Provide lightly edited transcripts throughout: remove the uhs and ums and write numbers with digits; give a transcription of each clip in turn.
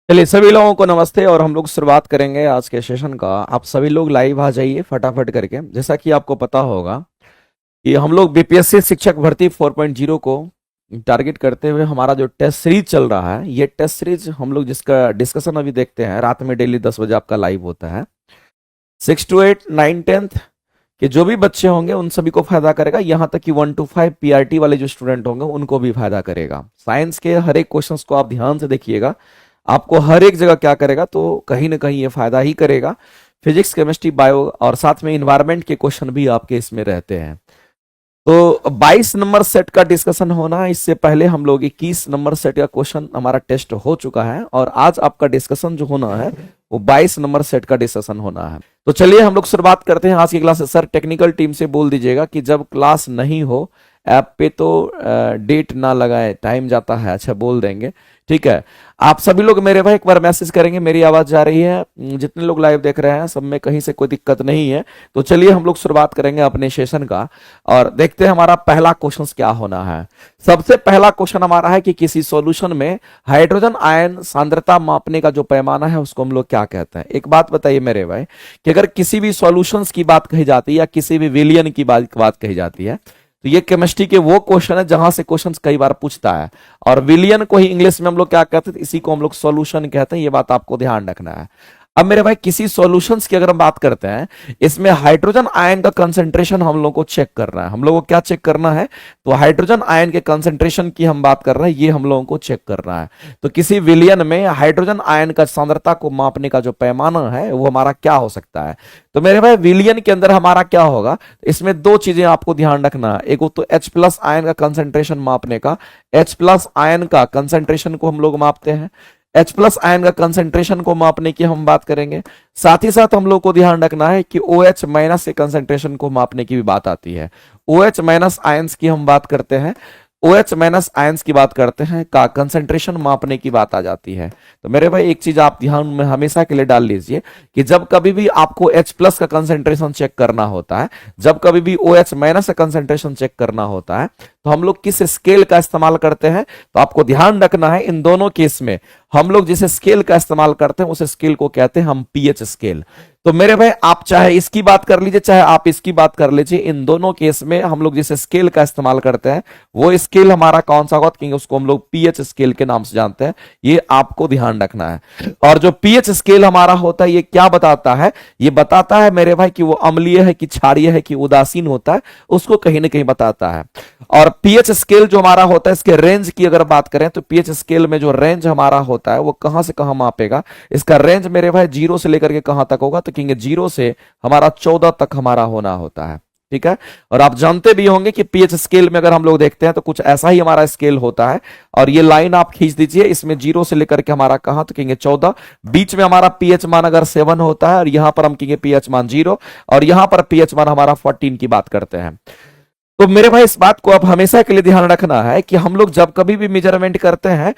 चलिए सभी लोगों को नमस्ते। और हम लोग शुरुआत करेंगे आज के सेशन का। आप सभी लोग लाइव आ जाइए फटाफट करके। जैसा कि आपको पता होगा कि हम लोग बीपीएससी शिक्षक भर्ती 4.0 को टारगेट करते हुए हमारा जो टेस्ट सीरीज चल रहा है, ये टेस्ट सीरीज हम लोग जिसका डिस्कशन अभी देखते हैं, रात में डेली 10 बजे आपका लाइव होता है। 6 to 8 9 10th के जो भी बच्चे होंगे उन सभी को फायदा करेगा, यहाँ तक कि 1 to 5 पीआरटी वाले जो स्टूडेंट होंगे उनको भी फायदा करेगा। साइंस के हर एक क्वेश्चंस को आप ध्यान से देखिएगा, आपको हर एक जगह क्या करेगा तो कहीं ना कहीं ये फायदा ही करेगा। फिजिक्स, केमिस्ट्री, बायो और साथ में इन्वायरमेंट के क्वेश्चन भी आपके इसमें रहते हैं। तो 22 नंबर सेट का डिस्कशन होना है। इससे पहले हम लोग 21 नंबर सेट का क्वेश्चन हमारा टेस्ट हो चुका है और आज आपका डिस्कशन जो होना है वो 22 नंबर सेट का डिस्कशन होना है। तो चलिए हम लोग शुरुआत करते हैं आज की क्लास से। सर टेक्निकल टीम से बोल दीजिएगा कि जब क्लास नहीं हो ऐप पे तो डेट ना लगाए, टाइम जाता है। अच्छा बोल देंगे, ठीक है। आप सभी लोग मेरे भाई एक बार मैसेज करेंगे मेरी आवाज जा रही है। जितने लोग लाइव देख रहे हैं सब में कहीं से कोई दिक्कत नहीं है। तो चलिए हम लोग शुरुआत करेंगे अपने सेशन का और देखते हैं हमारा पहला क्वेश्चन क्या होना है। सबसे पहला क्वेश्चन हमारा है कि किसी सॉल्यूशन में हाइड्रोजन आयन सांद्रता मापने का जो पैमाना है उसको हम लोग क्या कहते हैं। एक बात बताइए मेरे भाई कि अगर किसी भी सॉल्यूशंस की बात कही जाती है या किसी भी विलियन की बात कही जाती है तो ये केमिस्ट्री के वो क्वेश्चन है जहां से क्वेश्चन कई बार पूछता है। और विलियन को ही इंग्लिश में हम लोग क्या कहते हैं, इसी को हम लोग सॉल्यूशन कहते हैं। ये बात आपको ध्यान रखना है। अब मेरे भाई किसी सॉल्यूशंस की अगर हम बात करते हैं, इसमें हाइड्रोजन आयन का कंसंट्रेशन हम लोग को चेक करना है। हम लोग को क्या चेक करना है, तो हाइड्रोजन आयन के कंसंट्रेशन की हम बात कर रहे हैं, ये हम लोगों को चेक करना है। तो किसी विलियन में हाइड्रोजन आयन का सांद्रता को मापने का जो पैमाना है वो हमारा क्या हो सकता है। तो मेरे भाई विलियन के अंदर हमारा क्या होगा, इसमें दो चीजें आपको ध्यान रखना है। एक तो H प्लस आयन का कंसंट्रेशन मापने का, H प्लस आयन का कंसंट्रेशन को हम लोग मापते हैं। H प्लस आयन का कंसंट्रेशन को मापने की हम बात करेंगे। साथ ही साथ हम लोग को ध्यान रखना है कि OH माइनस के कंसंट्रेशन को मापने की भी बात आती है। OH माइनस आयंस की हम बात करते हैं, OH माइनस आयंस की बात करते हैं का कंसंट्रेशन मापने की बात आ जाती है। तो मेरे भाई एक चीज आप ध्यान में हमेशा के लिए डाल लीजिए कि जब कभी भी आपको H प्लस का कंसंट्रेशन चेक करना होता है, जब कभी भी OH माइनस का कंसंट्रेशन चेक करना होता है, तो हम लोग किस स्केल का इस्तेमाल करते हैं। तो आपको ध्यान रखना है इन दोनों केस में हम लोग जिस स्केल का इस्तेमाल करते हैं उस स्केल को कहते हैं हम पीएच स्केल। तो मेरे भाई आप चाहे इसकी बात कर लीजिए चाहे आप इसकी बात कर लीजिए, इन दोनों केस में हम लोग जिस स्केल का इस्तेमाल करते हैं वो स्केल हमारा कौन सा होगा, क्योंकि उसको हम लोग पीएच स्केल के नाम से जानते हैं। ये आपको ध्यान रखना है। और जो पीएच स्केल हमारा होता है ये क्या बताता है, ये बताता है मेरे भाई कि वो अम्लीय है कि क्षारीय है कि उदासीन होता है, उसको कहीं ना कहीं बताता है। और पीएच स्केल जो हमारा होता है इसके रेंज की अगर बात करें तो पीएच स्केल में जो रेंज हमारा होता है वो कहां से कहां मापेगा। इसका रेंज मेरे भाई 0 से लेकर के कहां तक होगा, तो कहेंगे 0 से हमारा 14 तक हमारा होना होता है, ठीक है। और आप जानते भी होंगे कि पीएच स्केल में अगर हम लोग देखते हैं तो कुछ ऐसा ही हमारा स्केल होता है। और ये लाइन आप खींच दीजिए, इसमें 0 से लेकर के हमारा कहां, तो कहेंगे 14। बीच में हमारा पीएच मान अगर 7 होता है और यहां पर हम कहेंगे पीएच मान 0 और यहां पर पीएच मान हमारा 14 की बात करते हैं। तो मेरे भाई इस बात को आप हमेशा के लिए ध्यान रखना है कि हम लोग जब कभी भी मेजरमेंट करते हैं,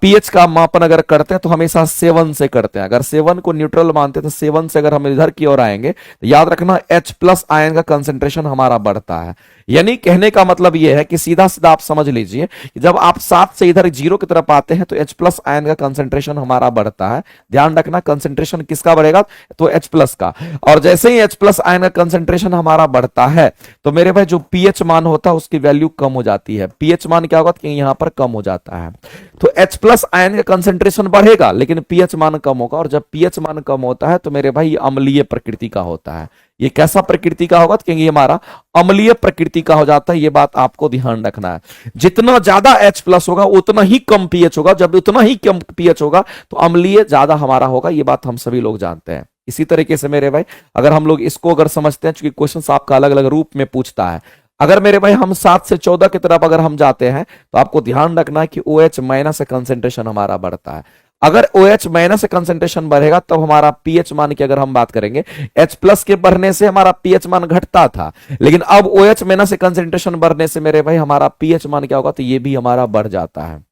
पीएच का मापन अगर करते हैं तो हमेशा 7 से करते हैं। अगर 7 को न्यूट्रल मानते हैं तो 7 से अगर हम इधर की ओर आएंगे तो याद रखना H प्लस आयन का कंसंट्रेशन हमारा बढ़ता है। यानी कहने का मतलब यह है कि सीधा सीधा आप समझ लीजिए कि जब आप 7 से इधर 0 की तरफ आते हैं तो H प्लस आयन का कंसंट्रेशन हमारा बढ़ता है। ध्यान रखना कंसंट्रेशन किसका बढ़ेगा, तो H प्लस का। और जैसे ही H प्लस आयन का कंसंट्रेशन हमारा बढ़ता है तो मेरे भाई जो पीएच मान होता है उसकी वैल्यू कम हो जाती है। पीएच मान क्या होगा कि यहां पर कम हो जाता है। तो H प्लस आयन का कंसंट्रेशन बढ़ेगा लेकिन पीएच मान कम होगा। और जब पीएच मान कम होता है तो मेरे भाई ये अम्लीय प्रकृति का होता है। ये कैसा प्रकृति का होगा, क्योंकि हमारा अम्लीय प्रकृति का हो जाता है। ये बात आपको ध्यान रखना है। जितना ज्यादा H प्लस होगा उतना ही कम पीएच होगा, जब उतना ही कम पीएच होगा तो अम्लीय ज्यादा हमारा होगा। ये बात हम सभी लोग जानते हैं। इसी तरीके से मेरे भाई अगर हम लोग इसको अगर समझते हैं, चूंकि क्वेश्चन आपका अलग अलग रूप में पूछता है, अगर मेरे भाई हम 7 से 14 की तरफ अगर हम जाते हैं तो आपको ध्यान रखना है कि OH माइनस से कंसंट्रेशन हमारा बढ़ता है। अगर OH माइनस से कंसंट्रेशन बढ़ेगा तब तो हमारा पीएच मान की अगर हम बात करेंगे, H प्लस के बढ़ने से हमारा पीएच मान घटता था, लेकिन अब OH माइनस से कंसंट्रेशन बढ़ने से मेरे भाई हमारा पीएच मान क्या होगा, तो ये भी हमारा बढ़ जाता है।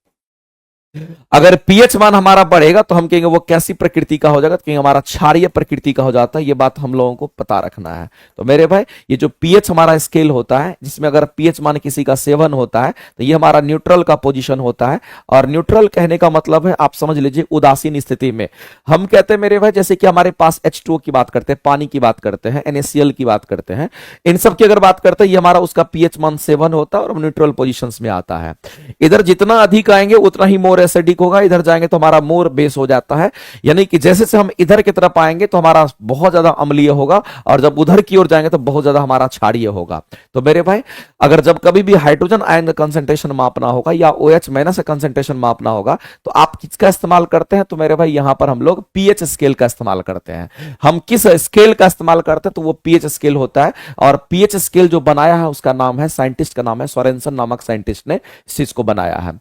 अगर पीएच मान हमारा बढ़ेगा तो हम कहेंगे वो कैसी प्रकृति का हो जाएगा, तो कहेंगे हमारा क्षारीय प्रकृति का हो जाता है। ये बात हम लोगों को पता रखना है। तो मेरे भाई ये जो पीएच हमारा स्केल होता है, जिसमें अगर पीएच मान किसी का 7 होता है तो ये हमारा न्यूट्रल का पोजीशन होता है। और न्यूट्रल कहने का मतलब है, आप समझ लीजिए उदासीन स्थिति में। हम कहते हैं मेरे भाई जैसे कि हमारे पास H2O की बात करते हैं, पानी की बात करते हैं, NaCl की बात करते हैं, इन सब की अगर बात करते हैं, ये हमारा उसका पीएच मान 7 होता है और न्यूट्रल पोजिशन में आता है। इधर जितना अधिक आएंगे उतना ही मोर एसिडिक होगा, इधर जाएंगे तो हमारा मोर बेस हो जाता है। यानी कि जैसे से हम इधर की तरफ आएंगे तो हमारा बहुत ज्यादा अम्लीय होगा, और जब उधर की ओर जाएंगे तो बहुत ज्यादा हमारा क्षारीय होगा। तो मेरे भाई अगर जब कभी भी हाइड्रोजन आयन का कंसंट्रेशन मापना होगा या OH माइनस का कंसंट्रेशन मापना होगा तो आप किसका इस्तेमाल करते हैं? तो मेरे भाई यहां पर हम लोग पीएच स्केल का इस्तेमाल करते हैं। हम किस स्केल का इस्तेमाल करते हैं? तो वो पीएच स्केल होता है। और पीएच स्केल जो बनाया है उसका नाम है, साइंटिस्ट का नाम है सोरेनसन नामक साइंटिस्ट ने इस चीज को बनाया है।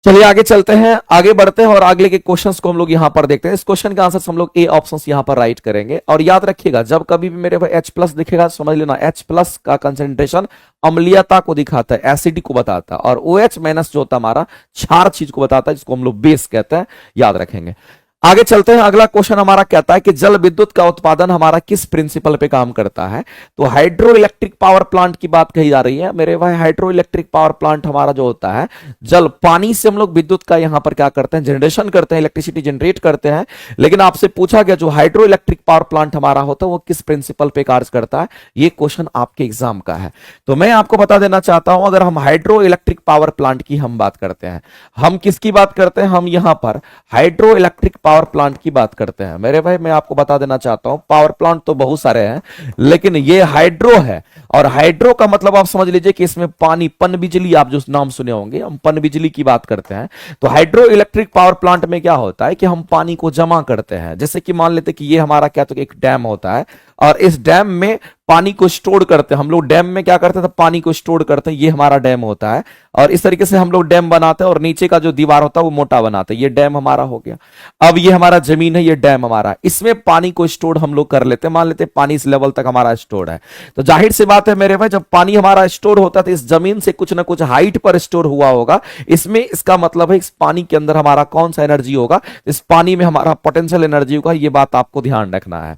चलिए आगे चलते हैं, आगे बढ़ते हैं और अगले के क्वेश्चंस को हम लोग यहां पर देखते हैं। इस क्वेश्चन का आंसर हम लोग ए ऑप्शंस यहां पर राइट करेंगे। और याद रखिएगा जब कभी भी मेरे भाई H+ दिखेगा समझ लेना H+ का कंसंट्रेशन अम्लीयता को दिखाता है, एसिडिक को बताता है, और OH माइनस जो होता है हमारा क्षार चीज को बताता है, जिसको हम लोग बेस कहते हैं, याद रखेंगे। आगे चलते हैं, अगला क्वेश्चन हमारा कहता है कि जल विद्युत का उत्पादन हमारा किस प्रिंसिपल पे काम करता है? तो हाइड्रो इलेक्ट्रिक पावर प्लांट की बात कही जा रही है मेरे भाई। हाइड्रो इलेक्ट्रिक पावर प्लांट हमारा जो होता है, जल पानी से हम लोग विद्युत का यहां पर क्या करते हैं, जनरेशन करते हैं, इलेक्ट्रिसिटी जनरेट करते हैं। लेकिन आपसे पूछा गया जो हाइड्रो इलेक्ट्रिक पावर प्लांट हमारा होता है वो किस प्रिंसिपल पे कार्य करता है? ये क्वेश्चन आपके एग्जाम का है। तो मैं आपको बता देना चाहता हूं, अगर हम हाइड्रो इलेक्ट्रिक पावर प्लांट की हम बात करते हैं, हम किसकी बात करते हैं? हम यहां पर हाइड्रो इलेक्ट्रिक पावर प्लांट की बात करते हैं। मेरे भाई मैं आपको बता देना चाहता हूं, पावर प्लांट तो बहुत सारे हैं लेकिन ये हाइड्रो है। और हाइड्रो का मतलब आप समझ लीजिए कि इसमें पानी, पन बिजली, आप जो नाम सुने होंगे, हम पन बिजली की बात करते हैं। तो हाइड्रो इलेक्ट्रिक पावर प्लांट में क्या होता है कि हम पानी को जमा करते हैं। जैसे कि मान लेते कि ये हमारा क्या तो एक डैम होता है और इस डैम में पानी को स्टोर करते हैं। हम लोग डैम में क्या करते हैं? तो पानी को स्टोर करते हैं, ये हमारा डैम होता है। और इस तरीके से हम लोग डैम बनाते हैं और नीचे का जो दीवार होता है वो मोटा बनाते हैं, ये डैम हमारा हो गया। अब ये हमारा जमीन है, ये डैम हमारा, इसमें पानी को स्टोर हम लोग कर लेते हैं। मान लेते हैं पानी इस लेवल तक हमारा स्टोर है, तो जाहिर सी बात है मेरे भाई जब पानी हमारा स्टोर होता है तो इस जमीन से कुछ ना कुछ हाइट पर स्टोर हुआ होगा। इसमें इसका मतलब है इस पानी के अंदर हमारा कौन सा एनर्जी होगा? इस पानी में हमारा पोटेंशियल एनर्जी होगा। ये बात आपको ध्यान रखना है।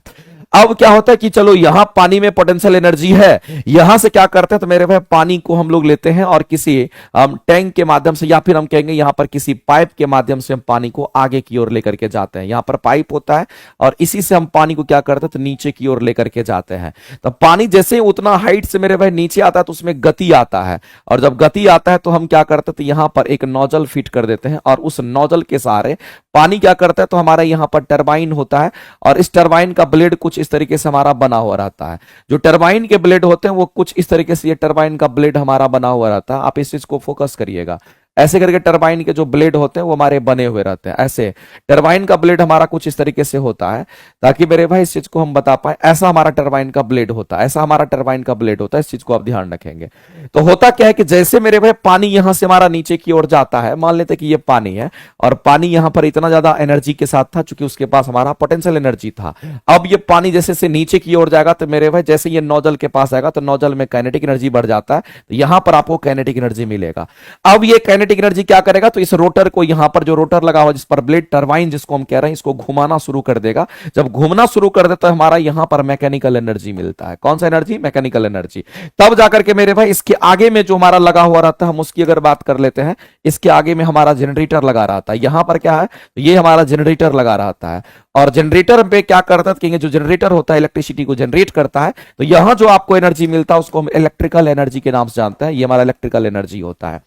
अब क्या होता है कि चलो यहां पानी में पोटेंशियल एनर्जी है, यहां से क्या करते हैं तो मेरे भाई पानी को हम लोग लेते हैं और किसी टैंक के माध्यम से, या फिर हम कहेंगे यहां पर किसी पाइप के माध्यम से हम पानी को आगे की ओर लेकर के जाते हैं। यहां पर पाइप होता है और इसी से हम पानी को क्या करते हैं तो नीचे की ओर लेकर के जाते हैं। तो पानी जैसे उतना हाइट से मेरे भाई नीचे आता है तो उसमें गति आता है, और जब गति आता है तो हम क्या करते हैं तो यहां पर एक नोजल फिट कर देते हैं और उस नोजल के सहारे पानी क्या करता है तो हमारा यहां पर टरबाइन होता है और इस टरबाइन का ब्लेड कुछ इस तरीके से हमारा बना हुआ रहता है। जो टरबाइन के ब्लेड होते हैं वो कुछ इस तरीके से, ये टरबाइन का ब्लेड हमारा बना हुआ रहता है। आप इस चीज को फोकस करिएगा, ऐसे करके टरबाइन के जो ब्लेड होते हैं वो हमारे बने हुए रहते हैं। ऐसे टरबाइन का ब्लेड हमारा कुछ इस तरीके से होता है, ताकि मेरे भाई इस चीज को हम बता पाए। ऐसा हमारा टरबाइन का ब्लेड होता है, ऐसा हमारा टरबाइन का ब्लेड होता है। इस चीज को आप ध्यान रखेंगे। तो होता क्या है कि जैसे मेरे भाई पानी यहां से हमारा नीचे की ओर जाता है, मान लेते कि ये पानी है और पानी यहां पर इतना ज्यादा एनर्जी के साथ था चूंकि उसके पास हमारा पोटेंशियल एनर्जी था। अब ये पानी जैसे से नीचे की ओर जाएगा तो मेरे भाई जैसे ये नोजल के पास आएगा तो नोजल में काइनेटिक एनर्जी बढ़ जाता है, तो यहां पर आपको काइनेटिक एनर्जी मिलेगा। अब ये काइनेटिक एनर्जी क्या करेगा तो इस रोटर को, यहां पर जो रोटर लगा हुआ जिस पर ब्लेड, टरबाइन जिसको हम कह रहे हैं, इसको घुमाना शुरू कर देगा। जब घूमना शुरू कर देता है हमारा यहां पर मैकेनिकल एनर्जी मिलता है। कौन सा एनर्जी? Mechanical energy. तब जाकर के मेरे भाई इसके आगे में जो हमारा लगा हुआ रहता है, हम उसकी अगर बात कर लेते हैं, इसके आगे में हमारा जनरेटर लगा रहता है। यहां पर क्या है, ये हमारा जनरेटर लगा रहता है और जनरेटर पे क्या करता है कि जो जनरेटर होता है इलेक्ट्रिसिटी को जनरेट करता है, तो यहां जो आपको एनर्जी मिलता है उसको हम इलेक्ट्रिकल एनर्जी के नाम से जानते हैं। ये हमारा इलेक्ट्रिकल एनर्जी होता है।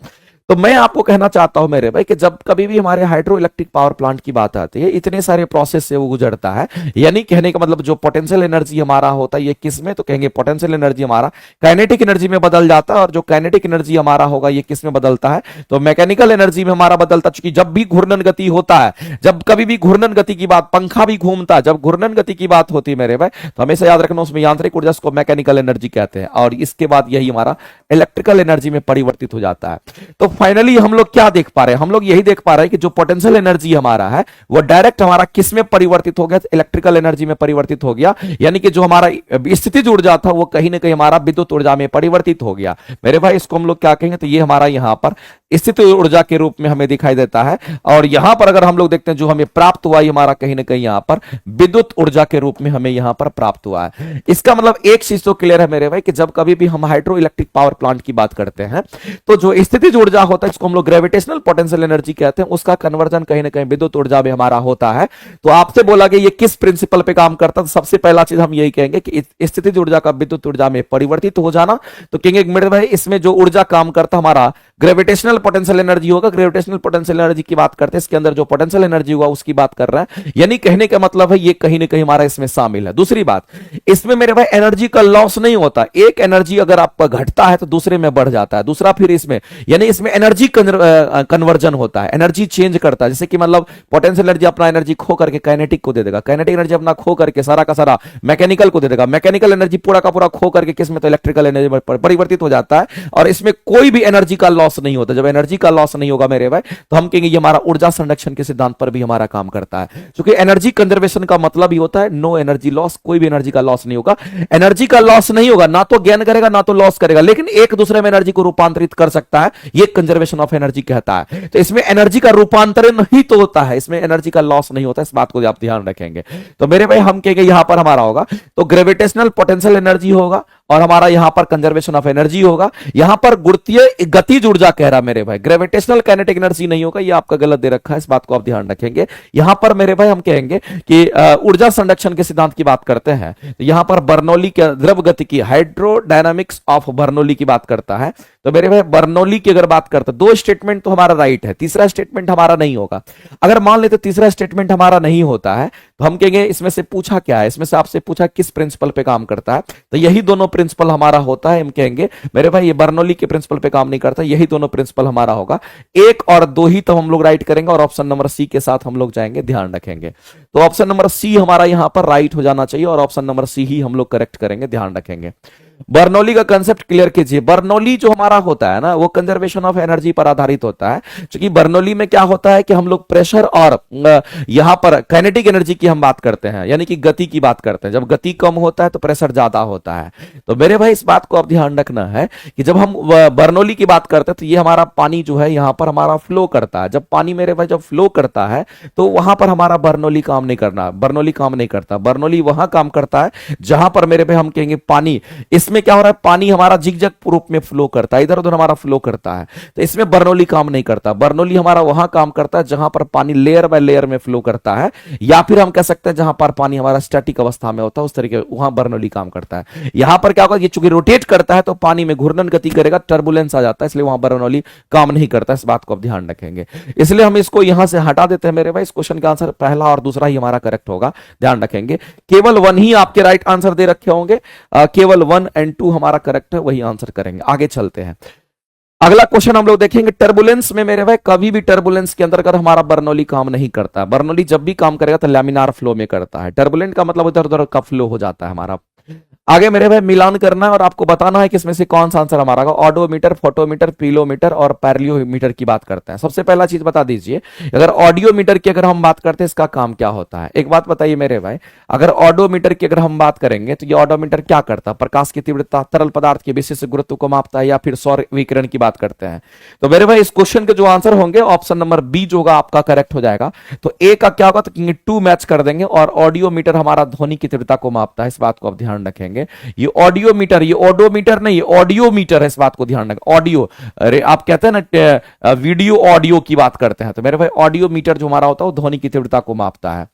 तो मैं आपको कहना चाहता हूं मेरे भाई कि जब कभी भी हमारे हाइड्रो इलेक्ट्रिक पावर प्लांट की बात आती है, इतने सारे प्रोसेस से वो गुजरता है। यानी कहने का मतलब जो पोटेंशियल एनर्जी हमारा होता है ये किस में, तो कहेंगे पोटेंशियल एनर्जी हमारा काइनेटिक एनर्जी में बदल जाता है। और जो काइनेटिक एनर्जी हमारा होगा ये किस में बदलता है, तो मैकेनिकल एनर्जी में हमारा बदलता है। चूंकि जब भी घूर्णन गति होता है, जब कभी भी घूर्णन गति की बात, पंखा भी घूमता है, जब घूर्णन गति की बात होती है मेरे भाई, तो हमेशा याद रखना उसमें यांत्रिक ऊर्जा को मैकेनिकल एनर्जी कहते हैं। और इसके बाद यही हमारा इलेक्ट्रिकल एनर्जी में परिवर्तित हो जाता है। तो फाइनली हम लोग क्या देख पा रहे हैं, हम लोग यही देख पा रहे हैं कि जो पोटेंशियल एनर्जी हमारा है वो डायरेक्ट हमारा किस में परिवर्तित हो गया, इलेक्ट्रिकल एनर्जी में परिवर्तित हो गया। यानी कि जो हमारा स्थितिज ऊर्जा था वो कहीं ना कहीं हमारा विद्युत ऊर्जा में परिवर्तित हो गया। मेरे भाई इसको हम लोग क्या कहेंगे, तो ये हमारा यहां पर स्थिति ऊर्जा के रूप में हमें दिखाई देता है। और यहां पर अगर हम लोग देखते हैं जो हमें प्राप्त हुआ ये हमारा कहीं ना कहीं यहां पर विद्युत ऊर्जा के रूप में हमें यहां पर प्राप्त हुआ है। इसका मतलब एक चीज तो क्लियर है मेरे भाई कि जब कभी भी हम हाइड्रो इलेक्ट्रिक पावर प्लांट की बात करते हैं तो जो स्थितिज ऊर्जा होता है इसको हम लोग ग्रेविटेशनल पोटेंशियल एनर्जी कहते हैं, उसका कन्वर्जन कहीं ना कहीं विद्युत ऊर्जा में हमारा होता है। तो आपसे बोला कि ये किस प्रिंसिपल पे काम करता है, तो सबसे पहला चीज हम यही कहेंगे कि स्थितिज ऊर्जा का विद्युत ऊर्जा में परिवर्तित हो जाना। तो कहेंगे मेरे भाई इसमें जो ऊर्जा काम करता हमारा ग्रेविटेशनल पोटेंशियल एनर्जी होगा। ग्रेविटेशनल पोटेंशियल एनर्जी की बात करते हैं, इसके अंदर जो पोटेंशियल एनर्जी होगा उसकी बात कर रहे हैं, यानी कहने का मतलब है ये कहीं ना कहीं हमारा इसमें शामिल है। दूसरी बात, इसमें मेरे भाई एनर्जी का लॉस नहीं होता। एक एनर्जी अगर आपका घटता है तो दूसरे में बढ़ जाता है, दूसरा फिर इसमें यानी इसमें एनर्जी कन्वर्जन होता है, एनर्जी चेंज करता है। जैसे कि मतलब पोटेंशियल एनर्जी अपना एनर्जी खो करके काइनेटिक को दे देगा, काइनेटिक एनर्जी अपना खो करके सारा का सारा मैकेनिकल को दे देगा, मैकेनिकल एनर्जी पूरा का पूरा खो करके किसमें, तो इलेक्ट्रिकल एनर्जी में परिवर्तित हो जाता है। और इसमें कोई भी एनर्जी का लॉस नहीं होता। जब एनर्जी का लॉस नहीं होगा मेरे भाई तो हम कहेंगे ये हमारा ऊर्जा संरक्षण के सिद्धांत पर भी हमारा काम करता है, क्योंकि एनर्जी कंजर्वेशन का मतलब ही होता है नो एनर्जी लॉस, कोई भी एनर्जी का लॉस नहीं होगा। एनर्जी का लॉस नहीं होगा, ना तो गेन करेगा ना तो लॉस करेगा, लेकिन एक दूसरे में एनर्जी को रूपांतरित कर सकता है, ये कंजर्वेशन ऑफ एनर्जी कहता है। तो इसमें एनर्जी का रूपांतरण ही तो होता है, इसमें एनर्जी का लॉस नहीं होता। इस बात को आप ध्यान रखेंगे। तो मेरे भाई हम कहेंगे यहां पर हमारा होगा तो ग्रेविटेशनल पोटेंशियल एनर्जी होगा और हमारा यहां पर कंजर्वेशन ऑफ एनर्जी होगा। यहां पर गुरुत्वीय गतिज ऊर्जा कह रहा मेरे भाई, ग्रेविटेशनल काइनेटिक एनर्जी नहीं होगा, ये आपका गलत दे रखा है, इस बात को आप ध्यान रखेंगे। यहां पर मेरे भाई हम कहेंगे कि ऊर्जा संरक्षण के सिद्धांत की बात करते हैं तो यहां पर बर्नौली के द्रव गति की हाइड्रोडायनामिक्स ऑफ बर्नौली की बात करता है। तो मेरे भाई बर्नौली की अगर बात करते हैं, दो स्टेटमेंट तो हमारा राइट है, तीसरा स्टेटमेंट हमारा नहीं होगा। अगर मान लेते तीसरा स्टेटमेंट हमारा नहीं होता है तो हम कहेंगे इसमें से पूछा क्या है, इसमें से आपसे पूछा किस प्रिंसिपल पे काम करता है, तो यही दोनों प्रिंसिपल हमारा होता है। हम कहेंगे मेरे भाई ये बर्नौली के प्रिंसिपल पे काम नहीं करता, यही दोनों प्रिंसिपल हमारा होगा। एक और दो ही तो हम लोग राइट करेंगे और ऑप्शन नंबर सी के साथ हम लोग जाएंगे, ध्यान रखेंगे। तो ऑप्शन नंबर सी हमारा यहां पर राइट हो जाना चाहिए और ऑप्शन नंबर सी ही हम लोग करेक्ट करेंगे, ध्यान रखेंगे। बर्नौली का कंसेप्ट क्लियर कीजिए। बर्नौली जो हमारा होता है ना वो कंजर्वेशन ऑफ एनर्जी पर आधारित होता है, क्योंकि बर्नौली में क्या होता है कि हम लोग प्रेशर और यहां पर काइनेटिक एनर्जी की हम बात करते हैं, यानी कि गति की बात करते हैं। जब गति कम होता है तो प्रेशर ज्यादा होता है। तो मेरे भाई इस बात को आप ध्यान रखना है कि जब हम बर्नौली की बात करते हैं तो ये हमारा पानी जो है यहां पर हमारा फ्लो करता है। जब पानी मेरे भाई जब फ्लो करता है तो वहां पर हमारा बर्नौली काम नहीं करना, बर्नौली काम नहीं करता। बर्नौली वहां काम करता है जहां पर मेरे भाई हम कहेंगे पानी, इसमें क्या हो रहा है, पानी हमारा जिगजग रूप में फ्लो करता है, इधर उधर हमारा फ्लो करता है, तो इसमें बर्नौली काम नहीं करता। बर्नौली हमारा वहां काम करता है जहां पर पानी लेयर बाय लेयर में फ्लो करता है, या फिर हम कह सकते हैं जहां पर पानी हमारा स्टैटिक अवस्था में होता है, उस तरीके वहां बर्नौली काम करता है। यहां पर क्या होगा, ये चूंकि रोटेट करता है तो पानी में घूर्णन गति करेगा, टर्बुलेंस आ जाता है, इसलिए वहां बर्नौली काम नहीं करता। इस बात को आप ध्यान रखेंगे, इसलिए हम इसको यहां से हटा देते हैं मेरे भाई। इस क्वेश्चन का आंसर पहला और दूसरा ही हमारा करेक्ट होगा, ध्यान रखेंगे। केवल वन ही आपके राइट आंसर दे रखे होंगे, केवल 1 और 2 हमारा करेक्ट है, वही आंसर करेंगे। आगे चलते हैं, अगला क्वेश्चन हम लोग देखेंगे। टर्बुलेंस में मेरे भाई कभी भी टर्बुलेंस के अंतर्गत हमारा बर्नौली काम नहीं करता। बर्नौली जब भी काम करेगा तो लैमिनार फ्लो में करता है। टर्बुलेंट का मतलब इधर उधर का फ्लो हो जाता है हमारा। आगे मेरे भाई मिलान करना है और आपको बताना है कि इसमें से कौन सा आंसर हमारा होगा। ऑडोमीटर, फोटोमीटर, पीलोमीटर और पैरेलियोमीटर की बात करते हैं। सबसे पहला चीज बता दीजिए, अगर ऑडियोमीटर की अगर हम बात करते हैं इसका काम क्या होता है। एक बात बताइए मेरे भाई, अगर ऑडोमीटर की अगर हम बात करेंगे तो ये ऑडोमीटर क्या करता है, प्रकाश की तीव्रता, तरल पदार्थ के विशिष्ट गुरुत्व को मापता है, या फिर सौर विकिरण की बात करते हैं। तो मेरे भाई इस क्वेश्चन के जो आंसर होंगे ऑप्शन नंबर बी जो होगा आपका करेक्ट हो जाएगा। तो ए का क्या होगा, तो 2 मैच कर देंगे। और ऑडियोमीटर हमारा ध्वनि की तीव्रता को मापता है, इस बात को आप ध्यान रखेंगे। ये ऑडियोमीटर, ये ऑडोमीटर नहीं, ऑडियोमीटर है, इस बात को ध्यान रखें। ऑडियो, अरे आप कहते हैं ना वीडियो ऑडियो की बात करते हैं, तो मेरे भाई ऑडियोमीटर जो हमारा होता है वो ध्वनि की तीव्रता को मापता है।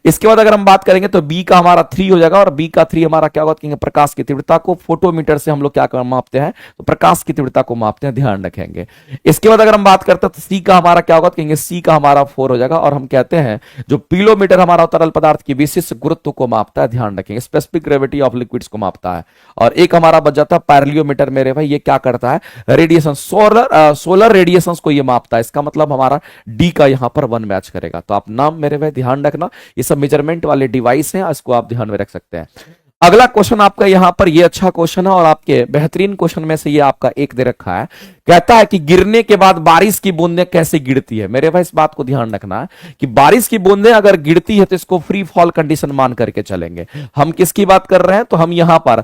इसके बाद अगर हम बात करेंगे तो बी का हमारा 3 हो जाएगा, और बी का 3 हमारा क्या होगा, प्रकाश की तीव्रता को। फोटोमीटर से हम लोग क्या मापते हैं, तो प्रकाश की तीव्रता को मापते हैं, ध्यान रखेंगे। इसके बाद अगर हम बात करते हैं तो सी का हमारा क्या होगा, कहेंगे सी का हमारा 4 हो जाएगा। और हम कहते हैं जो पीलोमीटर हमारा तरल पदार्थ की विशिष्ट गुरुत्व को मापता है, ध्यान रखेंगे, स्पेसिफिक ग्रेविटी ऑफ लिक्विड्स को मापता है। और एक हमारा बच जाता है पैरेलियोमीटर मेरे भाई, ये क्या करता है, रेडिएशन, सोलर रेडिएशंस को ये मापता है। इसका मतलब हमारा डी का यहां पर 1 मैच करेगा। तो आप नाम मेरे भाई ध्यान रखना, ये सब मेजरमेंट वाले डिवाइस हैं, इसको आप ध्यान में रख सकते हैं। अगला क्वेश्चन आपका यहां पर, ये अच्छा क्वेश्चन है और आपके बेहतरीन क्वेश्चन में से ये आपका एक दे रखा है कहता है कि गिरने के बाद बारिश की बूंदें कैसे गिरती है। मेरे भाई इस बात को ध्यान रखना है कि बारिश की बूंदें अगर गिरती है तो इसको फ्री फॉल कंडीशन मान करके चलेंगे। हम किसकी बात कर रहे हैं, तो हम यहां पर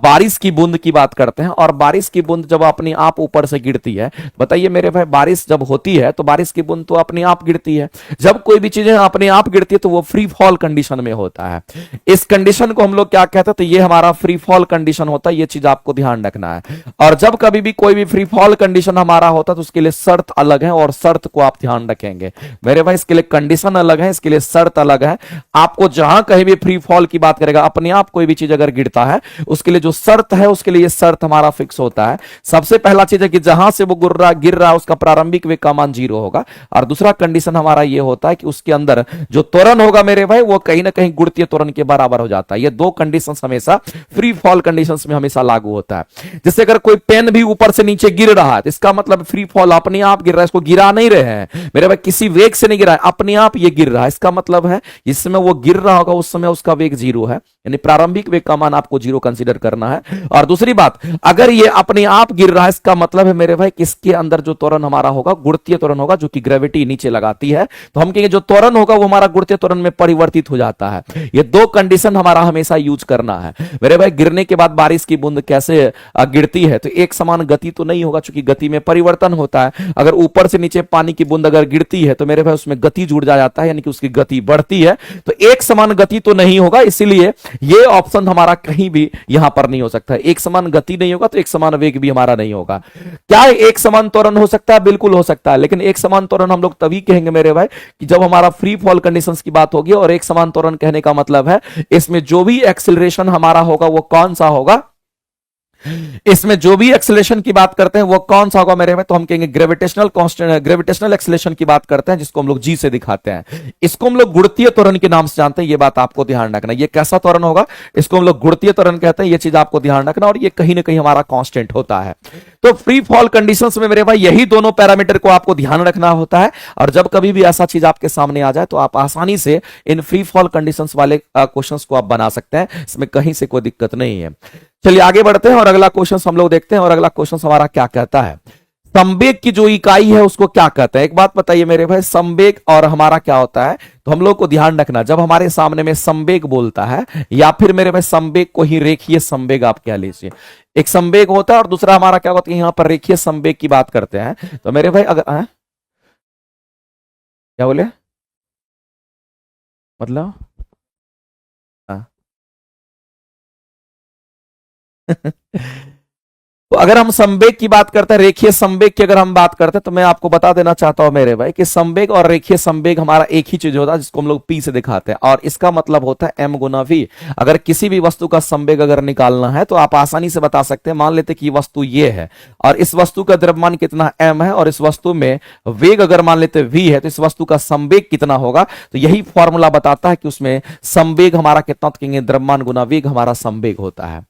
बारिश की बूंद की बात करते हैं। और बारिश की बूंद जब अपने आप ऊपर से गिरती है, बताइए मेरे भाई, बारिश जब होती है तो बारिश की बूंद तो अपने आप गिरती है। जब कोई भी चीजें अपने आप गिरती है तो वो फ्री फॉल कंडीशन में होता है। इस कंडीशन को हम लोग क्या कहते हैं, तो ये हमारा फ्री फॉल कंडीशन होता है। ये चीज आपको ध्यान रखना है। और जब कभी भी कोई भी फ्री फॉल कंडीशन हमारा होता है तो उसके लिए शर्त अलग है, और शर्त को आप ध्यान रखेंगे मेरे भाई। इसके लिए कंडीशन अलग है, इसके लिए शर्त अलग है। आपको जहां कहीं भी फ्री फॉल की बात करेगा, अपने आप कोई भी चीज अगर गिरता है, उसके लिए जो शर्त है, उसके लिए शर्त हमारा फिक्स होता है। सबसे पहला चीज है कि जहां से वो गिर रहा है उसका प्रारंभिक वेग का मान 0 होगा। और दूसरा कंडीशन हमारा ये होता है कि उसके अंदर जो त्वरण होगा मेरे भाई, वो कहीं ना कहीं गुरुत्वीय त्वरण के बराबर हो जाता है। ये दो कंडीशन हमेशा फ्री फॉल कंडीशन में हमेशा लागू होता है। जैसे अगर कोई पेन भी ऊपर से नीचे गिर रहा है तो इसका मतलब फ्री फॉल, अपने आप गिर रहा है, इसको गिरा नहीं रहे हैं मेरे भाई, किसी वेग से नहीं गिरा है, अपने आप ये गिर रहा है। इसका मतलब है इस समय वो गिर रहा होगा उस समय उसका वेग 0 है, यानी प्रारंभिक वेग का मान आपको 0 कंसीडर करना है। और दूसरी बात, अगर ये अपने आप गिर रहा है, इसका मतलब है मेरे भाई किसके अंदर जो त्वरण हमारा होगा, गुरुत्वीय त्वरण होगा, जो कि ग्रेविटी नीचे लगाती है। तो हम कहेंगे जो त्वरण होगा वो हमारा गुरुत्वीय त्वरण में परिवर्तित हो जाता है। ये दो कंडीशन हमारा हमेशा यूज करना है मेरे भाई। गिरने के बाद बारिश की बूंद कैसे गिरती है, तो एक समान गति तो नहीं होगा, क्योंकि गति में परिवर्तन होता है। अगर ऊपर से नीचे पानी की बूंद अगर गिरती है तो मेरे भाई उसमें गति जुड़ जाता है, यानी कि उसकी गति बढ़ती है। तो एक समान गति तो नहीं होगा, इसीलिए ये ऑप्शन हमारा कहीं भी यहां पर नहीं हो सकता। एक समान गति नहीं होगा तो एक समान वेग भी हमारा नहीं होगा। क्या एक समान त्वरण हो सकता है? बिल्कुल हो सकता है, लेकिन एक समान त्वरण हम लोग तभी कहेंगे मेरे भाई कि जब हमारा फ्री फॉल कंडीशंस की बात होगी। और एक समान त्वरण कहने का मतलब है इसमें जो भी एक्सीलरेशन हमारा होगा वो कौन सा होगा, इसमें जो भी एक्सेलरेशन की बात करते हैं वो कौन सा होगा मेरे में, तो हम कहेंगे ग्रेविटेशनल कांस्टेंट, ग्रेविटेशनल एक्सेलरेशन की बात करते हैं, जिसको हम लोग जी से दिखाते हैं। इसको हम लोग गुरुत्वीय त्वरण के नाम से जानते हैं। ये बात आपको ध्यान रखना, ये कैसा त्वरण होगा, इसको हम लोग गुरुत्वीय त्वरण कहते हैं। ये चीज आपको ध्यान रखना, और ये कहीं ना कहीं हमारा कांस्टेंट होता है। तो फ्री फॉल कंडीशंस में मेरे भाई यही दोनों पैरामीटर को आपको ध्यान रखना होता है। और जब कभी भी ऐसा चीज आपके सामने आ जाए तो आप आसानी से इन फ्री फॉल कंडीशंस वाले क्वेश्चंस को आप बना सकते हैं, इसमें कहीं से कोई दिक्कत नहीं है। चलिए आगे बढ़ते हैं और अगला क्वेश्चन हम लोग देखते हैं। और अगला क्वेश्चन हमारा क्या कहता है, संवेग की जो इकाई है उसको क्या कहते हैं। एक बात बताइए मेरे भाई, संवेग और हमारा क्या होता है, तो हम लोग को ध्यान रखना, जब हमारे सामने में संवेग बोलता है, या फिर मेरे भाई संवेग को ही रेखीय संवेग आप कह लीजिए। एक संवेग होता है और दूसरा हमारा क्या होता है, यहां पर रेखीय संवेग की बात करते हैं। तो मेरे भाई अगर क्या बोले, मतलब तो अगर हम संवेग की बात करते हैं, रेखीय संवेग की अगर हम बात करते हैं, तो मैं आपको बता देना चाहता हूं मेरे भाई कि संवेग और रेखीय संवेग हमारा एक ही चीज होता है, जिसको हम लोग पी से दिखाते हैं। और इसका मतलब होता है m गुना v। अगर किसी भी वस्तु का संवेग अगर निकालना है तो आप आसानी से बता सकते हैं। मान लेते कि वस्तु ये है और इस वस्तु का द्रव्यमान कितना m है, और इस वस्तु में वेग अगर मान लेते v है, तो इस वस्तु का संवेग कितना होगा। तो यही फॉर्मूला बताता है कि उसमें संवेग हमारा कितना, तो कहेंगे द्रव्यमान गुना वेग हमारा संवेग होता है।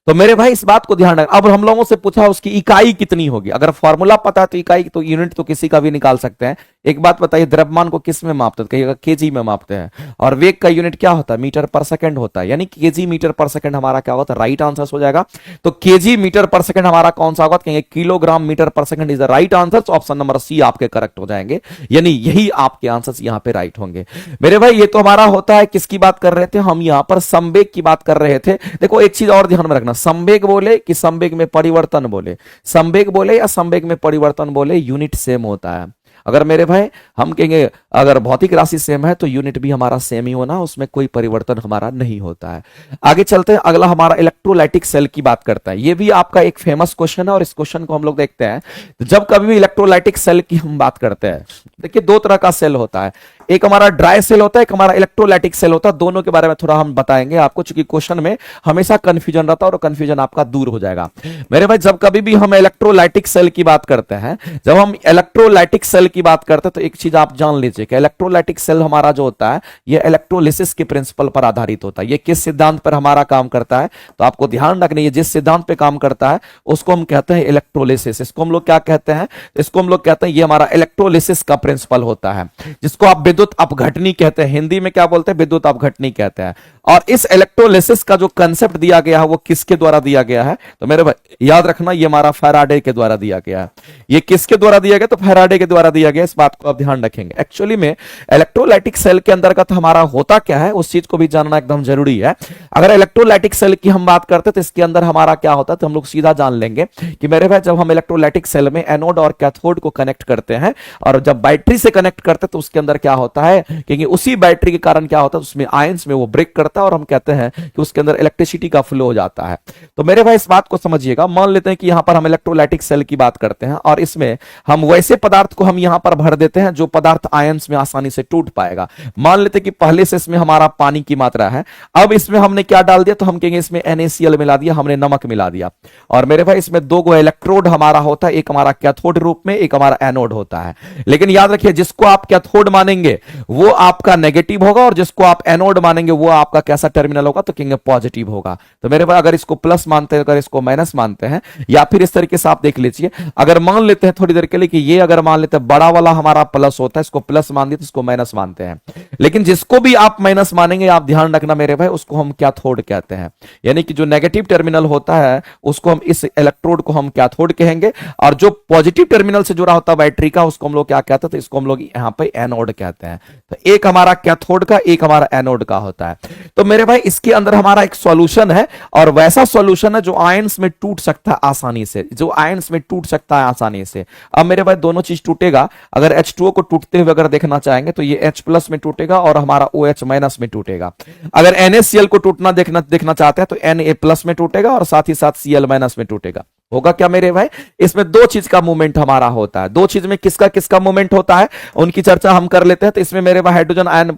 तो मेरे भाई इस बात को ध्यान रखना। अब हम लोगों से पूछा उसकी इकाई कितनी होगी, अगर फॉर्मूला पता है तो इकाई तो यूनिट तो किसी का भी निकाल सकते हैं। एक बात बताइए, द्रव्यमान को किस में मापते हैं, कहिएगा केजी में मापते हैं। और वेग का यूनिट क्या होता है, मीटर पर सेकंड होता है, यानी केजी मीटर पर सेकंड हमारा क्या होता है, राइट आंसर हो जाएगा। तो केजी मीटर पर सेकंड हमारा कौन सा होगा, कहेंगे kilogram metre per second is the right answer. Option number C आपके करेक्ट हो जाएंगे, यानी यही आपके आंसर यहां पे राइट होंगे। मेरे भाई ये तो हमारा होता है, किसकी बात कर रहे थे हम, यहां पर संवेग की बात कर रहे थे। देखो एक चीज और ध्यान में रखना, संवेग बोले कि संवेग में परिवर्तन बोले, संवेग बोले या संवेग में परिवर्तन बोले, यूनिट सेम होता है। अगर मेरे भाई हम कहेंगे अगर भौतिक राशि सेम है तो यूनिट भी हमारा सेम ही होना, उसमें कोई परिवर्तन हमारा नहीं होता है। आगे चलते हैं, अगला हमारा इलेक्ट्रोलाइटिक सेल की बात करता है। ये भी आपका एक फेमस क्वेश्चन है और इस क्वेश्चन को हम लोग देखते हैं। तो जब कभी भी इलेक्ट्रोलाइटिक सेल की हम बात करते हैं, देखिए दो तरह का सेल होता है, एक हमारा ड्राई सेल होता है, एक हमारा इलेक्ट्रोलाइटिक सेल होता है। दोनों के बारे में थोड़ा हम बताएंगे आपको, क्योंकि क्वेश्चन में हमेशा कंफ्यूजन रहता है और कंफ्यूजन आपका दूर हो जाएगा। मेरे भाई जब कभी भी हम इलेक्ट्रोलाइटिक सेल की बात करते हैं, जब हम इलेक्ट्रोलाइटिक सेल की बात करते हैं, तो एक चीज आप जान लीजिए कि इलेक्ट्रोलाइटिक सेल हमारा जो होता है ये इलेक्ट्रोलिसिस के प्रिंसिपल पर आधारित होता है। ये किस सिद्धांत पर हमारा काम करता है, तो आपको ध्यान रखना, ये जिस सिद्धांत पे काम करता है उसको हम कहते हैं इलेक्ट्रोलिसिस। इसको हम लोग क्या कहते हैं, इसको हम लोग कहते हैं ये हमारा इलेक्ट्रोलिसिस का प्रिंसिपल होता है, जिसको आप विद्युत अपघटनी कहते हैं, हिंदी में क्या बोलते हैं, विद्युत अपघटनी कहते हैं। और इस इलेक्ट्रोलिसिस का जो कंसेप्ट दिया गया है वो किसके द्वारा दिया गया है, तो मेरे भाई याद रखना ये हमारा फैराडे के द्वारा दिया गया है। ये किसके द्वारा दिया गया, तो फैराडे के द्वारा दिया गया, इस बात को आप ध्यान रखेंगे। एक्चुअली में इलेक्ट्रोलाइटिक सेल के अंतर्गत हमारा होता क्या है उस चीज को भी जानना एकदम जरूरी है। अगर इलेक्ट्रोलाइटिक सेल की हम बात करते हैं तो इसके अंदर हमारा क्या होता है, तो हम लोग सीधा जान लेंगे कि मेरे भाई जब हम इलेक्ट्रोलाइटिक सेल में एनोड और कैथोड को कनेक्ट करते हैं और जब बैटरी से कनेक्ट करते हैं तो उसके अंदर क्या होता है, क्योंकि उसी बैटरी के कारण क्या होता है उसमें आयंस में वो ब्रेक करता है और हम कहते हैं कि उसके अंदर इलेक्ट्रिसिटी का फ्लो हो जाता है। तो मेरे भाई इस बात को समझिएगा, मान लेते हैं कि यहां पर हम इलेक्ट्रोलाइटिक सेल की बात करते हैं और इसमें हम वैसे पदार्थ को हम यहां पर भर देते हैं जो पदार्थ आयंस में आसानी से टूट पाएगा। मान लेते हैं कि पहले से इसमें हमारा पानी की मात्रा है, अब इसमें हमने क्या डाल दिया, तो हम कहेंगे इसमें NaCl मिला दिया, हमने नमक मिला दिया। और मेरे भाई इसमें दो गो इलेक्ट्रोड हमारा होता है, एक हमारा कैथोड रूप में, एक हमारा एनोड होता है। लेकिन याद रखिए जिसको आप कैथोड मानेंगे वो आपका नेगेटिव होगा और जिसको आप एनोड मानेंगे वो आपका कैसा टर्मिनल होगा, तो कहेंगे पॉजिटिव होगा। तो मेरे भाई अगर इसको प्लस मानते हैं, अगर इसको माइनस मानते हैं, या फिर इस तरीके से आप देख लीजिए, अगर मान लेते हैं थोड़ी देर के लिए कि ये अगर मान लेते हैं बड़ा वाला हमारा प्लस होता है, इसको प्लस मान दिया तो इसको माइनस मानते हैं। लेकिन जिसको भी आप माइनस मानेंगे आप ध्यान रखना मेरे भाई उसको हम कैथोड कहते हैं, यानी कि जो नेगेटिव टर्मिनल होता है उसको हम, इस इलेक्ट्रोड को हम कैथोड कहेंगे, और जो पॉजिटिव टर्मिनल से जुड़ा होता है बैटरी का उसको हम लोग क्या कहते हैं, तो इसको हम लोग यहां पे एनोड कहते हैं। तो एक हमारा कैथोड का, एक हमारा एनोड का होता है। तो मेरे भाई इसके अंदर हमारा एक सॉल्यूशन है और वैसा सॉल्यूशन है जो आयंस में टूट सकता है आसानी से, जो आयंस में टूट सकता है आसानी से। अब मेरे भाई दोनों चीज टूटेगा, अगर H2O को टूटते हुए अगर देखना चाहेंगे तो ये H प्लस में टूटेगा और हमारा OH माइनस में टूटेगा। अगर NaCl को टूटना देखना चाहते हैं तो Na प्लस में टूटेगा और साथ ही साथ Cl माइनस में टूटेगा। होगा क्या मेरे भाई, इसमें दो चीज का मूवमेंट हमारा होता है। दो चीज में किसका किसका मूवमेंट होता है उनकी चर्चा हम कर लेते हैं। तो इसमें मेरे भाई hydrogen ion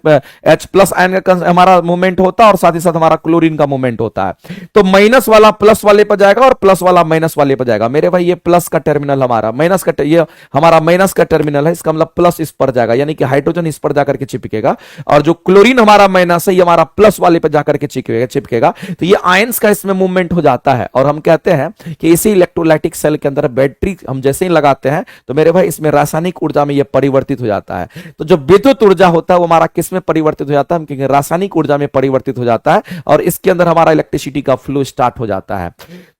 H plus ion का हमारा मूवमेंट होता है और साथ ही साथ हमारा क्लोरीन का मूवमेंट होता है। तो माइनस वाला प्लस वाले पर जाएगा और प्लस वाला माइनस वाले पर जाएगा। मेरे भाई ये प्लस का टर्मिनल हमारा, माइनस का ये हमारा माइनस का टर्मिनल है, इसका मतलब प्लस इस पर जाएगा, यानी कि हाइड्रोजन इस पर जाकर के चिपकेगा और जो क्लोरीन हमारा माइनस है ये हमारा प्लस वाले पर जाकर के चिपकेगा। तो ये आयंस का इसमें मूवमेंट हो जाता है और हम कहते हैं कि इसी इलेक्ट्रोलाइटिक सेल के अंदर बैटरी हम जैसे ही लगाते हैं तो मेरे भाई इसमें रासायनिक ऊर्जा में ये परिवर्तित हो जाता है। तो जो विद्युत ऊर्जा होता है वो हमारा किस में परिवर्तित हो जाता है, हम कहेंगे रासायनिक ऊर्जा में परिवर्तित हो जाता है और इसके अंदर हमारा इलेक्ट्रिसिटी का फ्लो स्टार्ट हो जाता है।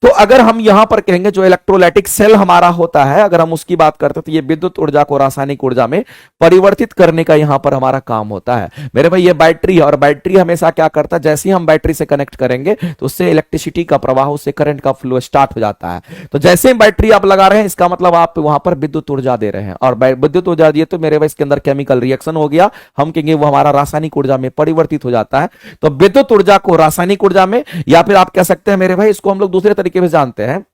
तो अगर हम यहां पर कहेंगे जो इलेक्ट्रोलाइटिक सेल हमारा होता है, अगर हम उसकी बात करते हैं तो ये विद्युत ऊर्जा को रासायनिक ऊर्जा में परिवर्तित करने का यहां पर हमारा काम होता है। मेरे भाई ये बैटरी है और बैटरी हमेशा क्या करता है, जैसे ही हम बैटरी से कनेक्ट करेंगे तो उससे इलेक्ट्रिसिटी का प्रवाह, उससे करंट का फ्लो स्टार्ट हो जाता है। तो जैसे ही बैटरी आप लगा रहे हैं इसका मतलब आप वहां पर विद्युत ऊर्जा दे रहे हैं और विद्युत ऊर्जा दिए तो मेरे भाई इसके अंदर केमिकल रिएक्शन हो गया, हम कहेंगे वो हमारा रासायनिक ऊर्जा में परिवर्तित हो जाता है। तो विद्युत ऊर्जा को रासायनिक ऊर्जा में, या फिर आप कह सकते हैं मेरे भाई इसको हम लोग दूसरे तरीके से जानते हैं,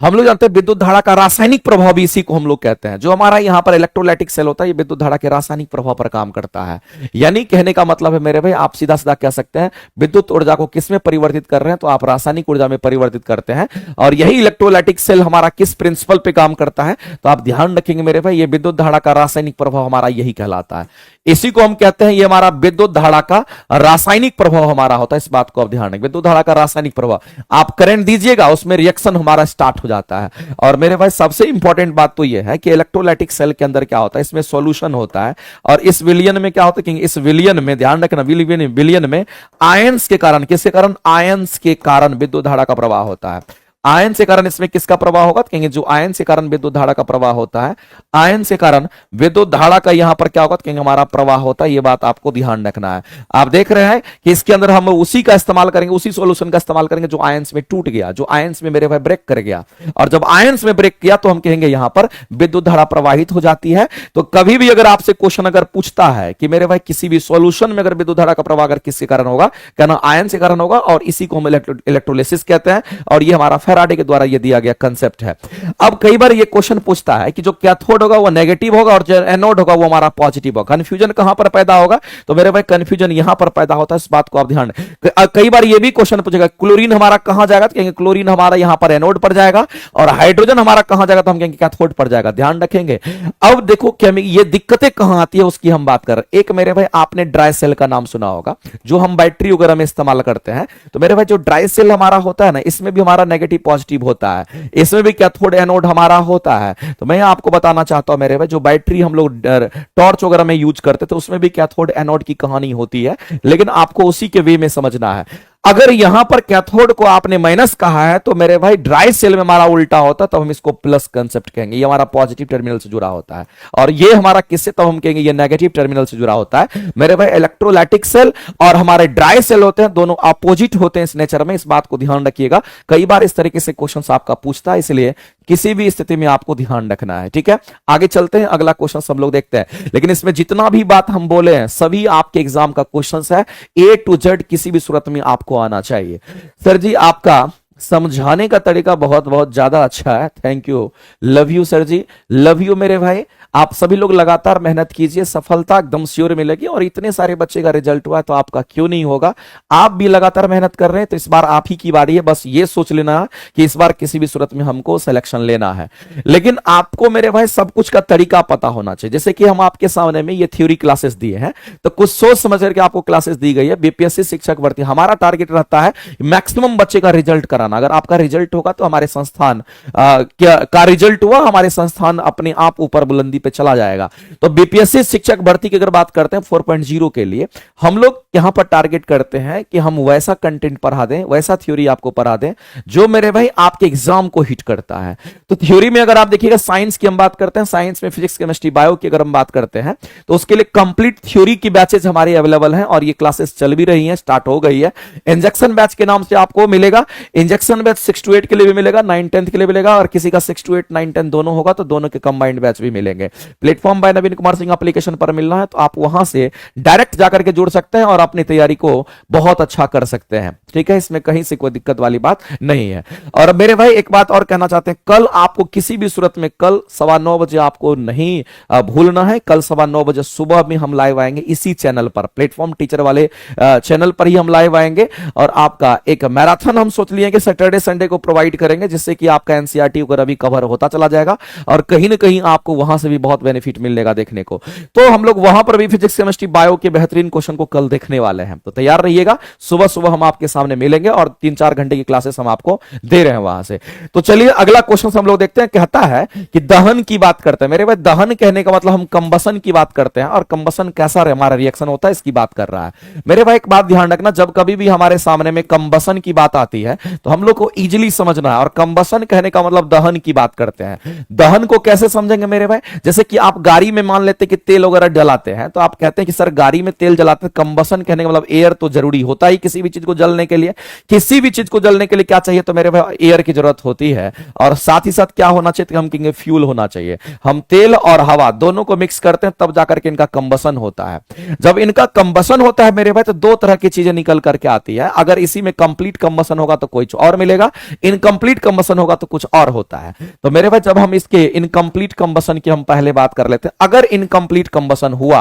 हम लोग जानते हैं विद्युत धारा का रासायनिक प्रभाव भी इसी को हम लोग कहते हैं। जो हमारा यहां पर इलेक्ट्रोलाइटिक सेल होता है ये विद्युत धारा के रासायनिक प्रभाव पर काम करता है। यानी कहने का मतलब है मेरे भाई आप सीधा सीधा कह सकते हैं विद्युत ऊर्जा को किस में परिवर्तित कर रहे हैं, तो आप रासायनिक ऊर्जा में परिवर्तित करते हैं। और यही इलेक्ट्रोलाइटिक सेल हमारा किस प्रिंसिपल पे काम करता है, तो आप ध्यान रखेंगे मेरे भाई ये विद्युत धारा का रासायनिक प्रभाव हमारा यही कहलाता है। इसी को हम कहते हैं ये हमारा विद्युत धारा का रासायनिक प्रभाव हमारा होता है। इस बात को आप ध्यान रखें, विद्युत धारा का रासायनिक प्रभाव, आप करंट दीजिएगा उसमें रिएक्शन हमारा स्टार्ट हो जाता है। और मेरे भाई सबसे इंपॉर्टेंट बात तो यह है कि इलेक्ट्रोलाइटिक सेल के अंदर क्या होता है, इसमें सॉल्यूशन होता है और इस विलयन में क्या होता है कि इस विलयन में ध्यान रखना, विलयन में आयंस के कारण, किसके कारण, आयंस के कारण विद्युत धारा का प्रवाह होता है। आयन से कारण इसमें किसका प्रवाह होगा, तो कहेंगे जो आयन से कारण विद्युत धारा का प्रवाह होता है, आयन से कारण विद्युत धारा का यहां पर क्या होगा, तो कहेंगे हमारा प्रवाह होता है। ये बात आपको ध्यान रखना है। आप देख रहे हैं कि इसके अंदर हम उसी का इस्तेमाल करेंगे, उसी सॉल्यूशन का इस्तेमाल करेंगे जो आयंस में टूट गया, जो आयंस में मेरे भाई ब्रेक कर गया। और जब आयंस में ब्रेक किया तो हम कहेंगे यहां पर विद्युत धारा प्रवाहित हो जाती है। तो कभी भी अगर आपसे क्वेश्चन अगर पूछता है कि मेरे भाई किसी भी सॉल्यूशन में अगर विद्युत धारा का प्रवाह अगर किसके कारण होगा, कहना आयन से कारण होगा और इसी को हम इलेक्ट्रोलिसिस कहते हैं। और ये हमारा फैराडे के द्वारा ये दिया गया कंसेप्ट है। अब कई बार ये क्वेश्चन पूछता है कि जो कैथोड होगा वो नेगेटिव होगा और जो एनोड होगा वो हमारा पॉजिटिव होगा। कंफ्यूजन कहां पर पैदा होगा, तो मेरे भाई कंफ्यूजन यहां पर पैदा होता है। इस बात को आप ध्यान, कई बार ये भी क्वेश्चन पूछेगा क्लोरीन हमारा कहां जाएगा, तो कहेंगे क्लोरीन हमारा यहां पर एनोड पर जाएगा और हाइड्रोजन हमारा कहां जाएगा, तो हम कहेंगे कैथोड पर जाएगा। ध्यान रखेंगे। अब देखो क्या ये दिक्कतें कहां आती है उसकी हम बात कर रहे हैं। एक मेरे भाई आपने ड्राई सेल का नाम सुना होगा, जो हम बैटरी वगैरह में इस्तेमाल करते हैं। तो मेरे भाई जो ड्राई सेल हमारा होता है ना, इसमें भी हमारा नेगेटिव पॉजिटिव होता है, इसमें भी कैथोड एनोड हमारा होता है। तो मैं आपको बताना चाहता हूं मेरे भाई, जो बैटरी हम लोग टॉर्च वगैरह में यूज करते थे उसमें भी कैथोड एनोड की कहानी होती है, लेकिन आपको उसी के वे में समझना है। अगर यहां पर कैथोड को आपने माइनस कहा है तो मेरे भाई ड्राई सेल में हमारा उल्टा होता, तब हम इसको प्लस कंसेप्ट कहेंगे, ये हमारा पॉजिटिव टर्मिनल से जुड़ा होता है। और ये हमारा किससे, तब हम कहेंगे ये नेगेटिव टर्मिनल से जुड़ा होता है। मेरे भाई इलेक्ट्रोलाइटिक सेल और हमारे ड्राई सेल होते हैं, दोनों अपोजिट होते हैं इस नेचर में, इस बात को ध्यान रखिएगा। कई बार इस तरीके से क्वेश्चन आपका पूछता है, इसलिए किसी भी स्थिति में आपको ध्यान रखना है, ठीक है। आगे चलते हैं, अगला क्वेश्चन हम लोग देखते हैं। लेकिन इसमें जितना भी बात हम बोले हैं सभी आपके एग्जाम का क्वेश्चन है, ए टू जेड किसी भी सूरत में आपको आना चाहिए। सर जी आपका समझाने का तरीका बहुत बहुत ज्यादा अच्छा है, thank you, love you sir ji, love you मेरे भाई। आप सभी लोग लगातार मेहनत कीजिए, सफलता एकदम श्योर मिलेगी। और इतने सारे बच्चे का रिजल्ट हुआ है तो आपका क्यों नहीं होगा। आप भी लगातार मेहनत कर रहे हैं तो इस बार आप ही की बारी है। बस ये सोच लेना कि इस बार किसी भी सूरत में हमको सिलेक्शन लेना है, लेकिन आपको मेरे भाई सब कुछ का तरीका पता होना चाहिए। जैसे कि हम आपके सामने में ये थ्योरी क्लासेस दिए हैं, तो कुछ सोच समझ करके आपको क्लासेस दी गई है। बीपीएससी शिक्षक भर्ती हमारा टारगेट रहता है मैक्सिमम बच्चे का रिजल्ट कराना। अगर आपका रिजल्ट होगा तो हमारे संस्थान का रिजल्ट हुआ, हमारे संस्थान अपने आप ऊपर बुलंदी पे चला जाएगा। तो बीपीएससी शिक्षक भर्ती की अगर बात करते हैं 4.0 के लिए, हम लोग यहां पर टारगेट करते हैं कि हम वैसा कंटेंट पढ़ा दें, वैसा थ्योरी आपको पढ़ा दें जो मेरे भाई आपके एग्जाम को हिट करता है। तो थ्योरी में अगर आप देखिएगा, साइंस की हम बात करते हैं, साइंस में फिजिक्स केमिस्ट्री बायो की अगर हम बात करते हैं तो उसके लिए कंप्लीट थ्योरी की बैचेज हमारी अवेलेबल हैं और ये क्लासेस चल भी रही हैं, स्टार्ट हो गई है। इंजेक्शन बैच के नाम से आपको मिलेगा। इंजेक्शन बैच 6 to 8 के लिए भी मिलेगा, 9-10 के लिए मिलेगा, और किसी का 6 to 8 9-10 दोनों होगा तो दोनों के कंबाइंड बैच भी मिलेंगे। प्लेटफॉर्म बाय नवीन कुमार सिंह एप्लीकेशन पर मिलना है तो आप वहां से डायरेक्ट जाकर के जुड़ सकते हैं और अपनी तैयारी को बहुत अच्छा कर सकते हैं, ठीक है। इसमें कहीं से कोई दिक्कत वाली बात नहीं है। और मेरे भाई एक बात और कहना चाहते हैं, कल आपको किसी भी सूरत में कल 9:15 बजे आपको नहीं भूलना है। कल 9:15 बजे सुबह में हम लाइव आएंगे इसी चैनल पर, प्लेटफॉर्म टीचर वाले चैनल पर ही हम लाइव आएंगे। और आपका एक मैराथन हम सोच लिए कि सैटरडे संडे को प्रोवाइड करेंगे, जिससे कि आपका एनसीईआरटी वगैरह भी कवर होता चला जाएगा और कहीं ना कहीं आपको वहां से भी बहुत बेनिफिट मिलेगा देखने को। तो हम लोग वहां पर भी फिजिक्स केमिस्ट्री बायो के बेहतरीन क्वेश्चन को कल देखने वाले हैं, तो तैयार रहिएगा। सुबह सुबह हम आपके सामने मिलेंगे और 3-4 घंटे की क्लासेस हम आपको दे रहे हैं वहां से। तो चलिए अगला क्वेश्चन हम लोग देखते हैं। कहता है कि दहन की बात करते हैं। मेरे भाई दहन कहने का मतलब हम कंबसन की बात करते हैं, और कंबसन कैसा हमारा रिएक्शन होता है इसकी बात कर रहा है। मेरे भाई एक बात ध्यान रखना, जब कभी भी हमारे सामने में कंबसन की बात आती है तो हम लोग को इजीली समझना है। और कंबसन कहने का मतलब दहन की बात करते हैं। दहन को कैसे समझेंगे मेरे भाई, जैसे कि आप गाड़ी में मान लेते कि तेल वगैरह जलाते हैं, तो आप कहते हैं कि सर गाड़ी में तेल जलाते हैं। कंबसन कहने का मतलब एयर तो जरूरी होता ही किसी भी चीज को जलने के लिए। किसी भी चीज को जलने के लिए क्या चाहिए, तो मेरे भाई एयर की जरूरत होती है। और साथ ही साथ क्या होना चाहिए, तो हम कहेंगे फ्यूल होना चाहिए। हम तेल और हवा दोनों को मिक्स करते हैं तब जाकर के इनका कंबसन होता है। जब इनका कंबसन होता है मेरे भाई तो दो तरह की चीजें निकल करके आती है। अगर इसी में कंप्लीट कंबसन होगा तो कुछ और मिलेगा, इनकंप्लीट कंबसन होगा तो कुछ और होता है। तो मेरे भाई जब हम इसके इनकंप्लीट कंबसन की हम पहले बात कर लेते हैं। अगर इनकंप्लीट कंबसन हुआ,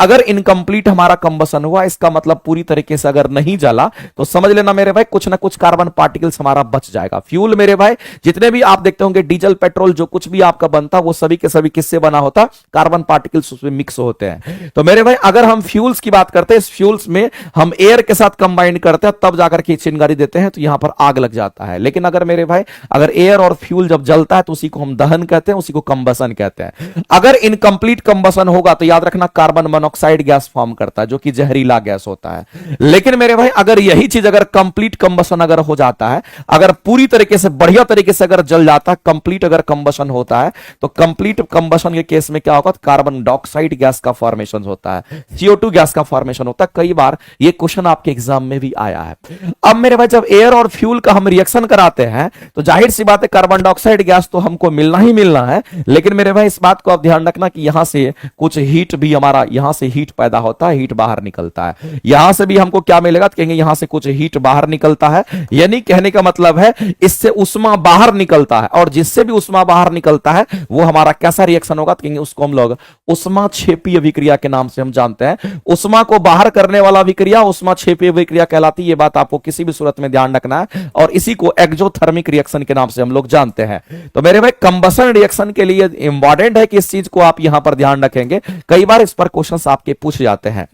अगर इनकंप्लीट हमारा कंबसन हुआ, इसका मतलब पूरी तरीके से अगर नहीं जला तो समझ लेना मेरे भाई कुछ ना कुछ कार्बन पार्टिकल्स हमारा बच जाएगा। फ्यूल मेरे भाई जितने भी आप देखते होंगे, डीजल पेट्रोल जो कुछ भी आपका बनता वो सभी के सभी किससे बना होता, कार्बन पार्टिकल्स उसमें मिक्स होते हैं। तो मेरे भाई अगर हम फ्यूल्स की बात करते हैं, इस फ्यूल्स में हम एयर के साथ कंबाइन करते हैं तब जाकर के चिंगारी देते हैं तो यहां पर आग लग जाता है। लेकिन अगर मेरे भाई अगर एयर और फ्यूल जब जलता है तो उसी को हम दहन कहते हैं, उसी को कंबसन कहते हैं। अगर इनकंप्लीट कंबसन होगा तो याद रखना कार्बन मोनोऑक्साइड गैस फॉर्म करता है जो कि जहरीला गैस होता है। लेकिन मेरे भाई अगर यही चीज अगर कंप्लीट कंबसन अगर हो जाता है, अगर पूरी तरीके से बढ़िया तरीके से अगर जल जाता है, कंप्लीट अगर कंबसन होता है, तो कंप्लीट कंबसन के केस में क्या होगा, कार्बन डाइऑक्साइड गैस का फॉर्मेशन होता है, CO2 गैस का फॉर्मेशन होता है। कई बार ये क्वेश्चन आपके एग्जाम में भी आया है। अब मेरे भाई जब एयर और फ्यूल का हम रिएक्शन कराते हैं तो जाहिर सी बात है कार्बन डाइऑक्साइड गैस तो हमको मिलना ही मिलना है। लेकिन मेरे भाई इस बात को आप ध्यान रखना कि यहां से कुछ हीट भी हमारा, यहां से हीट पैदा होता है, हीट बाहर निकलता है। यहां से भी हमको क्या मिलेगा, तो कहेंगे यहां से कुछ हीट बाहर निकलता है। यानी कहने का मतलब है इससे उष्मा बाहर निकलता है, और जिससे भी उष्मा बाहर निकलता है वो हमारा कैसा रिएक्शन होगा, तो कहेंगे उसको हम लोग उष्मा क्षेपीय विक्रिया के नाम से हम जानते हैं। उष्मा को बाहर करने वाला विक्रिया उष्मा क्षेपीय विक्रिया कहलाती है। ये बात आपको किसी भी सूरत में ध्यान रखना है, और इसी को एक्सोथर्मिक रिएक्शन के नाम से हम लोग जानते हैं। तो मेरे भाई कंबसन रिएक्शन के लिए इंपॉर्टेंट है कि इस चीज को आप यहां पर ध्यान रखेंगे, कई बार इस पर क्वेश्चंस आपके पूछ जाते हैं।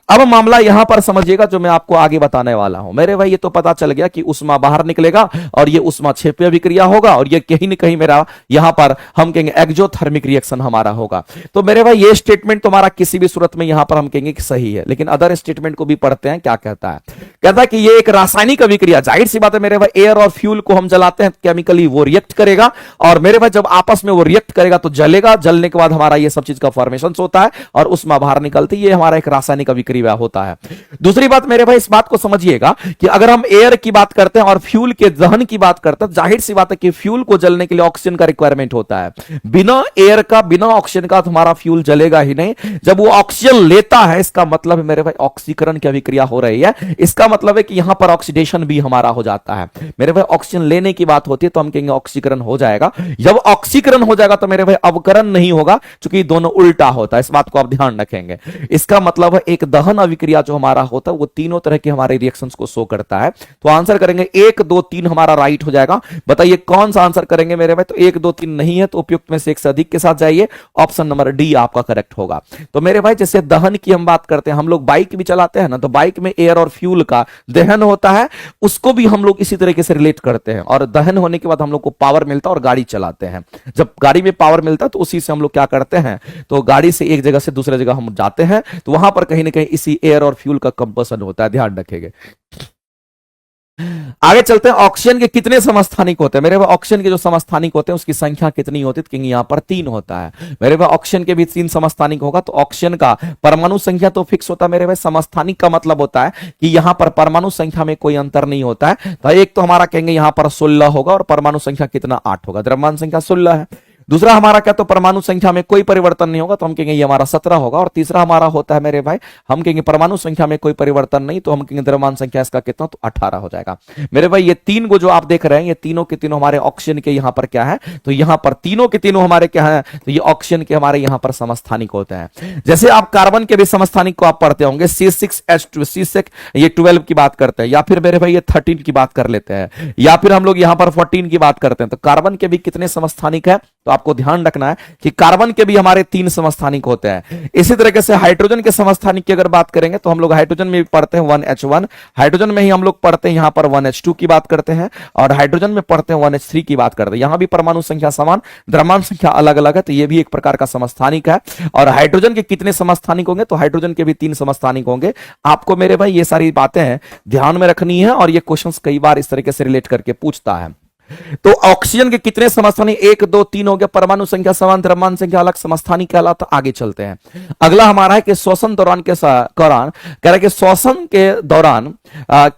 अब मामला यहां पर समझिएगा जो मैं आपको आगे बताने वाला हूं मेरे भाई। ये तो पता चल गया कि उष्मा बाहर निकलेगा और ये उष्मा क्षेपीय विक्रिया होगा, और ये कहीं ना कहीं मेरा यहां पर हम कहेंगे एक्सोथर्मिक रिएक्शन हमारा होगा। तो मेरे भाई ये स्टेटमेंट तुम्हारा किसी भी सूरत में यहां पर हम कहेंगे कि सही है, लेकिन अदर स्टेटमेंट को भी पढ़ते हैं। क्या कहता है? कहता है कि ये एक रासायनिक अभिक्रिया, जाहिर सी बात है मेरे भाई, एयर और फ्यूल को हम जलाते हैं केमिकली, वो रिएक्ट करेगा, और मेरे भाई जब आपस में वो रिएक्ट करेगा तो जलेगा, जलने के बाद हमारा ये सब चीज का फॉर्मेशन होता है और उष्मा बाहर निकलती है। ये हमारा एक रासायनिक अभिक्रिया होता है। दूसरी बात मेरे भाई, इस बात को समझिएगा कि अगर हम एयर की बात करते हैं और फ्यूल के दहन की बात करते हैं, जाहिर सी बात है कि फ्यूल को जलने के लिए ऑक्सीजन का रिक्वायरमेंट होता है। बिना एयर का, बिना ऑक्सीजन का तुम्हारा फ्यूल जलेगा ही नहीं। जब वो ऑक्सीजन लेता है, इसका मतलब है मेरे भाई ऑक्सीकरण की अभिक्रिया हो रही है। इसका मतलब है कि यहां पर ऑक्सीडेशन भी हमारा हो जाता है। मेरे भाई ऑक्सीजन लेने की बात होती है तो हम कहेंगे ऑक्सीकरण हो जाएगा। जब ऑक्सीकरण हो जाएगा तो मेरे भाई अवकरण नहीं होगा, क्योंकि दोनों उल्टा होता है। इस बात को आप ध्यान रखेंगे। इसका मतलब है एक दहन अभिक्रिया जो हमारा होता है वो तीनों तरह के हमारे रिएक्शंस को शो करता है। तो आंसर करेंगे 1 2 3 हमारा राइट हो जाएगा। बताइए कौन सा आंसर करेंगे मेरे भाई? तो 1 2 3 नहीं है तो उपयुक्त में से एक से अधिक के साथ जाइए। ऑप्शन नंबर डी आपका करेक्ट होगा। तो मेरे भाई जैसे दहन की हम बात करते हैं, हम लोग बाइक भी चलाते हैं ना, तो बाइक में एयर और फ्यूल का दहन होता है, उसको भी हम लोग इसी तरीके से रिलेट करते हैं। और दहन होने के बाद हम लोग को पावर मिलता है और गाड़ी चलाते हैं। जब गाड़ी में पावर मिलता है तो उसी से हम लोग क्या करते हैं, तो गाड़ी से एक जगह से दूसरे जगह हम जाते हैं, तो वहां पर कहीं ना कहीं इसी एयर और फ्यूल का कंबसन होता है। ध्यान रखेंगे। आगे चलते हैं। ऑक्सीजन के कितने समस्थानिक होते हैं? मेरे भाई ऑक्सीजन के जो समस्थानिक होते हैं उसकी संख्या कितनी होती है? क्योंकि यहां पर 3 होता है। मेरे भाई ऑक्सीजन के भी 3 समस्थानिक होगा, तो ऑक्सीजन का परमाणु संख्या तो फिक्स होता है मेरे भाई। समस्थानिक का मतलब होता है कि यहां पर परमाणु संख्या में कोई अंतर नहीं होता है। तो एक तो हमारा कहेंगे यहां पर 16 होगा, और परमाणु संख्या कितना? 8 होगा। द्रव्यमान संख्या 16 है। दूसरा हमारा क्या, तो परमाणु संख्या में कोई परिवर्तन नहीं होगा, तो हम कहेंगे ये हमारा 17 होगा। और तीसरा हमारा होता है मेरे भाई, हम कहेंगे परमाणु संख्या में कोई परिवर्तन नहीं, तो हम कहेंगे द्रव्यमान संख्या इसका कितना? तो 18 हो जाएगा। मेरे भाई ये 3 को जो आप देख रहे हैं, ये तीनों के तीनों हमारे ऑक्सीजन के यहां पर क्या है, तो यहां पर तीनों के तीनों हमारे क्या है, तो ये ऑक्सीजन के हमारे यहां पर समस्थानिक होते हैं। जैसे आप कार्बन के भी समस्थानिक को आप पढ़ते होंगे, C6H2, C6 ये 12 की बात करते हैं, या फिर मेरे भाई ये 13 की बात कर लेते हैं, या फिर हम लोग यहां पर 14 की बात करते हैं। तो कार्बन के भी कितने समस्थानिक है? तो आपको ध्यान रखना है कि कार्बन के भी हमारे 3 समस्थानिक होते हैं। इसी तरीके से हाइड्रोजन के समस्थानिक की अगर बात करेंगे तो हम लोग हाइड्रोजन में भी पढ़ते हैं 1H1, हाइड्रोजन में ही हम लोग पढ़ते हैं यहां पर 1H2 की बात करते हैं, और हाइड्रोजन में पढ़ते हैं 1H3 की बात करते हैं। यहां भी परमाणु संख्या समान, द्रव्यमान संख्या अलग अलग है, तो यह भी एक प्रकार का समस्थानिक है। और हाइड्रोजन के कितने समस्थानिक होंगे? तो हाइड्रोजन के भी 3 समस्थानिक होंगे। आपको मेरे भाई ये सारी बातें ध्यान में रखनी है, और ये क्वेश्चन कई बार इस तरीके से रिलेट करके पूछता है। तो ऑक्सीजन के कितने समस्थानिक? 1 2 3 हो गया। परमाणु संख्या समान, द्रव्यमान संख्या अलग, समस्थानिक कहलाता। आगे चलते हैं। अगला हमारा है कि श्वसन दौरान के दौरान, कह रहे कि श्वसन के दौरान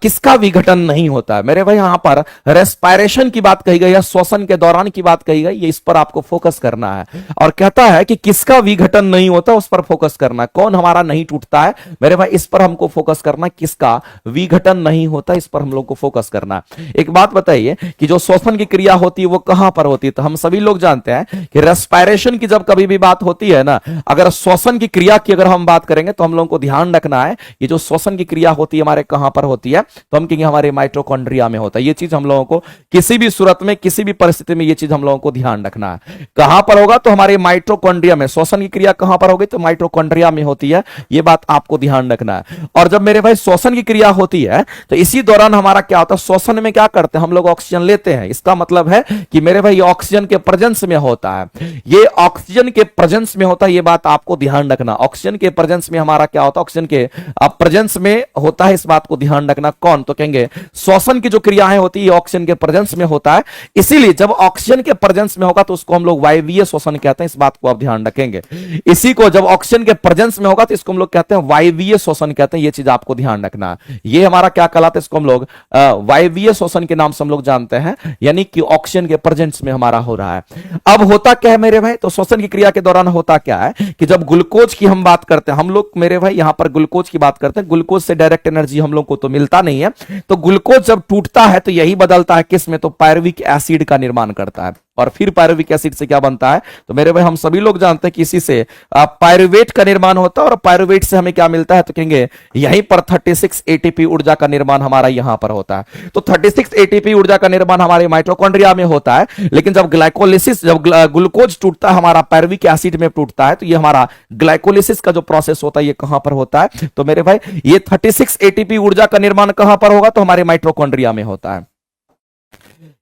किसका विघटन नहीं होता है? मेरे भाई यहां पर रेस्पायरेशन की बात कही गई है, श्वसन के दौरान की बात कही गई, ये इस पर आपको फोकस करना है। और कहता है कि किसका विघटन नहीं होता, उस पर फोकस करना है। कौन हमारा नहीं टूटता है? मेरे भाई इस पर हमको फोकस करना है, किसका विघटन नहीं होता, इस पर हम लोग को फोकस करना है। एक बात बताइए कि जो श्वसन की क्रिया होती है वो कहां पर होती है? तो हम सभी लोग जानते हैं कि रेस्पायरेशन की जब कभी भी बात होती है ना, अगर श्वसन की क्रिया की अगर हम बात करेंगे तो हम लोगों को ध्यान रखना है, ये जो श्वसन की क्रिया होती है हमारे कहां पर होती है? तो हम कहेंगे हमारे माइटोकॉन्ड्रिया में होता है। ये चीज हम लोगों को किसी भी सूरत में, किसी भी परिस्थिति में ये चीज हम लोगों को ध्यान रखना है। कहां पर होगा? तो हमारे माइटोकॉन्ड्रिया में। श्वसन की क्रिया कहां पर होगी? तो माइटोकॉन्ड्रिया में होती है। ये बात आपको ध्यान रखना है। और जब मेरे भाई श्वसन की क्रिया होती है तो इसी दौरान हमारा क्या होता है? श्वसन में क्या करते हैं हम लोग? ऑक्सीजन लेते हैं। इसका मतलब है कि मेरे भाई ऑक्सीजन के प्रेजेंस में होता है। ये ऑक्सीजन के प्रेजेंस में होता है, ये बात आपको ध्यान रखना। ऑक्सीजन के प्रेजेंस में हमारा क्या होता है? ऑक्सीजन के प्रेजेंस में होता है, इस बात को ध्यान रखना। कौन? तो कहेंगे श्वसन की जो क्रियाएं होती है ऑक्सीजन के प्रेजेंस में होता है। इसीलिए जब ऑक्सीजन के प्रेजेंस में होगा तो उसको हम लोग वायवीय श्वसन कहते हैं। इस बात को आप ध्यान रखेंगे। इसी को जब ऑक्सीजन के प्रेजेंस में होगा तो इसको हम लोग कहते हैं वायवीय श्वसन कहते हैं। ये चीज आपको ध्यान रखना। ये हमारा क्या कहलाता है? इसको हम लोग वायवीय श्वसन के नाम से हम लोग जानते हैं, यानी कि ऑक्सीजन के प्रेजेंस में हमारा हो रहा है। अब होता क्या है मेरे भाई? तो श्वसन की क्रिया के दौरान होता क्या है कि जब ग्लूकोज की हम बात करते हैं, हम लोग मेरे भाई यहां पर ग्लूकोज की बात करते हैं, ग्लूकोज से डायरेक्ट एनर्जी हम लोग को तो मिलता नहीं है। तो ग्लूकोज जब टूटता है तो यही बदलता है किस में? तो पायरुविक एसिड का निर्माण करता है। और फिर पायरुविक एसिड से क्या बनता है, तो मेरे भाई हम सभी लोग जानते हैं कि इसी से पायरुवेट का निर्माण होता है, और पायरुवेट से हमें क्या मिलता है, तो कहेंगे यहीं पर 36 एटीपी ऊर्जा का निर्माण हमारा यहां पर होता है। तो 36 एटीपी ऊर्जा का निर्माण हमारे माइटोकॉन्ड्रिया में होता है, लेकिन जब ग्लाइकोलिसिस, जब ग्लूकोज टूटता है हमारा पायरुविक एसिड में टूटता है, तो ये हमारा ग्लाइकोलिसिस का जो प्रोसेस होता है ये कहां पर होता है, तो मेरे भाई ये 36 एटीपी ऊर्जा का निर्माण कहां पर होगा, तो हमारे माइटोकॉन्ड्रिया में होता है।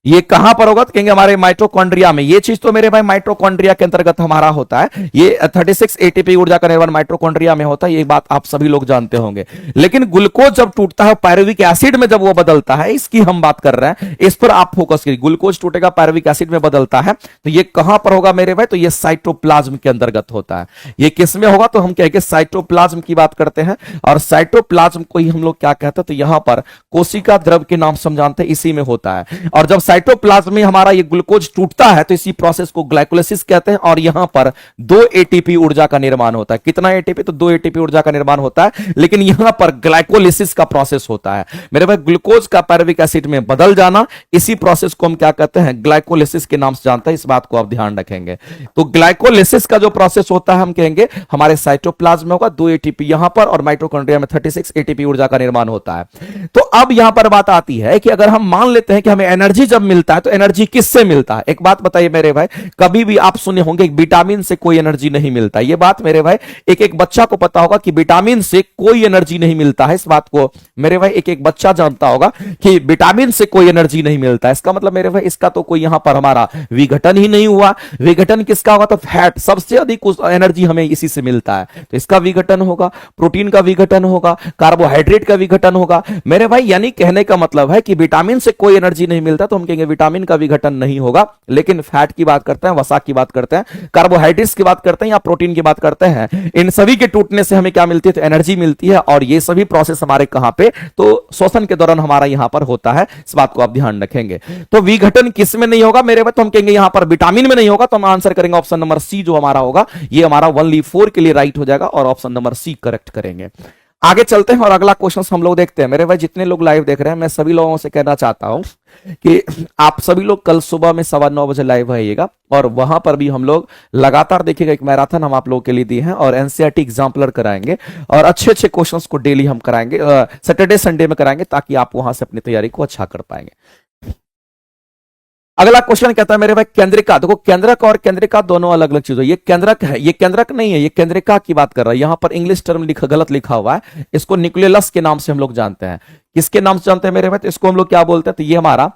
ये कहां पर होगा, तो कहेंगे हमारे माइटोकॉन्ड्रिया में। ये चीज तो मेरे भाई माइटोकॉन्ड्रिया के अंतर्गत हमारा होता है। ये 36 एटीपी ऊर्जा का निर्माण माइटोकॉन्ड्रिया में होता है, ये बात आप सभी लोग जानते होंगे। लेकिन ग्लूकोज जब टूटता है पायरुविक एसिड में, जब वो बदलता है, इसकी हम बात कर रहे हैं, इस पर आप फोकस करिए। ग्लूकोज टूटेगा, पायरुविक एसिड में बदलता है, तो ये कहां पर होगा मेरे भाई, तो ये साइटोप्लाज्म के अंतर्गत होता है। ये किस में होगा, तो हम कहेंगे साइटोप्लाज्म की बात करते हैं, और साइटोप्लाज्म को ही हम लोग क्या कहते हैं, तो यहां पर कोशिका द्रव के नाम से हम जानते हैं, इसी में होता है। और जब साइटोप्लाज्म में हमारा ये ग्लूकोज टूटता है, तो इसी प्रोसेस को ग्लाइकोलिसिस कहते हैं, और यहां पर 2 एटीपी ऊर्जा का निर्माण होता है। कितना एटीपी, तो 2 एटीपी ऊर्जा का निर्माण होता है, लेकिन यहां पर ग्लाइकोलिसिस का प्रोसेस होता है मेरे भाई। ग्लूकोज का पायरुविक एसिड में बदल जाना, इसी प्रोसेस को हम क्या कहते हैं, ग्लाइकोलिसिस के नाम से जानते हैं। इस बात को आप ध्यान रखेंगे। तो ग्लाइकोलिसिस का जो प्रोसेस होता है, हम कहेंगे हमारे साइटोप्लाज्म में होगा, 2 एटीपी यहां पर, और माइटोकॉन्ड्रिया में 36 एटीपी ऊर्जा का निर्माण होता है। तो अब यहां पर बात आती है कि अगर हम मान लेते हैं कि हमें एनर्जी जब मिलता है, तो एनर्जी किससे मिलता है। एक बात बताइए मेरे भाई, कभी भी आप सुने होंगे विटामिन से कोई एनर्जी नहीं मिलता। यह बात मेरे भाई एक एक बच्चा को पता होगा कि विटामिन से कोई एनर्जी नहीं मिलता है। इस बात को मेरे भाई एक एक बच्चा जानता होगा कि विटामिन से कोई एनर्जी नहीं मिलता है। इसका मतलब मेरे भाई इसका तो कोई यहां पर हमारा विघटन ही नहीं हुआ। विघटन किसका होगा, तो फैट, सबसे अधिक एनर्जी हमें इसी से मिलता है, तो इसका विघटन होगा। प्रोटीन का विघटन होगा, कार्बोहाइड्रेट का विघटन होगा मेरे भाई। यानी कहने का मतलब है कि विटामिन से कोई एनर्जी नहीं मिलता, तो हम कहेंगे विटामिन का विघटन नहीं होगा। लेकिन फैट की बात करते हैं, वसा की बात करते हैं, कार्बोहाइड्रेट्स की बात करते हैं, या प्रोटीन की बात करते हैं, इन सभी के टूटने से हमें क्या मिलती है, तो एनर्जी मिलती है। और ये सभी प्रोसेस हमारे कहां पे, तो श्वसन के दौरान हमारा यहां पर होता है। इस बात को आप ध्यान रखेंगे। तो विघटन किस में नहीं होगा मेरे भाई, तो हम कहेंगे यहां पर विटामिन में नहीं होगा, तो हम आंसर करेंगे ऑप्शन नंबर सी जो हमारा होगा, ये हमारा ओनली 4 के लिए राइट हो जाएगा, और ऑप्शन नंबर सी करेक्ट करेंगे। आगे चलते हैं और अगला क्वेश्चन हम लोग देखते हैं। मेरे भाई जितने लोग लाइव देख रहे हैं, मैं सभी लोगों से कहना चाहता हूं कि आप सभी लोग कल सुबह में 9:15 बजे लाइव आइएगा, और वहां पर भी हम लोग लगातार देखिएगा, एक मैराथन हम आप लोगों के लिए दिए हैं, और एनसीईआरटी एग्जाम्पलर कराएंगे, और अच्छे अच्छे क्वेश्चंस को डेली हम कराएंगे, सैटरडे संडे में कराएंगे, ताकि आप वहां से अपनी तैयारी को अच्छा कर पाएंगे। अगला क्वेश्चन कहता है मेरे भाई केंद्रिका। देखो केंद्रक और केंद्रिका दोनों अलग अलग चीज है। ये केंद्रक है, ये केंद्रक नहीं है, ये केंद्रिका की बात कर रहा है। यहां पर इंग्लिश टर्म गलत लिखा हुआ है। इसको न्यूक्लियस के नाम से हम लोग जानते हैं। किसके नाम से जानते हैं मेरे भाई, तो इसको हम लोग क्या बोलते हैं, तो ये हमारा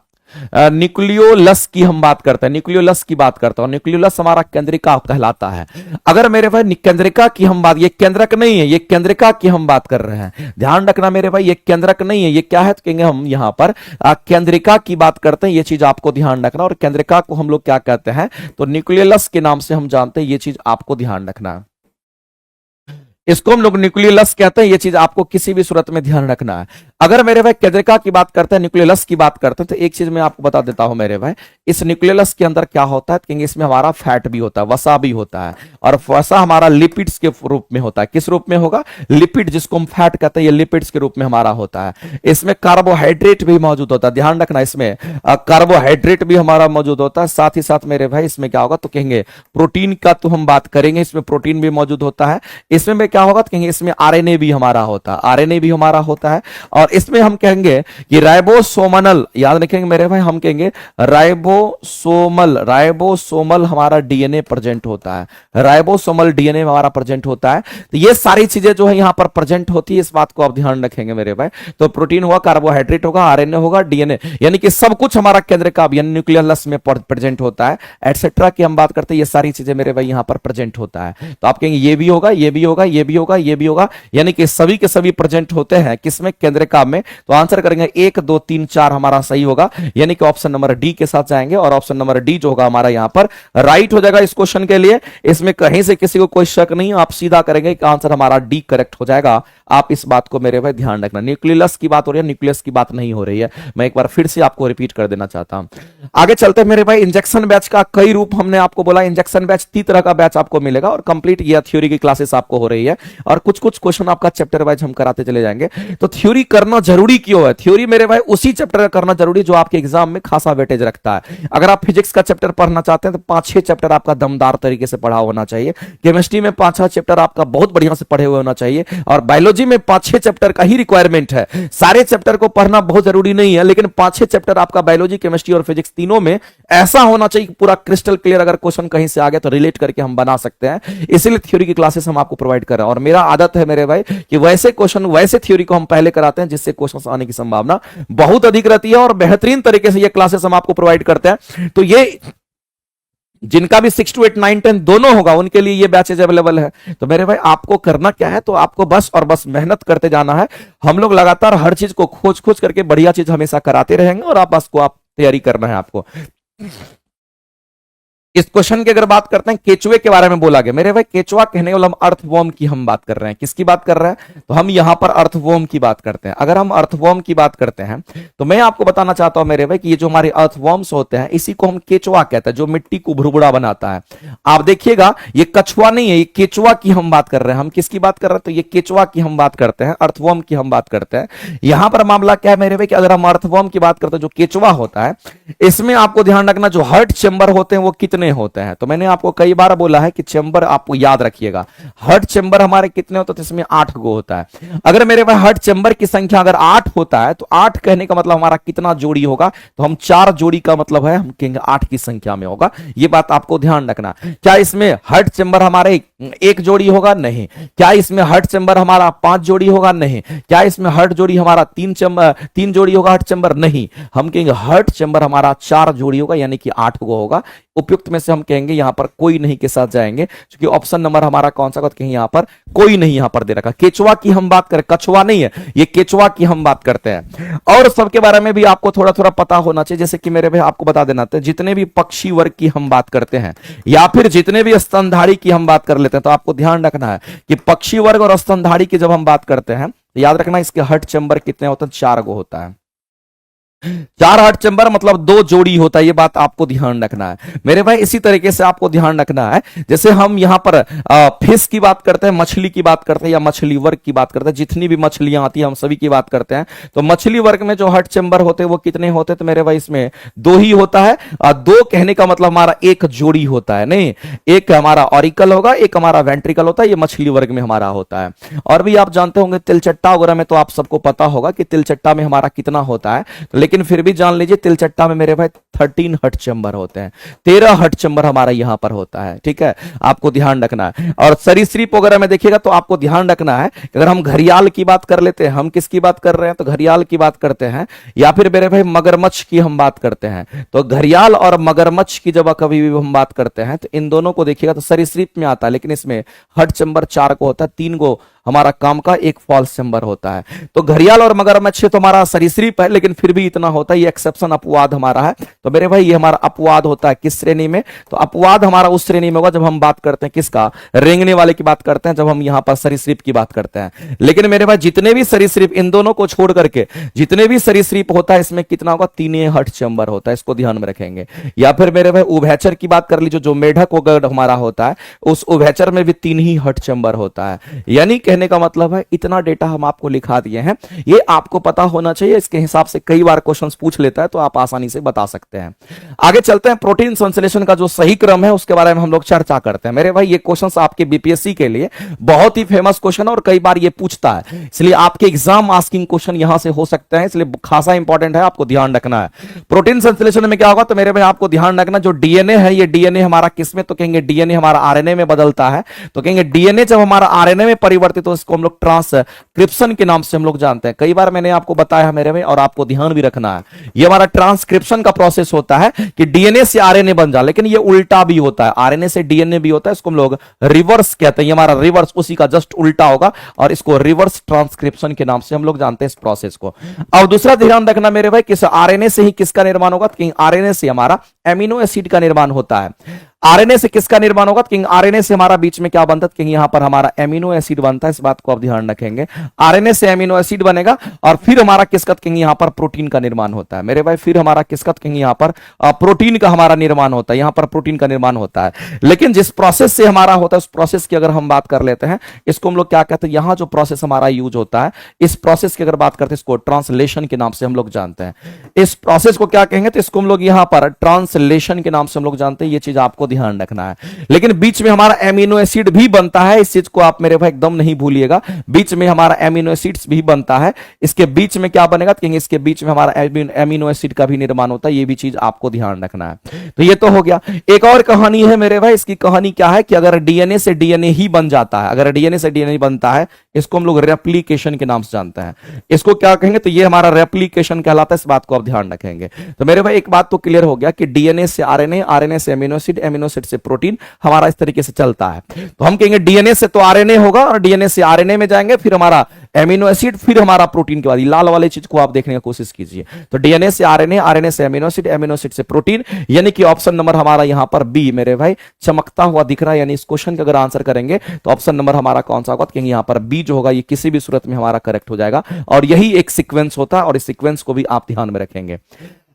न्यूक्लियोलस की हम बात करते हैं, न्यूक्लियोलस की बात करता हूं। न्यूक्लियोलस हमारा केंद्रिका कहलाता है। अगर मेरे भाई केंद्रिका की हम बात, ये केंद्रक नहीं है, ये केंद्रिका की हम बात कर रहे हैं। ध्यान रखना मेरे भाई, ये केंद्रक नहीं है, ये क्या है, तो कहेंगे हम यहां पर केंद्रिका की बात करते हैं। ये चीज आपको ध्यान रखना। और केंद्रिका को हम लोग क्या कहते हैं, तो न्यूक्लियोलस के नाम से हम जानते हैं। ये चीज आपको ध्यान रखना है। इसको हम लोग न्यूक्लियोलस कहते हैं। ये चीज आपको किसी भी सूरत में ध्यान रखना है। अगर मेरे भाई केंद्रिका की बात करते हैं, न्यूक्लियोलस की बात करते हैं, तो एक चीज मैं आपको बता देता हूं मेरे भाई, इस न्यूक्लियोलस के अंदर क्या होता है, क्योंकि इसमें हमारा फैट भी होता है, वसा भी होता है, और वसा हमारा लिपिड्स के रूप में होता है। किस रूप में होगा, लिपिड, जिसको हम फैट कहते हैं, ये लिपिड्स के रूप में हमारा होता है। इसमें कार्बोहाइड्रेट भी मौजूद होता है। ध्यान रखना, इसमें कार्बोहाइड्रेट भी हमारा मौजूद होता है। साथ ही साथ मेरे भाई इसमें क्या होगा, तो कहेंगे प्रोटीन का तो हम बात करेंगे, इसमें प्रोटीन भी मौजूद होता है। इसमें क्या होगा, तो कहेंगे इसमें आरएनए भी हमारा होता है, आरएनए भी हमारा होता है। और इसमें हम कहेंगे कि राइबोसोमल, याद रखेंगे मेरे भाई, हम कहेंगे राइबोसोमल, राइबोसोमल हमारा डीएनए प्रेजेंट होता है, राइबोसोमल डीएनए हमारा प्रेजेंट होता है। तो ये सारी चीजें जो है यहां पर प्रेजेंट होती है, इस बात को आप ध्यान रखेंगे मेरे भाई। तो प्रोटीन होगा, कार्बोहाइड्रेट होगा, आरएनए होगा, डीएनए, यानी कि सब कुछ हमारा केंद्रिका यानी न्यूक्लियोलस में प्रेजेंट होता है, एटसेट्रा की हम बात करते हैं। ये सारी चीजें मेरे भाई यहां पर प्रेजेंट होता है। तो आप कहेंगे ये भी होगा, ये भी होगा, ये भी होगा, ये भी होगा, यानी कि सभी के सभी प्रेजेंट होते हैं किसमें, केंद्रिका में। तो आंसर करेंगे 1 2 3 4 हमारा सही होगा, यानी कि ऑप्शन नंबर डी के साथ जाएंगे, और ऑप्शन नंबर डी जो होगा हमारा यहां पर राइट हो जाएगा इस क्वेश्चन के लिए। इसमें कहीं से किसी को कोई शक नहीं, आप सीधा करेंगे कि आंसर हमारा डी करेक्ट हो जाएगा। आप इस बात को मेरे भाई ध्यान रखना, न्यूक्लियस की बात हो रही है, न्यूक्लियस की बात नहीं हो रही है। मैं एक बार फिर से आपको रिपीट कर देना चाहता हूं। आगे चलते हैं मेरे भाई, इंजेक्शन बैच का कई रूप हमने आपको बोला। इंजेक्शन बैच 3 तरह का बैच आपको मिलेगा, और कंप्लीट ये थ्योरी की क्लासेस आपको हो रही है, और कुछ कुछ क्वेश्चन आपका चैप्टर वाइज हम कराते चले जाएंगे। तो थ्योरी करने करना जरूरी क्यों है? थ्योरी मेरे भाई उसी चैप्टर का करना जरूरी जो आपके एग्जाम में खासा वेटेज रखता है। अगर आप फिजिक्स का चैप्टर पढ़ना चाहते हैं तो 5-6 चैप्टर आपका दमदार तरीके से पढ़ा होना चाहिए। केमिस्ट्री में 5-6 चैप्टर आपका बहुत बढ़िया से पढ़े हुए होना चाहिए। और बायोलॉजी में 5-6 चैप्टर का ही रिक्वायरमेंट है। सारे चैप्टर को पढ़ना बहुत जरूरी नहीं है, लेकिन 5-6 चैप्टर आपका बायोलॉजी, केमिस्ट्री और फिजिक्स तीनों में ऐसा होना चाहिए पूरा क्रिस्टल क्लियर। अगर क्वेश्चन कहीं से आ गया तो रिलेट करके हम बना सकते हैं। इसलिए थ्योरी की क्लासेस हम आपको प्रोवाइड कर रहे हैं। और मेरा आदत है मेरे भाई कि वैसे क्वेश्चन, वैसे थ्योरी को हम पहले कराते हैं जिससे क्वेश्चन आने की संभावना बहुत अधिक रहती है। और बेहतरीन तरीके से ये क्लासेस हम आपको प्रोवाइड करते हैं। तो ये जिनका भी 6 to 8, 9, 10 दोनों होगा उनके लिए ये बैचेज अवेलेबल है। तो मेरे भाई आपको करना क्या है, तो आपको बस और बस मेहनत करते जाना है। हम लोग लगातार हर चीज को खोज खोज करके बढ़िया चीज हमेशा कराते रहेंगे और आप बस को आप तैयारी करना है आपको। इस क्वेश्चन की अगर बात करते हैं, केचुए के बारे में बोला गया। मेरे भाई केचुआ कहने वाला हम अर्थवॉर्म की हम बात कर रहे हैं। किसकी बात कर रहे हैं? तो हम यहां पर अर्थवॉर्म की बात करते हैं। अगर हम अर्थवॉर्म की बात करते हैं तो मैं आपको बताना चाहता हूं मेरे भाई कि ये जो हमारे अर्थवॉर्म्स होते हैं इसी को हम केचुआ कहते हैं, जो मिट्टी को भुरभुरा बनाता है। आप देखिएगा ये कछुआ नहीं है, ये केचुआ की हम बात कर रहे हैं। हम किसकी बात कर रहे हैं? तो ये केचुआ की हम बात करते हैं, अर्थवॉर्म की हम बात करते हैं। यहां पर मामला क्या है मेरे भाई कि अगर हम अर्थवॉर्म की बात करते हैं, जो केचुआ होता है, इसमें आपको ध्यान रखना जो हार्ट चेंबर होते हैं वो कितने होते हैं। तो मैंने आपको कई बार बोला है कि चेंबर आपको याद रखिएगा। हार्ट चेंबर हमारे कितने होते हैं? तो इसमें 8 गो होता है। अगर मेरे पास हार्ट चेंबर की संख्या अगर 8 होता है तो 8 कहने का मतलब हमारा कितना जोड़ी होगा? तो हम 4 जोड़ी का मतलब है, हम कहेंगे 8 की संख्या में होगा। ये बात आपको ध्यान रखना। क्या इसमें हार्ट चेंबर हमारे 1 जोड़ी होगा? नहीं। क्या इसमें हार्ट चेंबर हमारा 5 जोड़ी होगा? नहीं। क्या इसमें हार्ट जोड़ी हमारा 3 जोड़ी होगा हार्ट चेंबर? नहीं। हम कहेंगे हार्ट चेंबर हमारा 4 जोड़ी होगा, यानी कि 8 गो होगा। उपयुक्त में से हम कहेंगे यहां पर कोई नहीं के साथ जाएंगे, क्योंकि ऑप्शन नंबर हमारा कौन सा? कहीं यहां पर कोई नहीं यहां पर दे रखा। केचुआ की हम बात करें, कछुआ नहीं है, ये केचुआ की हम बात करते हैं। और सबके बारे में भी आपको थोड़ा थोड़ा पता होना चाहिए। जैसे कि मेरे भाई आपको बता देना था, जितने भी पक्षी वर्ग की हम बात करते हैं या फिर जितने भी स्तनधारी की हम बात कर लेते हैं, तो आपको ध्यान रखना है कि पक्षी वर्ग और स्तनधारी की जब हम बात करते हैं तो याद रखना इसके हार्ट चेंबर कितने होते हैं? 4 गो होता है। 4 हार्ट चेंबर मतलब 2 जोड़ी होता है। ये बात आपको ध्यान रखना है मेरे भाई। इसी तरीके से आपको ध्यान रखना है, जैसे हम यहां पर फिश की बात करते हैं, मछली की बात करते हैं या मछली वर्ग की बात करते हैं, जितनी भी मछलियां आती है हम सभी की बात करते हैं। तो मछली वर्ग में जो हार्ट चेंबर होते हैं वो कितने होते हैं? तो मेरे भाई इसमें 2 ही होता है। 2 कहने का मतलब हमारा 1 जोड़ी होता है, नहीं, एक हमारा ऑरिकल होगा, एक हमारा वेंट्रिकल होता है। ये मछली वर्ग में हमारा होता है। और भी आप जानते होंगे तिलचट्टा वगैरह में, तो आप सबको पता होगा कि तिलचट्टा में हमारा कितना होता है। लेकिन फिर भी जान लीजिए तिलचट्टा में मेरे भाई 13 हार्ट चेंबर होते हैं। 13 हार्ट चेंबर हमारा यहां पर होता है। ठीक है, आपको ध्यान रखना है। और सरीसृप वगैरह में देखिएगा तो आपको ध्यान रखना है कि अगर हम घड़ियाल की बात कर लेते हैं, हम किसकी बात कर रहे हैं? तो घड़ियाल की बात करते हैं, या फिर मेरे भाई मगरमच्छ की हम बात करते हैं। तो घड़ियाल और मगरमच्छ की जब कभी भी हम बात करते हैं तो इन दोनों को देखिएगा तो सरीसृप में आता है, लेकिन इसमें हार्ट चेंबर 4 को होता है, 3 को हमारा काम का, एक फॉल्स चेंबर होता है। तो घड़ियाल और मगरमच्छ तो हमारा सरीसृप है, लेकिन फिर भी इतना होता है। ये एक्सेप्शन अपवाद हमारा है। तो मेरे भाई ये हमारा अपवाद होता है किस श्रेणी में? तो अपवाद हमारा उस श्रेणी में होगा जब हम बात करते हैं किसका? रेंगने वाले की बात करते हैं, जब हम यहां पर सरीसृप की बात करते हैं। लेकिन मेरे भाई जितने भी सरीसृप, इन दोनों को छोड़ करके जितने भी सरीसृप होता है इसमें कितना होगा? 3 हार्ट चेंबर होता है। इसको ध्यान में रखेंगे। या फिर मेरे भाई उभयचर की बात कर लीजिए, जो मेढक वगैरह हमारा होता है, उस उभयचर में भी 3 ही हार्ट चेंबर होता है। यानी कहने का मतलब है इतना डेटा हम आपको लिखा दिए हैं, ये आपको पता होना चाहिए। इसके हिसाब से कई बार क्वेश्चंस पूछ लेता है तो आप आसानी से बता सकते हैं। आगे चलते हैं, प्रोटीन संश्लेषण का जो सही क्रम है उसके बारे में हम लोग चर्चा करते हैं। मेरे भाई ये क्वेश्चंस आपके बीपीएससी के लिए बहुत ही फेमस क्वेश्चन और कई बार ये पूछता है, इसलिए आपके एग्जाम आस्किंग क्वेश्चन यहां से हो सकते हैं, इसलिए खासा इंपॉर्टेंट है, आपको ध्यान रखना है। प्रोटीन संश्लेषण में क्या होगा? तो मेरे भाई आपको ध्यान रखना, जो डीएनए है, ये डीएनए हमारा किसमें? तो कहेंगे डीएनए हमारा आरएनए में बदलता है। तो कहेंगे डीएनए जब हमारा आरएनए में परिवर्तित, तो इसको हम लोग ट्रांसक्रिप्शन के नाम से हम लोग जानते हैं। कई बार मैंने आपको बताया मेरे में, और आपको ध्यान भी रखना है, ये हमारा ट्रांसक्रिप्शन का प्रोसेस होता है कि डीएनए से आरएनए बन जा, लेकिन ये उल्टा भी होता है, आरएनए से डीएनए भी होता है। इसको हम लोग रिवर्स कहते हैं। ये हमारा रिवर्स उसी का जस्ट उल्टा होगा, और इसको रिवर्स ट्रांसक्रिप्शन के नाम से हम लोग जानते हैं इस प्रोसेस को। और दूसरा ध्यान रखना मेरे भाई, किस आरएनए से ही किसका निर्माण होगा? तो आरएनए से हमारा एमिनो एसिड का निर्माण होता है। आरएनए से किसका निर्माण होगा? क्योंकि आरएनए से हमारा बीच में क्या बनता है? क्योंकि यहां पर हमारा एमिनो एसिड बनता है, इस बात को आप ध्यान रखेंगे। आरएनए से एमिनो एसिड बनेगा और फिर हमारा किसका? क्योंकि यहां पर प्रोटीन का निर्माण होता है मेरे भाई, फिर हमारा किसका? क्योंकि यहां पर प्रोटीन का हमारा निर्माण होता है, यहां पर प्रोटीन का निर्माण होता है। लेकिन जिस प्रोसेस से हमारा होता है उस प्रोसेस की अगर हम बात कर लेते हैं, इसको हम लोग क्या कहते हैं? यहां जो प्रोसेस हमारा यूज होता है, इस प्रोसेस की अगर बात करते हैं, इसको ट्रांसलेशन के नाम से हम लोग जानते हैं। इस प्रोसेस को क्या कहेंगे? तो इसको हम लोग यहां पर ट्रांसलेशन के नाम से हम लोग जानते हैं। ये चीज आपको ध्यान रखना है। लेकिन बीच में हमारा एमिनो एसिड भी बनता है, इस चीज को आप मेरे भाई एकदम नहीं भूलिएगा। बीच में हमारा एमिनो एसिड्स भी बनता है। इसके बीच में क्या बनेगा? कहेंगे इसके बीच में हमारा एमिनो एसिड का भी निर्माण होता है। ये भी चीज आपको ध्यान रखना है। तो ये तो हो गया। एक और कहानी है मेरे भाई, इसकी कहानी क्या है कि अगर डीएनए से डीएनए ही बन जाता है, अगर डीएनए से डीएनए बनता है, इसको हम लोग रेप्लिकेशन के नाम से जानते हैं। इसको क्या कहेंगे? तो ये हमारा रेप्लिकेशन कहलाता है, इस बात को आप ध्यान रखेंगे। तो मेरे भाई एक बात तो क्लियर हो गया कि डीएनए से आरएनए, आरएनए से एमिनो एसिड, एमिनो एसिड से प्रोटीन, हमारा इस तरीके से चलता है। तो हम कहेंगे डीएनए से तो आरएनए होगा और डीएनए से आरएनए में जाएंगे, फिर हमारा एमिनो एसिड, फिर हमारा प्रोटीन के बाद लाल वाली चीज को आप देखने की कोशिश कीजिए। तो डीएनए से आरएनए, आरएनए से एमिनो एसिड, एमिनो एसिड से प्रोटीन, यानी कि ऑप्शन नंबर हमारा यहां पर बी मेरे भाई चमकता हुआ दिख रहा है। यानी इस क्वेश्चन का अगर आंसर करेंगे तो ऑप्शन नंबर हमारा कौन सा होगा? क्योंकि यहां पर बी जो होगा ये किसी भी सूरत में हमारा करेक्ट हो जाएगा और यही एक सीक्वेंस होता है और इस सीक्वेंस को भी आप ध्यान में रखेंगे।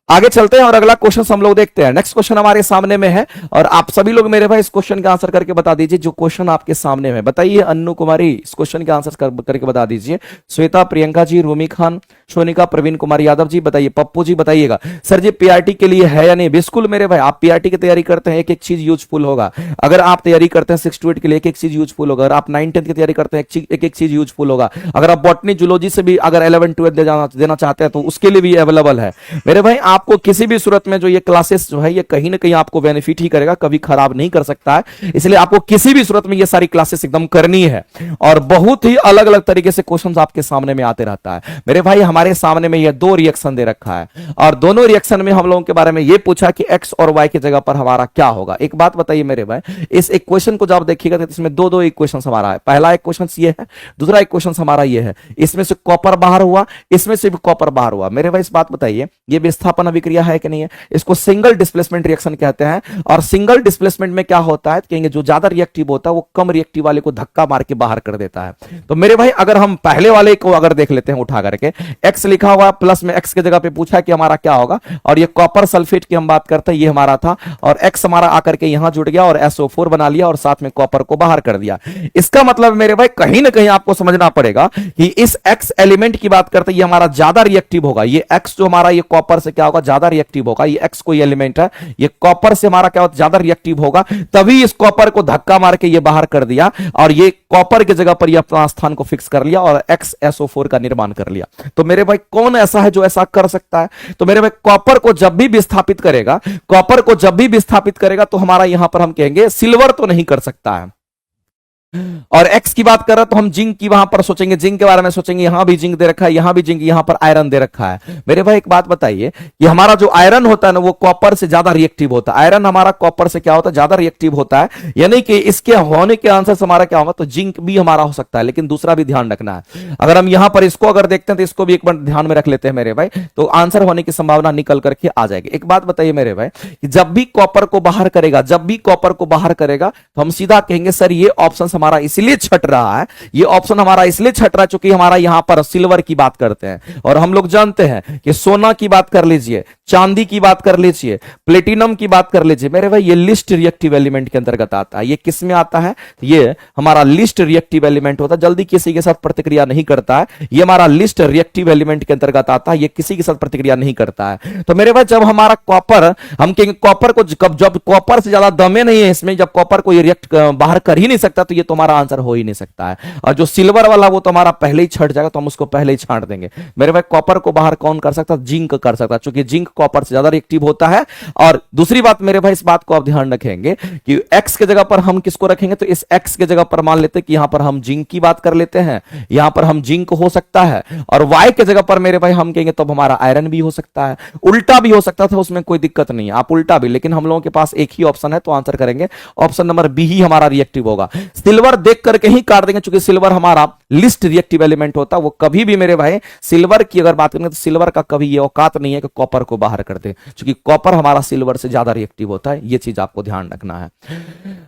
आगे चलते हैं और अगला क्वेश्चन हम लोग देखते हैं। नेक्स्ट क्वेश्चन हमारे सामने में है और आप सभी लोग मेरे भाई इस क्वेश्चन का आंसर करके बता दीजिए। जो क्वेश्चन आपके सामने में बताइए, अन्नू कुमारी इस क्वेश्चन का आंसर करके बता दीजिए। श्वेता, प्रियंका जी, रूमी खान, सोनिका, प्रवीण कुमार यादव जी बताइए। पप्पू जी बताइएगा सर जी पीआरटी के लिए है या नहीं? बिल्कुल मेरे भाई, आप पीआरटी की तैयारी करते हैं एक एक चीज यूजफुल होगा। अगर आप तैयारी करते हैं 6 to 8 के लिए एक एक चीज यूजफुल होगा। अगर आप 9 10 की तैयारी करते हैं एक एक चीज यूजफुल होगा। अगर आप बॉटनी जूलॉजी से भी अगर 11 12 देना चाहते हैं तो उसके लिए भी अवेलेबल है मेरे भाई। आपको किसी भी सूरत में जो ये क्लासेस जो है ये कहीं ना कहीं आपको बेनिफिट ही करेगा, कभी खराब नहीं कर सकता है। इसलिए आपको किसी भी सूरत में ये सारी क्लासेस एकदम करनी है और बहुत ही अलग अलग तरीके से क्वेश्चंस आपके सामने में आते रहता है मेरे भाई। हमारे सामने में ये 2 रिएक्शन दे रखा है और दोनों रिएक्शन में हम लोगों के बारे में ये पूछा कि एक्स और वाई की जगह पर हमारा क्या होगा। एक बात बताइए मेरे भाई, इस इक्वेशन को जब आप देखिएगा तो इसमें दो इक्वेशन हमारा है। पहला इक्वेशन ये है, दूसरा इक्वेशन हमारा ये है। इसमें से कॉपर बाहर हुआ, इसमें से भी कॉपर बाहर हुआ मेरे भाई। इस बात बताइए ये विस्थापन अभिक्रिया है कि नहीं है? इसको सिंगल डिस्प्लेसमेंट रिएक्शन कहते हैं। और सिंगल डिस्प्लेसमेंट में क्या होता है? कहेंगे जो ज्यादा रिएक्टिव होता है वो कम रिएक्टिव वाले को धक्का मार के बाहर कर देता है। तो मेरे भाई अगर हम पहले वाले को अगर देख लेते हैं उठा करके, एक्स लिखा हुआ प्लस में एक्स की जगह पे पूछा कि हमारा क्या होगा, और ये कॉपर सल्फेट की हम बात करते हैं, ये हमारा था और एक्स हमारा आकर के यहां जुड़ गया और SO4 बना लिया और साथ में कॉपर को बाहर कर दिया। इसका मतलब मेरे भाई कहीं ना कहीं आपको समझना पड़ेगा कि इस एक्स एलिमेंट की बात करते हैं ये हमारा ज्यादा रिएक्टिव होगा। ये एक्स जो हमारा ये कॉपर से क्या होगा? ज्यादा रिएक्टिव होगा। ये एक्स कोई एलिमेंट है, ये कॉपर से हमारा क्या होता है? ज्यादा रिएक्टिव होगा, तभी इस कॉपर को धक्का मार के ये बाहर कर दिया और ये कॉपर की जगह पर ये अपना स्थान को फिक्स कर लिया और XSO4 का निर्माण कर लिया। तो मेरे भाई कौन ऐसा है जो ऐसा कर सकता है? तो मेरे भाई कॉपर को जब भी विस्थापित करेगा, कॉपर को जब भी विस्थापित करेगा तो हमारा यहां पर हम कहेंगे सिल्वर तो नहीं कर सकता है। और एक्स की बात कर रहा तो हम जिंक की वहां पर सोचेंगे, जिंक के बारे में सोचेंगे, यहां भी जिंक दे रखा है, यहां भी जिंक, यहां पर आयरन दे रखा है। मेरे भाई एक बात बताइए कि हमारा जो आयरन होता है ना वो कॉपर से ज्यादा रिएक्टिव होता है। आयरन हमारा कॉपर से क्या होता है? ज्यादा रिएक्टिव होता है। यानी कि इसके होने के आंसर से हमारा क्या होगा? तो जिंक भी हमारा हो सकता है। लेकिन दूसरा भी ध्यान रखना है, अगर हम यहां पर इसको अगर देखते हैं तो इसको भी एक बार ध्यान में रख लेते हैं मेरे भाई, तो आंसर होने की संभावना निकल करके आ जाएगी। एक बात बताइए मेरे भाई कि जब भी कॉपर को बाहर करेगा, जब भी कॉपर को बाहर करेगा तो हम सीधा कहेंगे सर ये ऑप्शन हमारा इसलिए छट रहा है, ये ऑप्शन हमारा इसलिए छट रहा है क्योंकि हमारा यहां पर सिल्वर की बात करते हैं और हम लोग जानते हैं कि सोना की बात कर लीजिए, चांदी की बात कर लीजिए, प्लेटिनम की बात कर लीजिए मेरे भाई, ये लिस्ट रिएक्टिव एलिमेंट के अंतर्गत आता है। ये किस में आता है? ये हमारा लिस्ट रिएक्टिव एलिमेंट होता है, जल्दी किसी के साथ प्रतिक्रिया नहीं करता है। ये हमारा लिस्ट रिएक्टिव एलिमेंट के अंतर्गत आता है, ये किसी के साथ प्रतिक्रिया नहीं करता है। तो मेरे भाई जब हमारा कॉपर, हम कहेंगे कॉपर को जब कॉपर से ज्यादा दमे नहीं है इसमें, जब कॉपर को ये रिएक्ट बाहर कर ही नहीं सकता तो ये तो हमारा आंसर हो ही नहीं सकता है। और जो सिल्वर वाला वो तो हमारा पहले ही छट जाएगा, तो हम उसको पहले ही छांट देंगे। मेरे भाई कॉपर को बाहर कौन कर सकता है? जिंक कर सकता है, क्योंकि जिंक कॉपर से ज्यादा रिएक्टिव होता है। और दूसरी बात मेरे भाई इस बात को आप ध्यान रखेंगे कि एक्स के जगह पर हम किसको रखेंगे? तो इस एक्स के जगह पर मान लेते हैं कि यहां पर हम जिंक की बात कर लेते हैं, यहां पर हम जिंक हो सकता है। और वाई के जगह पर मेरे भाई हम कहेंगे तब हमारा आयरन भी हो सकता है, उल्टा भी हो सकता था, उसमें कोई दिक्कत नहीं है, आप उल्टा भी। लेकिन हम लोगों के पास एक ही ऑप्शन है तो आंसर करेंगे ऑप्शन नंबर बी ही हमारा रिएक्टिव होगा। सिल्वर देख करके ही काट देंगे, क्योंकि सिल्वर हमारा लिस्ट रिएक्टिव एलिमेंट होता है, वो कभी भी मेरे भाई सिल्वर की अगर बात करेंगे तो सिल्वर का कभी ये औकात नहीं है कि कॉपर को बाहर कर दे, क्योंकि कॉपर हमारा सिल्वर से ज्यादा रिएक्टिव होता है, ये चीज आपको ध्यान रखना है।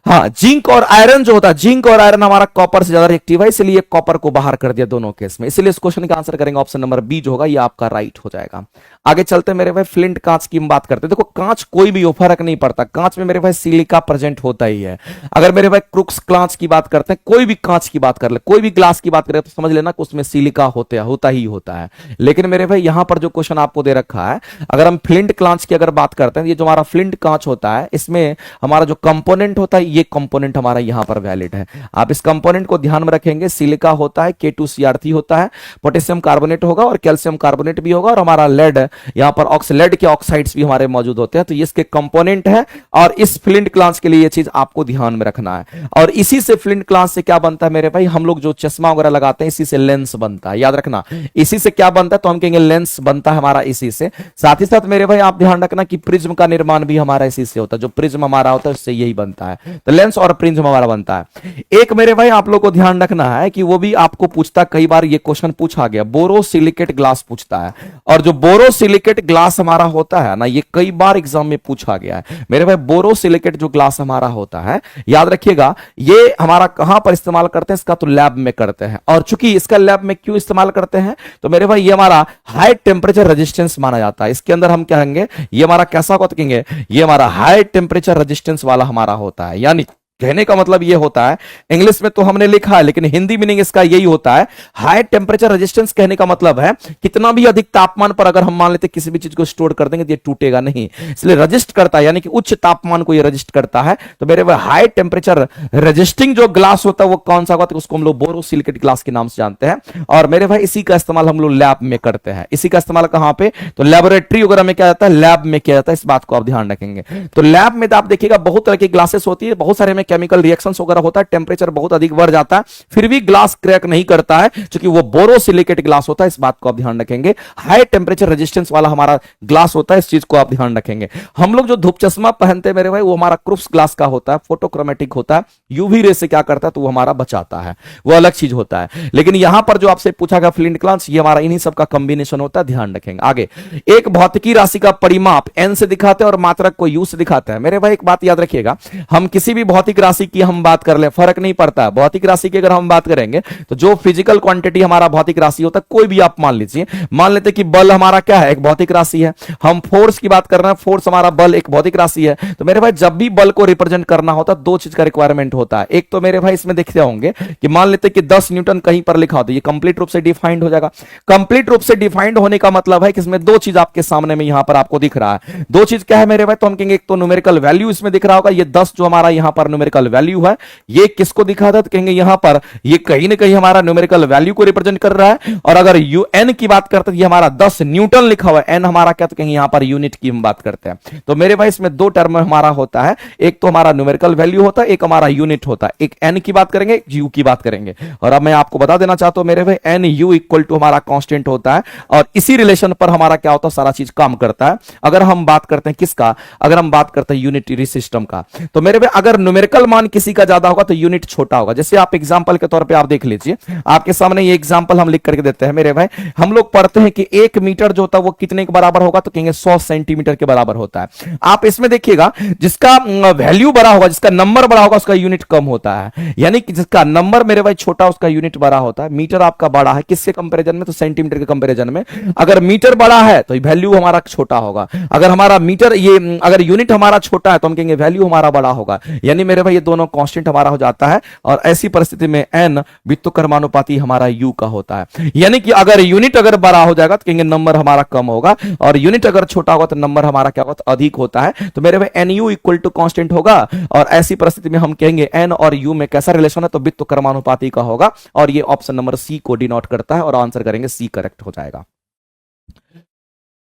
हाँ, जिंक और आयरन जो होता है, जिंक और आयरन हमारा कॉपर से ज्यादा रिएक्टिव है, इसलिए कॉपर को बाहर कर दिया दोनों केस में, इसलिए इस क्वेश्चन का आंसर करेंगे ऑप्शन नंबर बी जो होगा, ये आपका राइट हो जाएगा। आगे चलते हैं मेरे भाई, फ्लिंट कांच की हम बात करते हैं। देखो कांच कोई भी हो फर्क नहीं पड़ता, कांच में मेरे भाई सिलिका प्रेजेंट होता ही है। अगर मेरे भाई क्रुक्स कांच की बात करते हैं, कोई भी कांच की बात कर ले, कोई भी ग्लास की बात करें तो समझ लेना कि उसमें सिलिका होता ही होता है। लेकिन मेरे भाई यहां पर जो क्वेश्चन आपको दे रखा है, अगर हम फ्लिंट कांच की अगर बात करते हैं, ये जो हमारा फ्लिंट कांच होता है, इसमें हमारा जो कंपोनेंट होता है, ये कंपोनेंट हमारा यहां पर वैलिड है। आप इस कंपोनेंट को ध्यान में रखेंगे, सिलिका होता है, K2Cr3 होता है, पोटेशियम कार्बोनेट होगा और कैल्शियम कार्बोनेट भी होगा, और हमारा लेड यहां पर ऑक्सलेड के ऑक्साइड्स भी हमारे मौजूद होते हैं, तो ये इसके कंपोनेंट है। और इस फ्लिंट क्लास के लिए ये चीज आपको ध्यान में रखना है। और इसी से फ्लिंट क्लास से क्या बनता है मेरे भाई, हम लोग जो चश्मा वगैरह लगाते हैं इसी से लेंस बनता है, याद रखना। इसी से क्या बनता है, तो हम कहेंगे लेंस बनता है हमारा इसी से। साथ ही साथ मेरे भाई आप ध्यान रखना कि प्रिज्म का निर्माण भी हमारा इसी से होता है, जो प्रिज्म हमारा होता है उससे यही बनता है, तो लेंस और प्रिज्म हमारा बनता है। एक मेरे भाई आप लोग को ध्यान रखना है कि वो भी आपको पूछता, कई बार ये क्वेश्चन पूछा गया, बोरोसिलिकेट ग्लास पूछता है। और जो बोरोसिलिकेट ग्लास हमारा होता है ना, ये कई बार एग्जाम में पूछा गया है मेरे भाई। बोरोसिलिकेट जो ग्लास हमारा होता है, याद रखिएगा, ये हमारा कहां पर इस्तेमाल करते हैं, इसका तो लैब में करते हैं। और चूंकि इसका लैब में क्यों इस्तेमाल करते हैं, तो मेरे भाई ये हमारा हाई टेम्परेचर रेजिस्टेंस माना जाता है। इसके अंदर हम कहेंगे ये हमारा कैसा होता कहेंगे, ये हमारा हाई टेम्परेचर रेजिस्टेंस वाला हमारा होता है। यानी कहने का मतलब ये होता है, इंग्लिश में तो हमने लिखा है लेकिन हिंदी मीनिंग इसका यही होता है, हाई टेम्परेचर रेजिस्टेंस कहने का मतलब है कितना भी अधिक तापमान पर अगर हम मान लेते किसी भी चीज को स्टोर कर देंगे तो ये टूटेगा नहीं, इसलिए रजिस्ट करता है, यानी कि उच्च तापमान को ये रजिस्ट करता है। तो मेरे भाई हाई टेम्परेचर रजिस्टिंग जो ग्लास होता है वो कौन सा होता है, उसको हम लोग बोरोसिलिकेट ग्लास के नाम से जानते हैं। और मेरे भाई इसी का इस्तेमाल हम लोग लैब में करते हैं। इसी का इस्तेमाल कहां पे, तो लेबोरेटरी वगैरह में क्या जाता है, लैब में किया जाता है, इस बात को आप ध्यान रखेंगे। तो लैब में तो आप देखिएगा बहुत तरह की ग्लासेस होती है, बहुत सारे में केमिकल रिएक्शंस वगैरह होता है, टेंपरेचर बहुत अधिक बढ़ जाता है, फिर भी ग्लास क्रैक नहीं करता है, क्योंकि वो बोरोसिलिकेट ग्लास होता है, इस बात को आप ध्यान रखेंगे। हाई टेंपरेचर रेजिस्टेंस वाला हमारा ग्लास होता है, इस चीज को आप ध्यान रखेंगे। हम लोग जो धूप चश्मा पहनते हैं मेरे भाई, वो हमारा क्रूप्स ग्लास का होता है, फोटोक्रोमेटिक होता है, यूवी रे से क्या करता है तो वो हमारा बचाता है, वो अलग चीज होता है। लेकिन यहां पर जो आपसे पूछा गया फ्लिंट ग्लास, ये हमारा इन्हीं सब का कॉम्बिनेशन होता है, ध्यान रखेंगे। आगे एक भौतिकी राशि का परिमाप एन से दिखाते हैं और मात्रक को यू से दिखाते हैं। मेरे भाई एक बात याद रखिएगा, हम किसी भी भौतिक राशि की हम बात कर ले फर्क नहीं पड़ता। भौतिक राशि की अगर हम बात करेंगे तो जो फिजिकल क्वांटिटी हमारा भौतिक राशि होता है, कोई भी आप मान लीजिए, मान लेते कि बल हमारा क्या है, एक भौतिक राशि है। हम फोर्स की बात कर रहे हैं, फोर्स हमारा बल एक भौतिक राशि है। तो मेरे भाई जब भी बल को रिप्रेजेंट करना होता है, दो चीज का रिक्वायरमेंट होता है। एक तो मेरे भाई इसमें देखते होंगे कि मान लेते कि 10 न्यूटन कहीं पर लिखा हो, तो ये कंप्लीट रूप से डिफाइंड हो जाएगा। कंप्लीट रूप से डिफाइंड होने का मतलब है कि इसमें दो चीज आपके सामने में यहां पर आपको दिख रहा है। दो चीज क्या है मेरे भाई, तो हम कहेंगे एक तो न्यूमेरिकल वैल्यू इसमें दिख रहा होगा, ये 10 जो हमारा यहां पर न्यूमेरिकल वैल्यू है, ये किसको दिखा था, तो कहेंगे यहां पर ये कहीं ना कहीं हमारा न्यूमेरिकल वैल्यू को रिप्रेजेंट कर रहा है। और अगर यूएन की बात करते हैं, ये हमारा 10 न्यूटन लिखा हुआ है, एन हमारा क्या, तो कहेंगे यहां पर यूनिट की हम बात करते हैं। तो मेरे भाई इसमें दो टर्म हमारा होता है, एक तो हमारा न्यूमेरिकल वैल्यू होता है, एक हमारा यूनिट होता है। एक एन की बात करेंगे, एक यू की बात करेंगे। और अब मैं आपको बता देना चाहता हूं मेरे भाई, एन यू इक्वल टू हमारा कांस्टेंट होता है, और इसी रिलेशन पर हमारा क्या होता है, सारा चीज काम करता है। अगर हम बात करते हैं किसका, अगर हम बात करते हैं यूनिटरी सिस्टम का, तो मेरे भाई अगर न्यूमेरिकल मान किसी का ज्यादा होगा तो यूनिट छोटा होगा। जैसे आप एग्जांपल के तौर पे आप देख लीजिए, आपके सामने ये एग्जांपल हम लिख करके देते हैं मेरे भाई। हम लोग पढ़ते हैं कि 1 मीटर जो होता है वो कितने के बराबर होगा, तो कहेंगे 100 सेंटीमीटर के बराबर होता है। आप इसमें देखिएगा, जिसका वैल्यू बड़ा होगा, जिसका नंबर बड़ा होगा, उसका यूनिट कम होता है। यानी कि जिसका नंबर मेरे भाई छोटा, उसका यूनिट बड़ा होता है। मीटर आपका बड़ा है किसके कंपेरिजन में, तो सेंटीमीटर के कंपेरिजन में। अगर मीटर बड़ा है तो वैल्यू हमारा छोटा होगा, अगर हमारा मीटर ये अगर यूनिट हमारा छोटा है तो हम कहेंगे वैल्यू हमारा बड़ा होगा। यानी मेरे भाई ये दोनों कांस्टेंट हमारा हो जाता है, और ऐसी परिस्थिति में एन व्युत्क्रमानुपाती हमारा यू का होता है। यानी कि अगर यूनिट अगर बड़ा हो जाएगा तो कहेंगे नंबर हमारा कम होगा, और यूनिट अगर छोटा होगा तो नंबर हमारा क्या होगा, अधिक होता है। तो मेरे भाई N U equal to constant होगा, और ऐसी परिस्थिति में हम कहेंगे एन और यू में कैसा रिलेशन है, तो व्युत्क्रमानुपाती का होगा। और ये ऑप्शन नंबर सी को डिनोट करता है, और आंसर करेंगे सी करेक्ट हो जाएगा।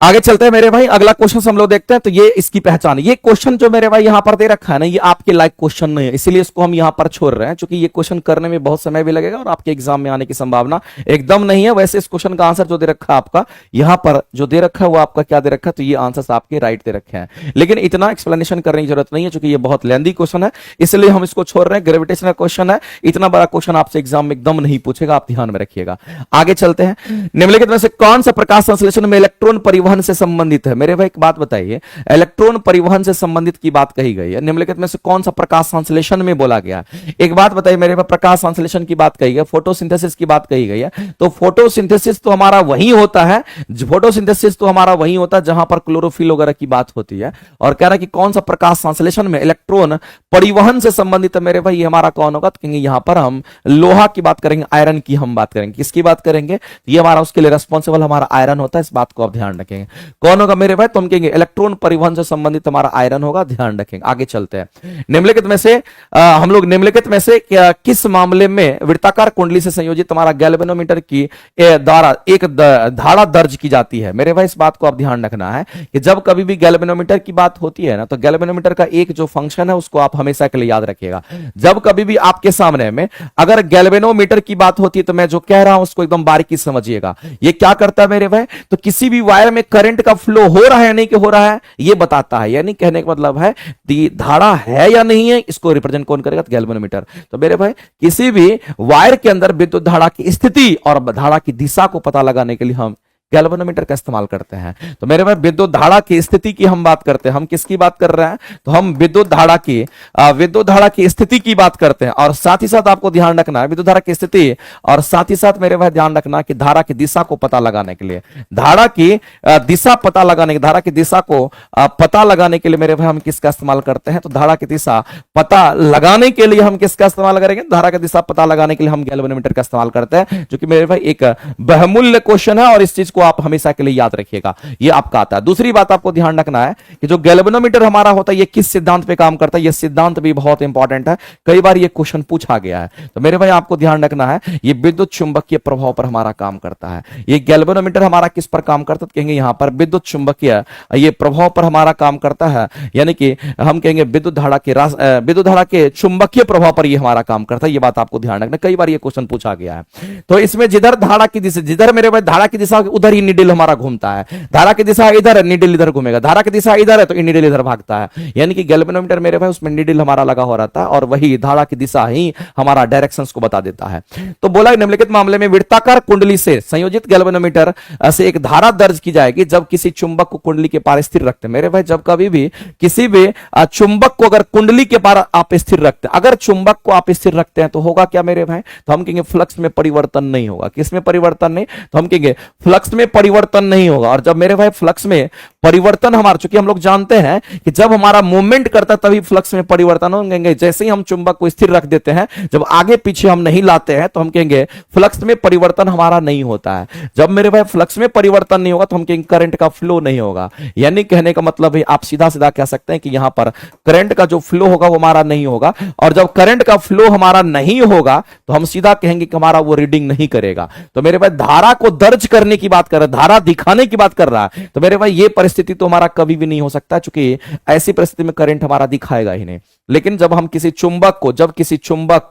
आगे चलते हैं मेरे भाई, अगला क्वेश्चन हम लोग देखते हैं। तो ये इसकी पहचान, ये क्वेश्चन जो मेरे भाई यहां पर दे रखा है ना, ये आपके लायक क्वेश्चन नहीं है, इसीलिए इसको हम यहां पर छोड़ रहे हैं, क्योंकि ये क्वेश्चन करने में बहुत समय भी लगेगा और आपके एग्जाम में आने की संभावना एकदम नहीं है। वैसे इस क्वेश्चन का आंसर जो दे रखा है आपका यहां पर जो दे रखा है वो आपका क्या दे रखा है, तो ये आंसर आपके राइट दे रखे हैं, लेकिन इतना एक्सप्लेनेशन करने की जरूरत नहीं है, क्योंकि ये बहुत लेंदी क्वेश्चन है, इसलिए हम इसको छोड़ रहे हैं। ग्रेविटेशनल क्वेश्चन है, इतना बड़ा क्वेश्चन आपसे एग्जाम में एकदम नहीं पूछेगा, आप ध्यान में रखिएगा। आगे चलते हैं, निम्नलिखित में से कौन सा प्रकाश संश्लेषण में इलेक्ट्रॉन परिवहन से संबंधित है? मेरे भाई एक बात बताइए, इलेक्ट्रॉन परिवहन से संबंधित की बात कही गई है, निम्नलिखित में से कौन सा प्रकाश संश्लेषण में बोला गया? एक बात बताइए मेरे भाई, प्रकाश संश्लेषण की बात कही गई, फोटोसिंथेसिस की बात कही गई है, तो फोटोसिंथेसिस तो हमारा वही होता है, फोटोसिंथेसिस तो हमारा वही होता है जहां पर क्लोरोफिल वगैरह की बात होती है। और कह रहा है कि कौन सा प्रकाश संश्लेषण में इलेक्ट्रॉन परिवहन से संबंधित है, मेरे भाई ये हमारा कौन होगा? तो कहेंगे यहां पर हम लोहा की बात करेंगे, आयरन की हम बात करेंगे। किसकी बात करेंगे? ये हमारा उसके लिए रिस्पॉन्सिबल हमारा आयरन होता है, इस बात को आप ध्यान रखेंगे। कौन होगा मेरे भाई? तो हम कहेंगे इलेक्ट्रॉन परिवहन से संबंधित हमारा आयरन होगा, ध्यान रखेंगे। आगे चलते हैं, निम्नलिखित में से हम लोग निम्नलिखित में से किस मामले में वृत्ताकार कुंडली से संयोजित हमारा गैल्वेनोमीटर की द्वारा एक धारा दर्ज की जाती है? मेरे भाई इस बात को आप ध्यान रखना है कि जब कभी भी गैल्वेनोमीटर की बात होती है ना, तो गैल्वेनोमीटर का एक जो फंक्शन है उसको आप हमेशा के लिए याद रखिएगा। जब कभी भी आपके सामने में अगर गैल्वेनोमीटर की बात होती है, तो मैं जो कह रहा हूं उसको एकदम बारीकी से समझिएगा। ये क्या करता है मेरे भाई? तो किसी भी वायर में करंट का फ्लो हो रहा है या नहीं कि हो रहा है, ये बताता है। यानी कहने का मतलब है धारा है या नहीं है, इसको रिप्रेजेंट कौन करेगा? तो गैल्वेनोमीटर। तो मेरे भाई किसी भी वायर के अंदर विद्युत धारा की स्थिति और धारा की दिशा को पता लगाने के लिए हम गैल्वेनोमीटर का इस्तेमाल करते हैं। तो मेरे भाई विद्युत धारा की स्थिति की हम बात करते हैं, हम किसकी बात कर रहे हैं? तो हम विद्युत धारा की स्थिति की बात करते हैं। और साथ ही साथ आपको ध्यान रखना है विद्युत धारा की स्थिति, और साथ ही साथ मेरे भाई ध्यान रखना कि धारा की दिशा को पता लगाने के लिए, धारा की दिशा पता लगाने की, धारा की दिशा को पता लगाने के लिए मेरे भाई हम किसका इस्तेमाल करते हैं? तो धारा की दिशा पता लगाने के लिए हम किसका इस्तेमाल करेंगे? धारा की दिशा पता लगाने के लिए हम गैल्वेनोमीटर का इस्तेमाल करते हैं, जो कि मेरे भाई एक बहुमूल्य क्वेश्चन है और इस चीज को आप हमेशा के लिए याद रखिएगा, ये आपका आता है। दूसरी बात आपको ध्यान रखना है कि जो गैल्वेनोमीटर हमारा होता है ये किस सिद्धांत पे काम करता है, ये सिद्धांत भी बहुत इंपॉर्टेंट है, कई बार ये क्वेश्चन पूछा गया है। तो मेरे भाई आपको ध्यान रखना है ये विद्युत चुंबकीय प्रभाव पर हमारा काम करता है। ये गैल्वेनोमीटर हमारा किस पर काम करता है? कहेंगे यहां पर विद्युत चुंबकीय ये प्रभाव पर हमारा काम करता है, यानी कि हम कहेंगे विद्युत धारा के चुंबकीय प्रभाव पर ये हमारा काम करता है। ये बात आपको ध्यान रखना, कई बार ये क्वेश्चन पूछा गया है। तो इसमें जिधर धारा की दिशा, जिधर मेरे भाई धारा की दिशा उधर ही निडिल हमारा घूमता है, धारा की दिशा इधर है निडिल इधर घूमेगा, धारा की दिशा इधर है तो निडिल इधर भागता है। यानी कि गैल्वेनोमीटर मेरे भाई उसमें निडिल हमारा लगा हो रहता है और वही धारा की दिशा ही हमारा डायरेक्शंस को बता देता है। तो बोला निम्नलिखित मामले में वृत्ताकार कुंडली से संयोजित गैल्वेनोमीटर से एक धारा दर्ज की जाएगी जब किसी चुंबक को कुंडली के पार स्थिर रखते हैं। मेरे भाई जब कभी भी किसी भी चुंबक को अगर कुंडली के पार आप स्थिर रखते हैं, अगर चुंबक को आप स्थिर रखते हैं तो होगा क्या मेरे भाई? तो हम कहेंगे फ्लक्स में परिवर्तन नहीं होगा। किसमें परिवर्तन नहीं? तो हम कहेंगे फ्लक्स में परिवर्तन नहीं होगा। और जब मेरे भाई फ्लक्स में परिवर्तन हमारा, चूंकि हम लोग जानते हैं कि जब हमारा मूवमेंट करता है तभी फ्लक्स में परिवर्तन होंगे, जैसे ही हम चुंबक को स्थिर रख देते हैं, जब आगे पीछे हम नहीं लाते हैं तो हम कहेंगे फ्लक्स में परिवर्तन हमारा नहीं होता है। जब मेरे भाई फ्लक्स में परिवर्तन नहीं होगा तो हम कहेंगे करंट का फ्लो नहीं होगा। यानी कहने का मतलब है आप सीधा सीधा कह सकते हैं कि यहां पर करंट का जो फ्लो होगा वो हमारा नहीं होगा, और जब करंट का फ्लो हमारा नहीं होगा तो हम सीधा कहेंगे कि हमारा वो रीडिंग नहीं करेगा। तो मेरे भाई धारा को दर्ज करने की बात कर रहा है, धारा दिखाने की बात कर रहा है, तो मेरे भाई ये परिस्थिति तो हमारा कभी भी नहीं हो सकता, क्योंकि ऐसी परिस्थिति में करंट हमारा दिखाएगा ही नहीं। लेकिन जब हम किसी चुंबक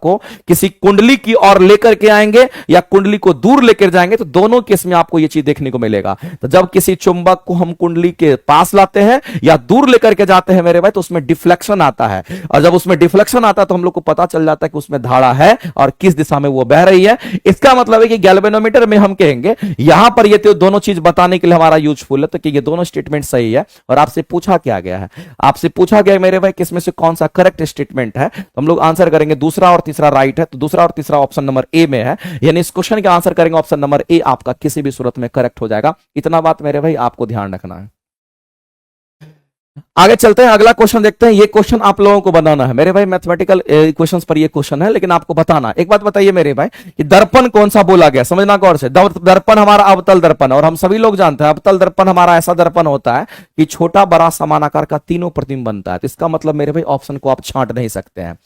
को किसी कुंडली की ओर लेकर के आएंगे या कुंडली को दूर लेकर जाएंगे तो दोनों केस में आपको यह चीज देखने को मिलेगा। तो जब किसी चुंबक को हम कुंडली के पास लाते हैं या दूर लेकर के जाते हैं मेरे भाई, तो उसमें डिफ्लेक्शन आता है, और जब उसमें डिफ्लेक्शन आता है तो हम लोग को पता चल जाता है कि उसमें धारा है और किस दिशा में वो बह रही है। इसका मतलब है कि गैल्वेनोमीटर में हम कहेंगे यहां पर ये तो दोनों चीज बताने के लिए हमारा यूजफुल है, तो कि ये दोनों स्टेटमेंट सही है। और आपसे पूछा क्या गया है? आपसे पूछा गया मेरे भाई किसमें से कौन सा करेक्ट स्टेटमेंट है, तो हम लोग आंसर करेंगे दूसरा और तीसरा राइट है, तो दूसरा और तीसरा ऑप्शन नंबर ए में है। यानी इस क्वेश्चन का आंसर करेंगे ऑप्शन नंबर ए, आपका किसी भी सूरत में करेक्ट हो जाएगा। इतना बात मेरे भाई आपको ध्यान रखना है। आगे चलते हैं, अगला क्वेश्चन देखते हैं। ये क्वेश्चन आप लोगों को बनाना है मेरे भाई, मैथमेटिकल इक्वेशंस पर ये क्वेश्चन है, लेकिन आपको बताना। एक बात बताइए मेरे भाई कि दर्पण कौन सा बोला गया, समझना गौर से। दर्पण हमारा अवतल दर्पण, और हम सभी लोग जानते हैं अवतल दर्पण हमारा ऐसा दर्पण होता है कि छोटा बड़ा समान आकार का तीनों प्रतिबिंब बनता है। तो इसका मतलब मेरे भाई ऑप्शन को आप छांट नहीं सकते हैं,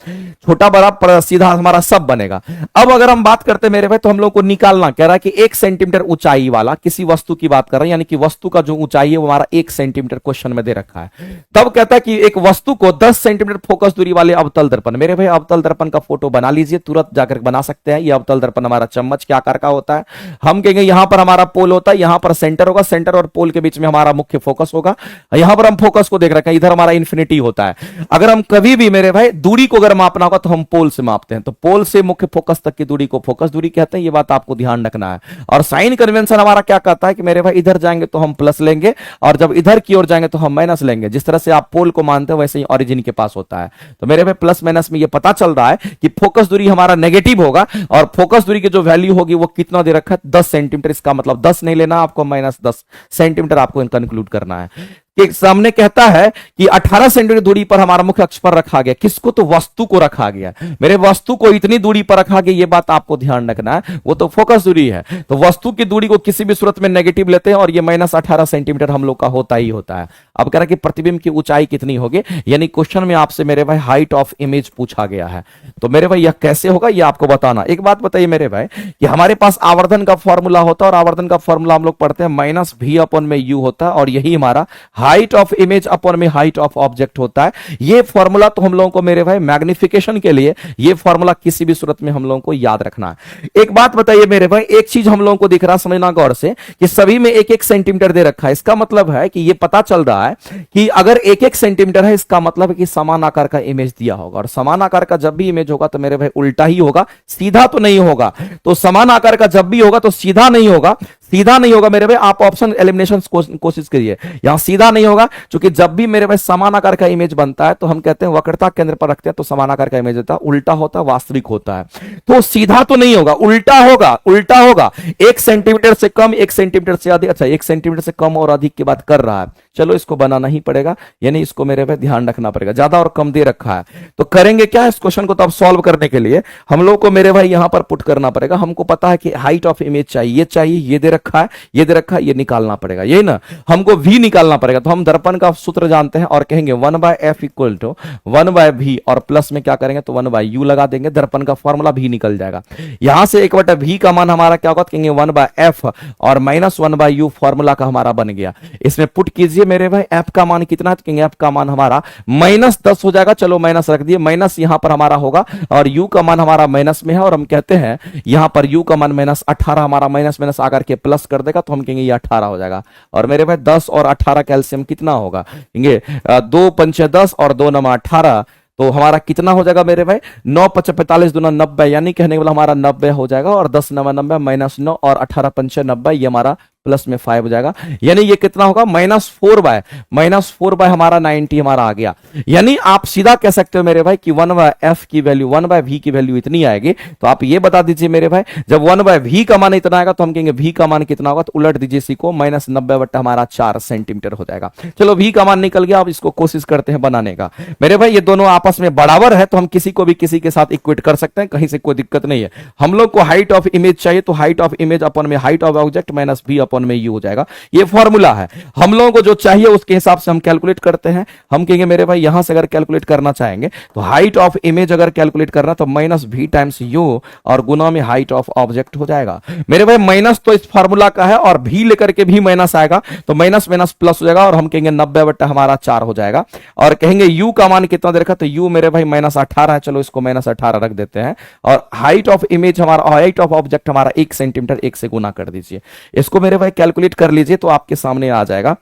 छोटा बड़ा सीधा हमारा सब बनेगा। अब अगर हम बात करते हैं मेरे भाई, तो हम लोग को निकालना कह रहा है कि 1 सेंटीमीटर ऊंचाई वाला किसी वस्तु की बात कर रहे हैं, यानी कि वस्तु का जो ऊंचाई है वो हमारा 1 सेंटीमीटर क्वेश्चन में दे रखा है। तब कहता है कि एक वस्तु को 10 सेंटीमीटर फोकस दूरी वाले अवतल दर्पण, मेरे भाई अवतल दर्पण का फोटो बना लीजिए, तुरंत जाकर बना सकते हैं। ये अवतल दर्पण हमारा चम्मच के आकार का होता है। हम कहेंगे यहां पर हमारा पोल होता है, यहां पर सेंटर होगा, सेंटर और पोल के बीच में हमारा मुख्य फोकस होगा। यहां पर हम फोकस को देख रखे हैं, इधर हमारा इंफिनिटी होता है। अगर हम कभी भी मेरे भाई दूरी को अगर मापना होगा तो हम पोल से मापते हैं, तो पोल से मुख्य फोकस तक की दूरी को फोकस दूरी कहते हैं। ये बात आपको ध्यान रखना है। और साइन कन्वेंशन हमारा क्या कहता है कि मेरे भाई इधर जाएंगे तो हम प्लस लेंगे, और जब इधर की ओर जाएंगे तो हम माइनस लेंगे। जिस तरह से आप पोल को मानते हो वैसे ही ओरिजिन के पास होता है। तो मेरे भाई प्लस माइनस में ये पता चल रहा है कि फोकस दूरी हमारा नेगेटिव होगा, और फोकस दूरी की जो वैल्यू होगी वो कितना दे रखा है, 10 सेंटीमीटर। इसका मतलब 10 नहीं लेना आपको, माइनस 10 सेंटीमीटर आपको कंक्लूड करना है। कि सामने कहता है कि 18 सेंटीमीटर दूरी पर हमारा मुख्य अक्ष पर रखा गया। किसको? तो वस्तु को रखा गया। मेरे वस्तु को इतनी दूरी पर रखा गया, ये बात आपको ध्यान रखना है, वो तो फोकस दूरी है। तो वस्तु की दूरी को किसी भी सूरत में नेगेटिव लेते हैं, और ये माइनस 18 सेंटीमीटर हम लोग का होता ही होता है। अब कह रहा है कि प्रतिबिंब की ऊंचाई कितनी होगी, यानी क्वेश्चन में आपसे मेरे भाई हाइट ऑफ इमेज पूछा गया है। तो मेरे भाई यह कैसे होगा ये आपको बताना। एक बात बताइए मेरे भाई कि हमारे पास आवर्धन का फॉर्मूला होता है, और आवर्धन का फॉर्मूला हम लोग पढ़ते हैं माइनस v अपॉन में u होता है, और यही हमारा हाइट ऑफ इमेज अपॉन में हाइट ऑफ ऑब्जेक्ट होता है। ये फॉर्मूला तो हम लोगों को मेरे भाई मैग्निफिकेशन के लिए ये फॉर्मूला किसी भी सूरत में हम लोगों को याद रखना है। एक बात बताइए मेरे भाई, एक चीज हम लोगों को दिख रहा, समझना गौर से, कि सभी में 1-1 सेंटीमीटर दे रखा है। इसका मतलब है कि ये पता चल रहा है कि अगर 1-1 सेंटीमीटर है, इसका मतलब है कि समान आकार का इमेज दिया होगा। और समान आकार का जब भी इमेज होगा तो मेरे भाई उल्टा ही होगा, सीधा तो नहीं होगा। तो समान आकार का जब भी होगा तो सीधा नहीं होगा, सीधा नहीं होगा मेरे भाई। आप ऑप्शन एलिमिनेशन कोशिश करिए, यहां सीधा नहीं होगा, क्योंकि जब भी मेरे भाई समान आकार का इमेज बनता है तो हम कहते हैं वक्रता केंद्र पर रखते हैं, तो समान आकार का इमेज होता है, उल्टा होता है, वास्तविक होता है। तो सीधा तो नहीं होगा, उल्टा होगा, उल्टा होगा। 1 सेंटीमीटर से कम, 1 सेंटीमीटर से अधिक, अच्छा 1 सेंटीमीटर से कम और अधिक की बात कर रहा है। चलो इसको बनाना ही पड़ेगा, यानी इसको मेरे भाई ध्यान रखना पड़ेगा। ज्यादा और कम दे रखा है तो करेंगे क्या, इस क्वेश्चन को तो अब सॉल्व करने के लिए हम लोग को मेरे भाई यहां पर पुट करना पड़ेगा। हमको पता है कि हाइट ऑफ इमेज चाहिए, ये दे रखा है, ये दे रखा है, ये निकालना पड़ेगा, यही ना। हमको v निकालना पड़ेगा, तो हम दर्पण का सूत्र जानते हैं और कहेंगे 1/f इक्वल टू 1/v, और प्लस में क्या करेंगे तो 1/u लगा देंगे। दर्पण का फॉर्मूला भी निकल जाएगा। यहां से 1/v का मान हमारा क्या होगा, कहेंगे 1/f, और माइनस 1/u फॉर्मूला का हमारा बन गया। इसमें पुट कीजिए मेरे भाई, f का मान कितना है, तो कहेंगे f का मान हमारा -10 हो जाएगा। चलो माइनस रख दिए, माइनस यहां पर हमारा होगा, और u का मान हमारा माइनस में है, और हम कहते हैं यहां पर u का मान -18 हमारा माइनस माइनस आकर के प्लस कर देगा, तो हम कहेंगे ये 18 हो जाएगा। और मेरे भाई 10 और 18 कैल्शियम कितना होगा, कहेंगे 2 पंचे 10 और 2 नमा 18, तो हमारा कितना हो जाएगा मेरे भाई 9 × 5 = 45 दूना 90, यानी कहने वाला हमारा 90 हो जाएगा। और 10 × 9 = -9 और 18 × 5 = 90, ये हमारा प्लस में 5 हो जाएगा। यानी ये कितना होगा -4/, हमारा 90 हमारा आ गया। यानी आप सीधा कह सकते हो मेरे भाई कि 1/f की वैल्यू 1/v की वैल्यू इतनी आएगी। तो आप ये बता दीजिए मेरे भाई, जब 1/v का मान इतना आएगा तो हम कहेंगे v का मान कितना होगा, तो उलट दीजिए इसी को, -90 हमारा 4 सेंटीमीटर हो जाएगा। चलो v का मान निकल गया, अब इसको कोशिश करते हैं बनाने का। मेरे भाई ये दोनों आपस में बराबर है, तो हम किसी को भी किसी के साथ इक्वेट कर सकते हैं, कहीं से कोई दिक्कत नहीं है। हम लोग को हाइट ऑफ इमेज चाहिए, तो हाइट ऑफ इमेज अपॉन में height of object minus v upon में u हो जाएगा। ये फॉर्मूला है, हम लोगों को जो चाहिए उसके हिसाब से हम कैलकुलेट करते हैं। हम कहेंगे मेरे भाई यहां से अगर कैलकुलेट करना चाहेंगे तो हाइट ऑफ इमेज अगर कैलकुलेट करना तो -v टाइम्स u और गुना में हाइट ऑफ ऑब्जेक्ट हो जाएगा। मेरे भाई माइनस तो इस फॉर्मूला का है, और v लेकर के भी माइनस आएगा, तो माइनस माइनस प्लस हो जाएगा, और हम कहेंगे 90 हमारा 4 हो जाएगा। और कहेंगे u का मान कितना दे रखा, तो u मेरे भाई -18 है, चलो इसको -18 रख देते हैं। और हाइट ऑफ इमेज हमारा, हाइट ऑफ ऑब्जेक्ट हमारा 1 सेंटीमीटर, 1 से गुना कर दीजिए। इसको मेरे भाई कैलकुलेट कर लीजिए तो आपके सामने आ जाएगा।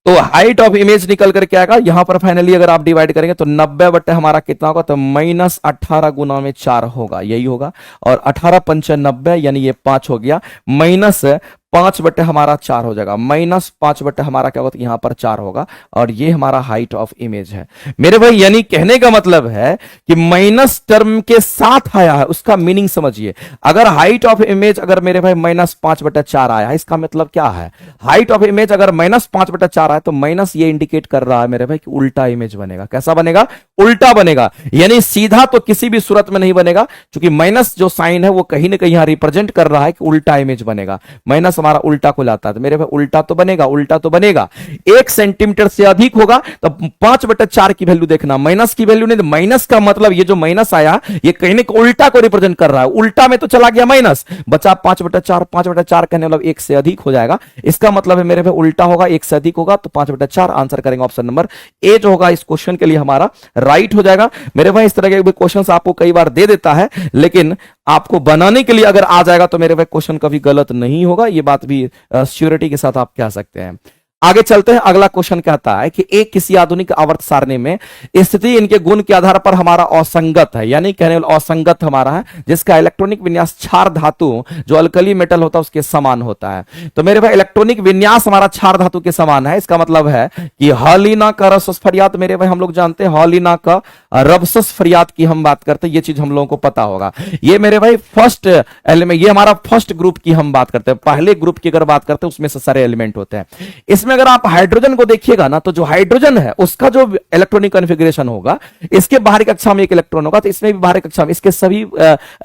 तो हाइट ऑफ इमेज निकल करके आएगा, यहां पर फाइनली अगर आप डिवाइड करेंगे तो 90 हमारा कितना होगा, तो -18 गुना में 4 होगा, यही होगा। और 18 × 5 = 90, यानी ये 5 हो गया, 5/4 हो जाएगा, -5/, हमारा क्या होगा, यहां पर 4 होगा, और ये हमारा हाइट ऑफ इमेज है मेरे भाई। यानी कहने का मतलब है कि माइनस टर्म के साथ आया है, उसका मीनिंग समझिए। अगर हाइट ऑफ इमेज अगर मेरे भाई -5/4 आया है, इसका मतलब क्या है, हाइट ऑफ इमेज अगर -5/4 है तो माइनस ये इंडिकेट कर रहा है मेरे भाई कि उल्टा इमेज बनेगा। कैसा बनेगा, उल्टा बनेगा, यानी सीधा तो किसी भी सूरत में नहीं बनेगा, क्योंकि माइनस जो साइन है वो कहीं ना कहीं यहां रिप्रेजेंट कर रहा है कि उल्टा इमेज बनेगा। माइनस हमारा उल्टा को लाता है, तो मेरे भाई उल्टा तो बनेगा, उल्टा तो बनेगा। 1 सेंटीमीटर से अधिक होगा तो 5/4 की वैल्यू देखना, माइनस की वैल्यू नहीं। माइनस का मतलब ये जो माइनस आया ये कहीं ना कहीं उल्टा को रिप्रेजेंट कर रहा है, उल्टा में तो चला गया माइनस, बचा 5/4। 5/4 कहने मतलब 1 से अधिक हो जाएगा, इसका मतलब है मेरे भाई उल्टा होगा, 1 से अधिक होगा, तो 5/4 आंसर करेंगे ऑप्शन नंबर ए जो होगा इस क्वेश्चन के लिए हमारा राइट हो जाएगा मेरे भाई। इस तरह के क्वेश्चन आपको कई बार दे देता है, लेकिन आपको बनाने के लिए अगर आ जाएगा तो मेरे भाई क्वेश्चन कभी गलत नहीं होगा, ये बात भी श्योरिटी के साथ आप कह सकते हैं। आगे चलते हैं, अगला क्वेश्चन कहता है कि एक किसी आधुनिक आवर्त सारणी में स्थिति इनके गुण के आधार पर हमारा असंगत है, यानी कहने वाला असंगत हमारा है, जिसका इलेक्ट्रॉनिक विन्यास क्षार धातु जो अल्कली मेटल होता है उसके समान होता है। तो मेरे भाई इलेक्ट्रॉनिक विन्यास हमारा क्षार धातु के समान है, इसका मतलब है कि हॉलिना का रसस फरियाद, मेरे भाई हम लोग जानते हैं हॉलिना का रबसस फरियाद की हम बात करते हैं, ये चीज हम लोगों को पता होगा। ये मेरे भाई फर्स्ट एलिमेंट, ये हमारा फर्स्ट ग्रुप की हम बात करते हैं, पहले ग्रुप की अगर बात करते हैं उसमें से सारे एलिमेंट होते हैं। इसमें अगर आप हाइड्रोजन को देखिएगा ना, तो जो हाइड्रोजन है उसका जो इलेक्ट्रॉनिक कॉन्फ़िगरेशन होगा, इसके बाहरी कक्षा में एक इलेक्ट्रॉन होगा, तो इसमें भी बाहरी कक्षा में इसके सभी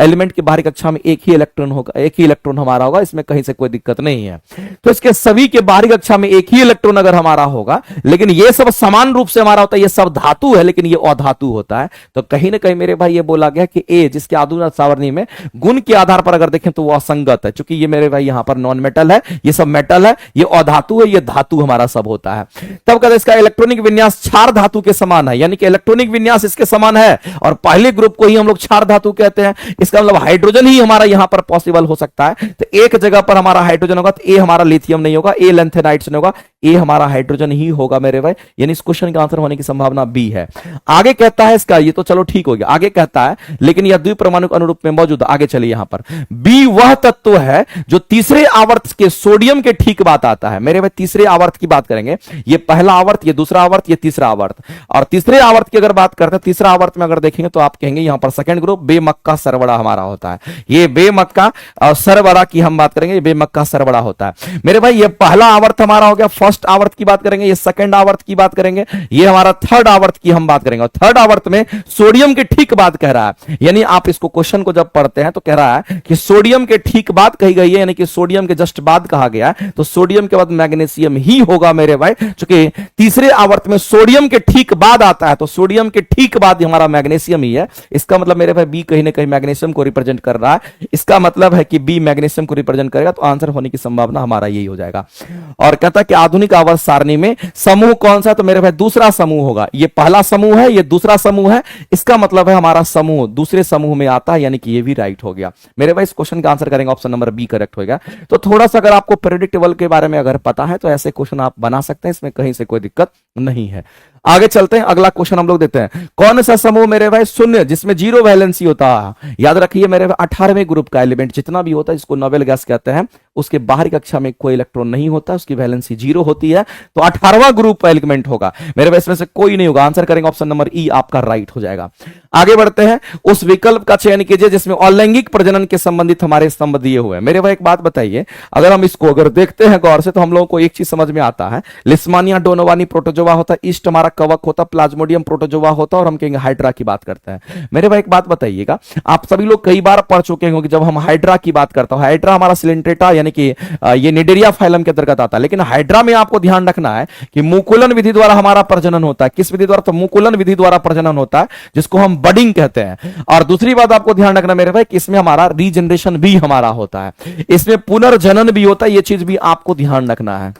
एलिमेंट की बाहरी कक्षा में एक ही इलेक्ट्रॉन होगा, एक ही इलेक्ट्रॉन हमारा होगा, इसमें कहीं से कोई दिक्कत नहीं है। तो इसके सभी के बाहरी कक्षा में एक ही इलेक्ट्रॉन अगर हमारा होगा, लेकिन ये सब समान रूप से हमारा होता है, ये सब धातु है लेकिन ये अधातु होता है, तो कहीं ना कहीं मेरे भाई ये बोला गया कि ए जिसके आधुनिक सारणी में गुण के आधार पर अगर देखें तो वो असंगत है, क्योंकि ये मेरे भाई यहां पर नॉन मेटल है, ये सब मेटल है, ये अधातु है, ये धातु हमारा सब होता है। तब कहते हैं इसका इलेक्ट्रॉनिक विन्यास क्षार धातु के समान है, यानी कि इलेक्ट्रॉनिक विन्यास इसके समान है, और पहले ग्रुप को ही हम लोग क्षार धातु कहते हैं। इसका मतलब हाइड्रोजन ही हमारा यहां पर पॉसिबल हो सकता है, तो एक जगह पर हमारा हाइड्रोजन होगा, तो ए हमारा लिथियम नहीं होगा, ए लेंथेनाइट नहीं होगा, ए हमारा हाइड्रोजन ही होगा मेरे भाई, यानी इस क्वेश्चन का आंसर होने की संभावना बी है। आगे कहता है इसका, ये तो चलो ठीक हो गया, आगे कहता है लेकिन यह द्विपरमाणु अनुरूप में मौजूद है। आगे चलिए, यहां पर बी वह तत्व है जो तीसरे आवर्त के सोडियम के ठीक बात आता है। मेरे भाई तीसरे आवर्त की बात करेंगे, ये पहला आवर्त, ये दूसरा आवर्त, ये तीसरा आवर्त, और तीसरे आवर्त की अगर बात करते हैं, तीसरा आवर्त में अगर देखेंगे तो आप कहेंगे यहां पर सेकंड ग्रुप बेमक्का सरबड़ा हमारा होता है, ये बेमक्का और सरबड़ा की हम बात करेंगे, ये बेमक्का सरबड़ा होता है मेरे भाई। ये पहला आवर्त हमारा हो गया, फर्स्ट आवर्त की बात करेंगे, ये सेकंड आवर्त की बात करेंगे, ये हमारा थर्ड आवर्त की हम बात करेंगे, और थर्ड आवर्त में सोडियम के ठीक बात कह रहा है, यानी आप इसको क्वेश्चन को जब पढ़ते हैं तो कह रहा है कि सोडियम के ठीक बात कही गई है, यानी कि सोडियम के जस्ट बाद कहा गया है, तो सोडियम के बाद मैग्नीशियम ही होगा मेरे भाई, क्योंकि तीसरे आवर्त में सोडियम के ठीक बाद आता है, तो सोडियम के ठीक बाद हमारा मैग्नीशियम ही है। इसका मतलब मेरे भाई बी कहीं ना कहीं मैग्नीशियम को रिप्रेजेंट कर रहा है, इसका मतलब है कि बी मैग्नीशियम को रिप्रेजेंट करेगा, तो आंसर होने की संभावना हमारा यही हो जाएगा। और कहता है कि आधुनिक आवर्त सारणी में समूह कौन सा है, तो मेरे भाई दूसरा समूह होगा, ये पहला समूह है, ये दूसरा समूह है, इसका मतलब है हमारा समूह दूसरे समूह में आता है, यानी कि ये भी राइट हो गया मेरे भाई। इस क्वेश्चन का आंसर करेंगे ऑप्शन नंबर बी करेक्ट होगा। तो थोड़ा सा अगर आपको प्रेडिक्टेबल के बारे में अगर पता है तो ऐसे क्वेश्चन आप बना सकते हैं, इसमें कहीं से कोई दिक्कत नहीं है। आगे चलते हैं, अगला क्वेश्चन हम लोग देते हैं, कौन सा समूह मेरे भाई शून्य जिसमें जीरो वैलेंसी होता है। याद रखिए मेरे भाई 18वें ग्रुप का एलिमेंट जितना भी होता है जिसको नोबेल गैस कहते हैं, उसके बाहरी कक्षा में कोई इलेक्ट्रॉन नहीं होता, उसकी वैलेंसी जीरो होती है, तो 18वां ग्रुप एलिमेंट होगा मेरे भाई, इसमें से कोई नहीं होगा। आंसर करेंगे ऑप्शन नंबर ई, आपका राइट हो जाएगा। आगे बढ़ते हैं, उस विकल्प का चयन कीजिए जिसमें अलैंगिक प्रजनन के संबंधित हमारे स्तंभ दिए हुए हैं। मेरे भाई एक बात बताइए, अगर हम इसको अगर देखते हैं गौर से तो हम लोगों को एक चीज समझ में आता है, लिस्मानिया डोनोवानी प्रोटोजोआ होता है, ईस्ट हमारा कवक होता है, प्लाज्मोडियम प्रोटोजोआ होता है, और हम कहेंगे हाइड्रा की बात करते हैं। मेरे भाई एक बात बताइएगा, आप सभी लोग कई बार पढ़ चुके होंगे जब हम हाइड्रा की बात करते हैं, हाइड्रा हमारा सिलेंट्रेटा यानी कि ये निडेरिया फाइलम के अंतर्गत आता है, लेकिन हाइड्रा में आपको ध्यान रखना है कि मुकुलन विधि द्वारा हमारा प्रजनन होता है। किस विधि द्वारा, तो मुकुलन विधि द्वारा प्रजनन होता है, जिसको हम बडिंग कहते हैं। और दूसरी बात आपको ध्यान रखना मेरे भाई कि इसमें हमारा रीजनरेशन भी हमारा होता है, इसमें पुनर्जनन भी होता है, ये चीज भी आपको ध्यान रखना है।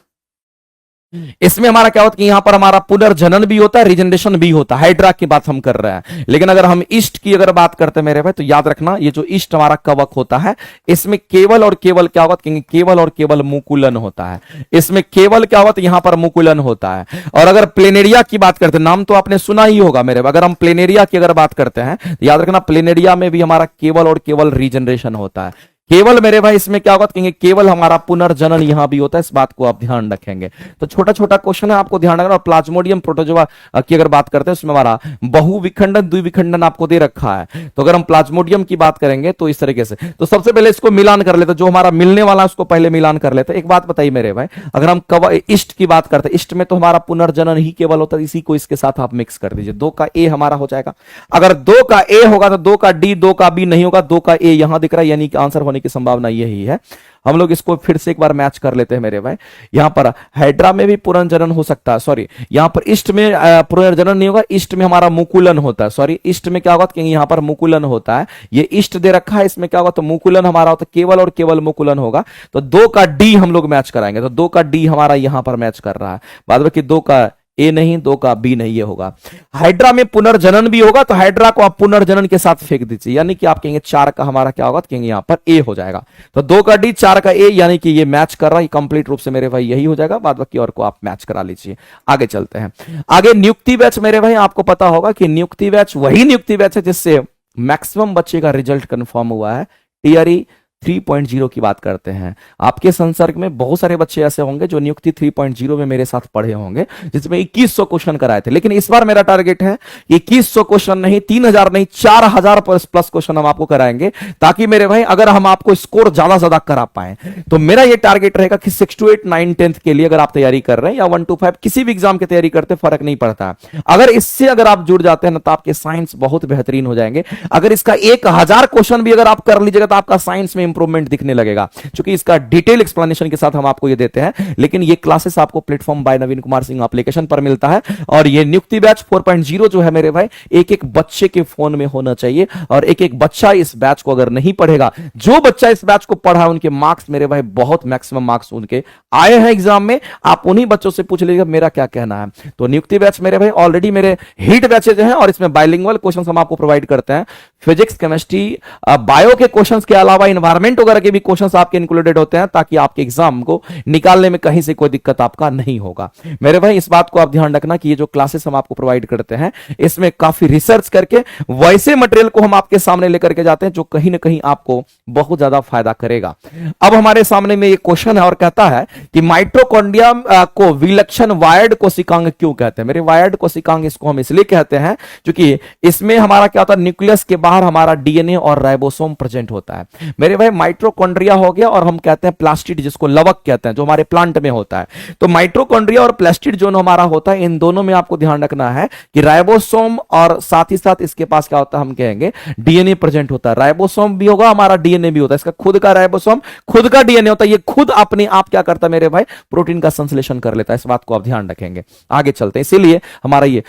इसमें हमारा क्या होता है कि यहां पर हमारा पुनर्जनन भी होता है, रीजनरेशन भी होता है, हाइड्रा की बात हम कर रहे हैं। लेकिन अगर हम ईस्ट की अगर बात करते हैं मेरे भाई, तो याद रखना ये जो ईस्ट हमारा कवक होता है, इसमें केवल और केवल क्या होगा, केवल और केवल मुकुलन होता है, इसमें केवल क्या होता है, यहां पर मुकुलन होता है। और अगर प्लेनेरिया की बात करते हैं, नाम तो आपने सुना ही होगा मेरे भाई, अगर हम प्लेनेरिया की अगर बात करते हैं, याद रखना प्लेनेरिया में भी हमारा केवल और केवल रीजनरेशन होता है। केवल मेरे भाई इसमें क्या होगा, कहेंगे केवल हमारा पुनर्जनन यहां भी होता है, इस बात को आप ध्यान रखेंगे। तो छोटा छोटा क्वेश्चन है, आपको ध्यान रखना। और प्लाज्मोडियम प्रोटोजोआ की अगर बात करते हैं, उसमें हमारा बहुविखंडन द्विविखंडन आपको दे रखा है। तो अगर हम प्लाज्मोडियम की बात करेंगे तो इस तरीके से, तो सबसे पहले इसको मिलान कर लेते, जो हमारा मिलने वाला है उसको पहले मिलान कर लेते। एक बात बताइए मेरे भाई, अगर हम इष्ट की बात करते हैं, इष्ट में तो हमारा पुनर्जनन ही केवल होता है, इसी को इसके साथ आप मिक्स कर दीजिए, 2 का ए हमारा हो जाएगा। अगर 2 का ए होगा तो 2 का डी, 2 का बी नहीं होगा, 2 का ए यहां दिख रहा है, यानी कि आंसर होने की संभावना यही है। हम लोग इसको फिर से एक बार मैच कर लेते हैं मेरे भाई। यहां पर हाइड्रा में भी पुनर्जनन हो सकता है, सॉरी यहां पर इष्ट में पुनर्जनन नहीं होगा, इष्ट में हमारा मुकुलन होता है, सॉरी इष्ट में क्या होगा कि यहां पर मुकुलन होता है, ये इष्ट दे रखा है, इसमें क्या होगा तो मुकुलन हमारा होता है, केवल और केवल मुकुलन होगा। तो 2 का डी हम लोग मैच कराएंगे, तो 2 का डी हमारा यहां पर मैच कर रहा है, बाद में कि 2 का ए नहीं, 2 का बी नहीं, ये होगा। हाइड्रा में पुनर्जनन भी होगा, तो हाइड्रा को आप पुनर्जनन के साथ फेंक दीजिए, यानी कि आप कहेंगे 4 का हमारा क्या होगा, तो कहेंगे यहां पर ए हो जाएगा। तो 2 का डी, 4 का ए, यानी कि ये मैच कर रहा है, कंप्लीट रूप से मेरे भाई यही हो जाएगा, बाद बाकी और को आप मैच करा लीजिए। आगे चलते हैं। आगे नियुक्ति बैच मेरे भाई, आपको पता होगा कि नियुक्ति बैच वही नियुक्ति बैच है जिससे मैक्सिमम बच्चे का रिजल्ट कंफर्म हुआ है। टीआरई 3.0 की बात करते हैं। आपके संसर्ग में बहुत सारे बच्चे ऐसे होंगे जो नियुक्ति 3.0 में मेरे साथ पढ़े होंगे, जिसमें 2100 क्वेश्चन कराए थे। लेकिन इस बार मेरा टारगेट है 2100 क्वेश्चन नहीं, 3000 नहीं, 4000 प्लस क्वेश्चन हम आपको कराएंगे, ताकि मेरे भाई अगर हम आपको स्कोर ज्यादा ज्यादा करा पाए, तो मेरा यह टारगेट रहेगा कि 6 to 8, 9, 10th के लिए अगर आप तैयारी कर रहे हैं, या 1 to 5 किसी भी एग्जाम की तैयारी करते, फर्क नहीं पड़ता। अगर इससे अगर आप जुड़ जाते हैं ना, तो आपके साइंस बहुत बेहतरीन हो जाएंगे। अगर इसका 1000 क्वेश्चन भी अगर आप कर लीजिएगा, तो आपका साइंस में इंप्रूवमेंट दिखने लगेगा, क्योंकि इसका डिटेल एक्सप्लेनेशन के साथ हम आपको ये देते हैं। लेकिन ये क्लासेस आपको प्लेटफॉर्म बाय नवीन कुमार सिंह एप्लीकेशन पर मिलता है। और ये नियुक्ति बैच 4.0 जो है मेरे भाई, एक एक बच्चे के फोन में होना चाहिए, और एक एक बच्चा इस बैच को अगर नहीं पढ़ेगा, जो बच्चा इस बैच को पढ़ा उनके मार्क्स मेरे भाई बहुत मैक्सिमम मार्क्स उनके आए हैं एग्जाम में। आप उन्हीं बच्चों से पूछ लीजिएगा मेरा क्या कहना है। तो नियुक्ति बैच मेरे भाई ऑलरेडी मेरे हिट बैचेज हैं, और इसमें बाइलिंगुअल क्वेश्चंस हम आपको प्रोवाइड करते हैं। फिजिक्स, केमिस्ट्री, बायो के क्वेश्चंस के अलावा इन्वायरमेंट वगैरह के भी क्वेश्चंस आपके इंक्लूडेड होते हैं, ताकि आपके एग्जाम को निकालने में कहीं से कोई दिक्कत आपका नहीं होगा। मेरे भाई इस बात को आप ध्यान रखना कि ये जो क्लासेस हम आपको प्रोवाइड करते हैं, इसमें काफी रिसर्च करके वैसे मटेरियल को हम आपके सामने लेकर के जाते हैं जो कहीं ना कहीं आपको बहुत ज्यादा फायदा करेगा। अब हमारे सामने में ये क्वेश्चन है और कहता है कि माइटोकॉन्ड्रिया को विलक्षण वायर्ड कोशिकांग क्यों कहते हैं। मेरे वायर्ड कोशिकांग इसको हम इसलिए कहते हैं क्योंकि इसमें हमारा क्या होता है, न्यूक्लियस के बाहर हमारा डीएनए और राइबोसोम प्रेजेंट होता है। मेरे भाई माइटोकॉन्ड्रिया हो गया, और हम कहते हैं प्लास्टिड, जिसको लवक कहते हैं, जो हमारे प्लांट में होता है। तो माइटोकॉन्ड्रिया और प्लास्टिड जो हमारा होता है, इन दोनों में आपको ध्यान रखना है कि राइबोसोम और साथ ही साथ इसके पास क्या होता है, हम कहेंगे डीएनए प्रेजेंट होता है। राइबोसोम भी होगा, हमारा डीएनए भी होता है, इसका खुद का राइबोसोम, खुद का डीएनए होता है। ये खुद अपने आप क्या करता है मेरे भाई, प्रोटीन का संश्लेषण कर लेता है। इस बात को आप ध्यान रखेंगे। आगे चलते हैं। इसीलिए हमारा ये,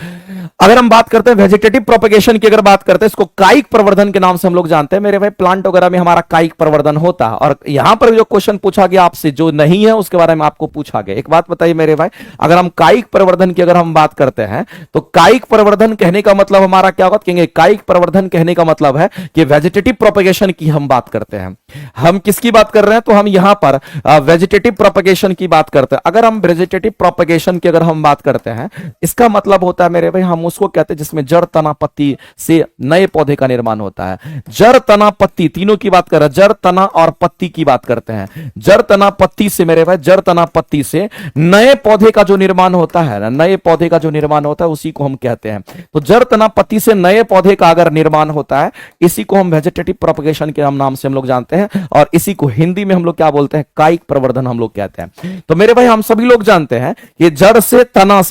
अगर हम बात करते हैं वेजिटेटिव प्रोपेगेशन की, अगर बात करते हैं, इसको कायिक प्रवर्धन के नाम से हम लोग जानते हैं मेरे भाई। प्लांट वगैरह में हमारा कायिक प्रवर्धन होता है। और यहां पर जो क्वेश्चन पूछा गया आपसे जो नहीं है, उसके बारे में आपको पूछा गया। एक बात बताइए मेरे भाई, अगर हम कायिक प्रवर्धन की अगर हम बात करते हैं, तो कायिक प्रवर्धन कहने का मतलब हमारा क्या होगा, कहेंगे कायिक प्रवर्धन कहने का मतलब है कि वेजिटेटिव प्रोपेगेशन की हम बात करते हैं। हम किसकी बात कर रहे हैं, तो हम यहां पर वेजिटेटिव प्रोपेगेशन की बात करते हैं। अगर हम वेजिटेटिव प्रोपेगेशन की अगर हम बात करते हैं, इसका मतलब होता है मेरे भाई, हम उसको कहते हैं जिसमें जड़, तना, पत्ती से नए पौधे का निर्माण होता है। जड़, तना, पत्ती तीनों की बात कर रहे हैं, जड़, तना और पत्ती की बात करते हैं। जड़, तना, पत्ती से मेरे भाई, जड़, तना, पत्ती से नए पौधे का जो निर्माण होता है ना, नए पौधे का जो निर्माण होता है, उसी को हम कहते हैं। तो जड़, तना, पत्ती से नए पौधे का अगर निर्माण होता है, इसी को हम वेजिटेटिव प्रोपेगेशन के नाम से हम लोग जानते हैं। और इसी को हिंदी में हम लोग क्या बोलते हैं, कायिक प्रवर्धन हम लोग कहते हैं। तो मेरे भाई हम सभी लोग जानते हैं कि जड़ से, तना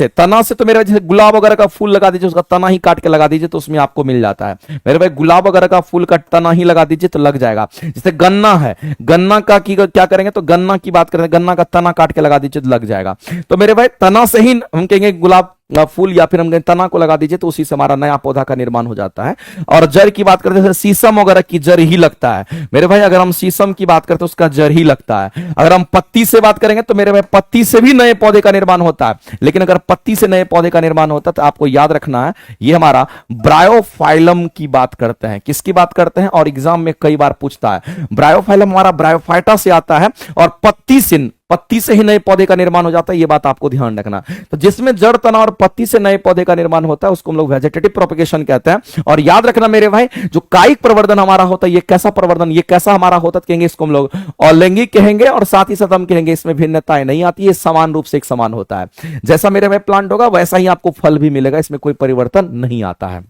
से तो मेरे जैसे गुलाब वगैरह का फूल लगा दीजिए, उसका तना ही काट के लगा दीजिए, तो उसमें आपको मिल जाता है। मेरे भाई गुलाब वगैरह का फूल का तना ही लगा दीजिए तो लग जाएगा। जैसे गन्ना है, गन्ना का की क्या करेंगे, तो गन्ना की बात करें, गन्ना का तना काट के लगा दीजिए तो लग जाएगा। तो मेरे भाई तना से ही हम कहेंगे गुलाब फूल, या फिर हम तना को लगा दीजिए तो उसी से हमारा नया पौधा का निर्माण हो जाता है। और जड़ की बात करते हैं, शीशम वगैरह की जड़ ही लगता है मेरे भाई। अगर हम शीशम की बात करते हैं, उसका जड़ ही लगता है। अगर हम पत्ती से बात करेंगे, तो मेरे भाई पत्ती से भी नए पौधे का निर्माण होता है। लेकिन अगर पत्ती से नए पौधे का निर्माण होता है, तो आपको याद रखना है, ये हमारा ब्रायोफाइलम की बात करते हैं। किसकी बात करते हैं, और एग्जाम में कई बार पूछता है। ब्रायोफाइलम हमारा ब्रायोफाइटा से आता है, और पत्ती से पत्ती से ही नए पौधे का निर्माण हो जाता है, ये बात आपको ध्यान रखना। तो जिसमें जड़, तना और पत्ती से नए पौधे का निर्माण होता है उसको हम लोग वेजिटेटिव प्रोपगेशन कहते हैं। और याद रखना मेरे भाई, जो कायिक प्रवर्धन हमारा होता है, ये कैसा प्रवर्धन, ये कैसा हमारा होता है कहेंगे, इसको हम लोग अलैंगिक कहेंगे। और साथ ही साथ हम कहेंगे इसमें भिन्नताएं नहीं आती है, समान रूप से एक समान होता है। जैसा मेरे भाई प्लांट होगा वैसा ही आपको फल भी मिलेगा, इसमें कोई परिवर्तन नहीं आता है।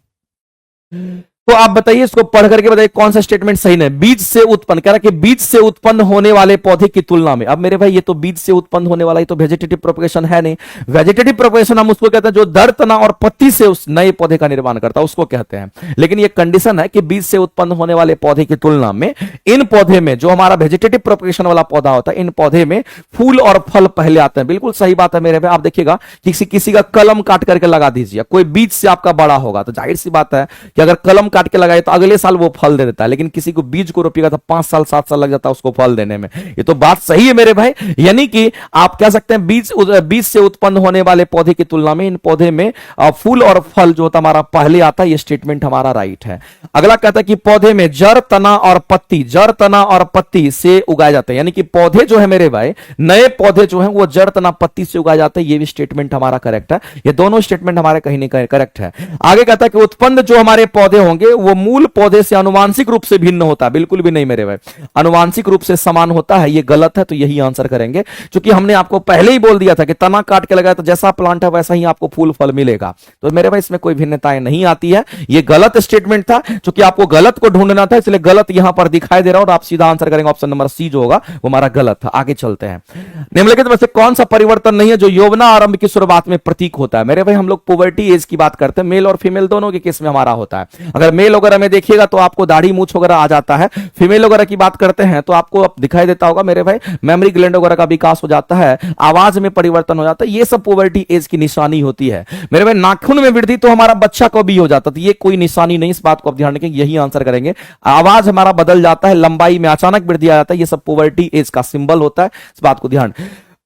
तो आप बताइए, इसको पढ़ करके बताइए कौन सा स्टेटमेंट सही है। बीज से उत्पन्न, कह रहा है कि बीज से उत्पन्न होने वाले पौधे की तुलना में। अब मेरे भाई ये तो बीज से उत्पन्न होने वाला, ये तो वेजिटेटिव प्रोपगेशन है नहीं। वेजिटेटिव प्रोपगेशन हम उसको कहते हैं जो दर, तना और पत्ती से उस नए पौधे का निर्माण करता है, उसको कहते हैं। लेकिन ये कंडीशन है कि बीज से उत्पन्न होने वाले पौधे की तुलना में इन पौधे में, जो हमारा वेजिटेटिव प्रोपगेशन वाला पौधा होता है, इन पौधे में फूल और फल पहले आते हैं। बिल्कुल सही बात है मेरे भाई। आप देखिएगा किसी का कलम काट करके लगा दीजिए, कोई बीज से आपका बड़ा होगा तो जाहिर सी बात है कि अगर कलम काट के लगाए तो अगले साल वो फल दे देता है। लेकिन किसी को बीज को रोपिएगा तो 5 साल 7 साल लग जाता है उसको फल देने में। ये तो बात सही है मेरे भाई। यानी कि आप कह सकते हैं बीज से उत्पन्न होने वाले पौधे की तुलना में इन पौधे में फूल और फल जो होता हमारा पहले आता है। ये स्टेटमेंट हमारा राइट है। अगला कहता है कि पौधे में जड़, तना और पत्ती, जड़, तना और पत्ती से उगाए जाते हैं। यानी कि पौधे जो है मेरे भाई, नए पौधे जो है वो जड़, तना, पत्ती से उगाए जाते हैं। ये भी स्टेटमेंट हमारा करेक्ट है। ये दोनों स्टेटमेंट हमारे कहीं नहीं करेक्ट है। आगे कहता है कि उत्पन्न जो हमारे पौधे होंगे वो मूल पौधे से अनुवांशिक रूप से भिन्न होता है। बिल्कुल भी नहीं मेरे भाई, अनुवांशिक रूप से समान होता है। ये गलत है, तो यही आंसर करेंगे। क्योंकि हमने आपको पहले ही बोल दिया था कि तना काट के लगाया तो जैसा प्लांट है वैसा ही आपको फूल फल मिलेगा। तो मेरे भाई इसमें कोई भिन्नताएं नहीं आती है। ये गलत स्टेटमेंट था। क्योंकि आपको गलत को ढूंढना था, इसलिए गलत यहां पर दिखाई दे रहा है और आप सीधा आंसर करेंगे ऑप्शन नंबर सी जो होगा वो हमारा गलत था। आगे चलते हैं। निम्नलिखित में से कौन सा परिवर्तन नहीं है जो यौवना आरंभ की शुरुआत में प्रतीक होता है। मेरे भाई हम लोग पुबर्टी एज की बात करते हैं, मेल और फीमेल दोनों के केस में हमारा होता है। अगर मेल वगैरह में देखिएगा तो आपको दाढ़ी मूछ वगैरह आ जाता है। फीमेल वगैरह की बात करते हैं तो आपको अब दिखाई देता होगा मेरे भाई, मेमोरी ग्लैंड वगैरह का विकास हो जाता है, आवाज में परिवर्तन हो जाता है। ये सब पुबर्टी एज की निशानी होती है मेरे भाई। नाखून में वृद्धि तो हमारा बच्चा को भी हो जाता है, तो ये कोई निशानी नहीं। इस बात को आप ध्यान रखें, यही आंसर करेंगे। आवाज हमारा बदल जाता है, लंबाई में अचानक वृद्धि आ जाता है, ये सब पुबर्टी एज का सिंबल होता है। इस बात को ध्यान।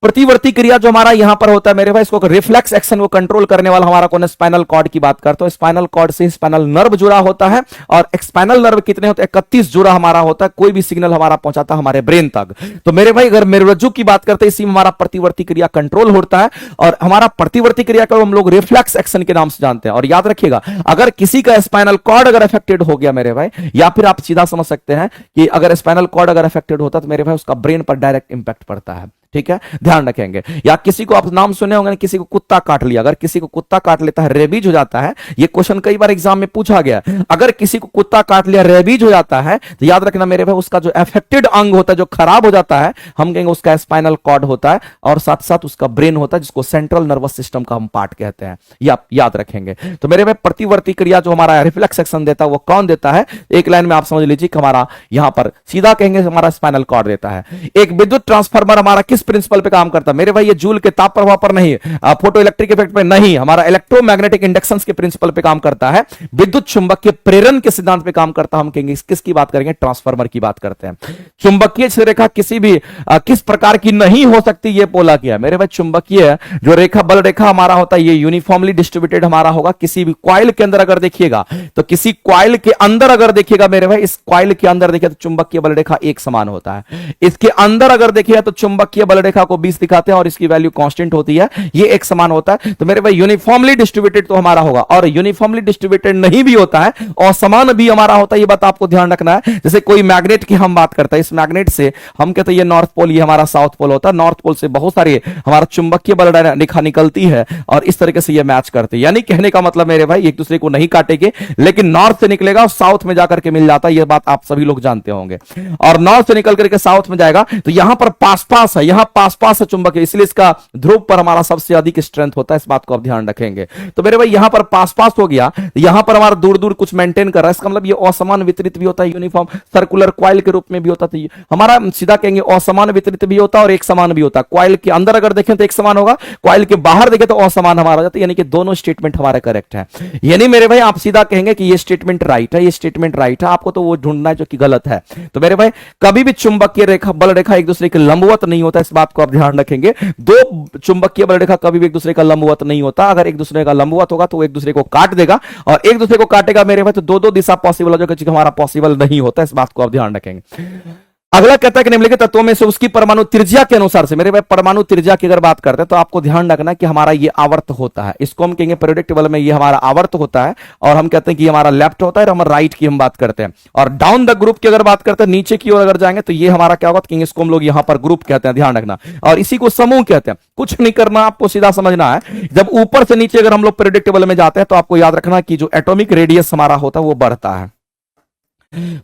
प्रतिवर्ती क्रिया जो हमारा यहां पर होता है मेरे भाई, इसको रिफ्लेक्स एक्शन को कंट्रोल करने वाला हमारा कौन है, स्पाइनल कॉर्ड की बात करते हो। स्पाइनल कॉर्ड से स्पाइनल नर्व जुड़ा होता है और स्पाइनल नर्व कितने होते हैं, 31 जुड़ा हमारा होता है। कोई भी सिग्नल हमारा पहुंचाता है हमारे ब्रेन तक। तो मेरे भाई अगर मेरुरज्जु की बात करते हैं, इसी में हमारा प्रतिवर्ती क्रिया कंट्रोल होता है और हमारा प्रतिवर्ती क्रिया को हम लोग रिफ्लेक्स एक्शन के नाम से जानते हैं। और याद रखिएगा, अगर किसी का स्पाइनल कॉर्ड अगर अफेक्टेड हो गया मेरे भाई, या फिर आप सीधा समझ सकते हैं कि अगर स्पाइनल कॉर्ड अगर अफेक्टेड होता तो मेरे भाई उसका ब्रेन पर डायरेक्ट इंपैक्ट पड़ता है। ठीक है, ध्यान रखेंगे। या किसी को आप नाम सुने होंगे, किसी को कुत्ता काट लिया, अगर किसी को कुत्ता काट लेता है रेबीज हो जाता है। ये क्वेश्चन कई बार एग्जाम में पूछा गया। अगर किसी को कुत्ता काट लिया रेबीज हो जाता है तो याद रखना मेरे भाई, उसका जो अफेक्टेड अंग होता है, जो खराब हो जाता है, हम कहेंगे उसका स्पाइनल कॉर्ड होता है और साथ साथ उसका ब्रेन होता है, जिसको सेंट्रल नर्वस सिस्टम का हम पार्ट कहते हैं। ये आप याद रखेंगे। तो मेरे भाई प्रतिवर्ती क्रिया जो हमारा रिफ्लेक्स एक्शन देता है वो कौन देता है, एक लाइन में आप समझ लीजिए कि हमारा यहां पर सीधा कहेंगे हमारा स्पाइनल कॉर्ड देता है। एक विद्युत ट्रांसफार्मर हमारा किस प्रिंसिपल पे काम करता है मेरे भाई, ये जूल के ताप प्रभाव पर नहीं, फोटो इलेक्ट्रिक इफेक्ट पे नहीं, हमारा इलेक्ट्रोमैग्नेटिक इंडक्शन के प्रिंसिपल पे काम करता है, विद्युत चुंबकीय प्रेरण के सिद्धांत पे काम करता है। हम कहेंगे किसकी बात करेंगे, ट्रांसफार्मर की बात करते हैं। चुंबकीय रेखा किसी भी किस प्रकार की नहीं हो सकती, ये बोला गया मेरे भाई। चुंबकीय जो रेखा, बल रेखा हमारा होता है, ये यूनिफॉर्मली डिस्ट्रीब्यूटेड हमारा होगा। किसी भी कॉइल के अंदर अगर देखिएगा तो किसी कॉइल के अंदर अगर देखिएगा मेरे भाई, इस कॉइल के अंदर देखिए तो चुंबकीय बल रेखा एक समान होता है। इसके अंदर अगर देखिए तो चुंबकीय बल रेखा को 20 दिखाते हैं और इसकी वैल्यू कांस्टेंट होती है, ये एक समान होता है। तो मेरे भाई यूनिफॉर्मली डिस्ट्रीब्यूटेड तो हमारा होगा, और यूनिफॉर्मली डिस्ट्रीब्यूटेड नहीं भी होता है और समान भी हमारा होता है। ये बात आपको ध्यान रखना है। जैसे कोई मैग्नेट की हम बात करते हैं, इस मैग्नेट से हम कहते हैं ये नॉर्थ पोल, ये हमारा साउथ पोल होता है। नॉर्थ पोल से बहुत सारे हमारा चुंबकीय बल रेखा निकलती है और इस तरीके से ये मैच करते हैं। यानी कहने का मतलब मेरे भाई, एक दूसरे को नहीं काटेंगे, लेकिन नॉर्थ से निकलेगा और साउथ में जाकर के मिल जाता है। ये बात आप सभी लोग जानते होंगे। और नॉर्थ से निकल करके साउथ में जाएगा तो यहां पर पास पास है, यहां पास पास है चुंबकीय, इसलिए इसका ध्रुव पर हमारा सबसे अधिक स्ट्रेंथ होता है। इस बात को आप ध्यान रखेंगे। तो मेरे भाई यहां पर पास पास हो गया, यहां पर हमारा दूर दूर कुछ मेंटेन कर रहा है, इसका मतलब ये असमान वितरित भी होता है, यूनिफॉर्म सर्कुलर कॉइल के रूप में भी होता है। तो हमारा सीधा कहेंगे असमान वितरित भी होता है और एक समान भी होता है। कॉइल के अंदर अगर देखें तो एक समान होगा, कॉइल के बाहर देखें तो असमान हमारा हो जाता है। यानी कि दोनों स्टेटमेंट हमारे करेक्ट है। यानी मेरे भाई आप सीधा कहेंगे कि ये स्टेटमेंट राइट है, ये स्टेटमेंट राइट है। आपको तो वो ढूंढना है जो कि गलत है। तो मेरे भाई कभी भी चुंबकीय रेखा, बल रेखा एक दूसरे के लंबवत नहीं होता, इस बात को आप ध्यान रखेंगे। दो चुंबकीय बल रेखा कभी भी एक दूसरे का लंबवत नहीं होता। अगर एक दूसरे का लंबवत होगा तो वो एक दूसरे को काट देगा, और एक दूसरे को काटेगा मेरे भाई तो दो दो दिशा पॉसिबल हो जाएगा, हमारा पॉसिबल नहीं होता। इस बात को आप ध्यान रखेंगे। अगला कहता है कि निम्नलिखित तत्वों में से उसकी परमाणु त्रिज्या के अनुसार से, मेरे भाई परमाणु त्रिज्या की अगर बात करते हैं तो आपको ध्यान रखना कि हमारा ये आवर्त होता है, इसको हम कहेंगे पीरियोडिक टेबल में ये हमारा आवर्त होता है, और हम कहते हैं कि हमारा लेफ्ट होता है और हम राइट की हम बात करते हैं। और डाउन द ग्रुप की अगर बात करते हैं, नीचे की ओर अगर जाएंगे तो ये हमारा क्या होगा, कि इसको हम लोग यहां पर ग्रुप कहते हैं, ध्यान रखना। और इसी को समूह कहते हैं। कुछ नहीं करना, आपको सीधा समझना है। जब ऊपर से नीचे अगर हम लोग पीरियोडिक टेबल में जाते हैं तो आपको याद रखना कि जो एटॉमिक रेडियस हमारा होता है वो बढ़ता है,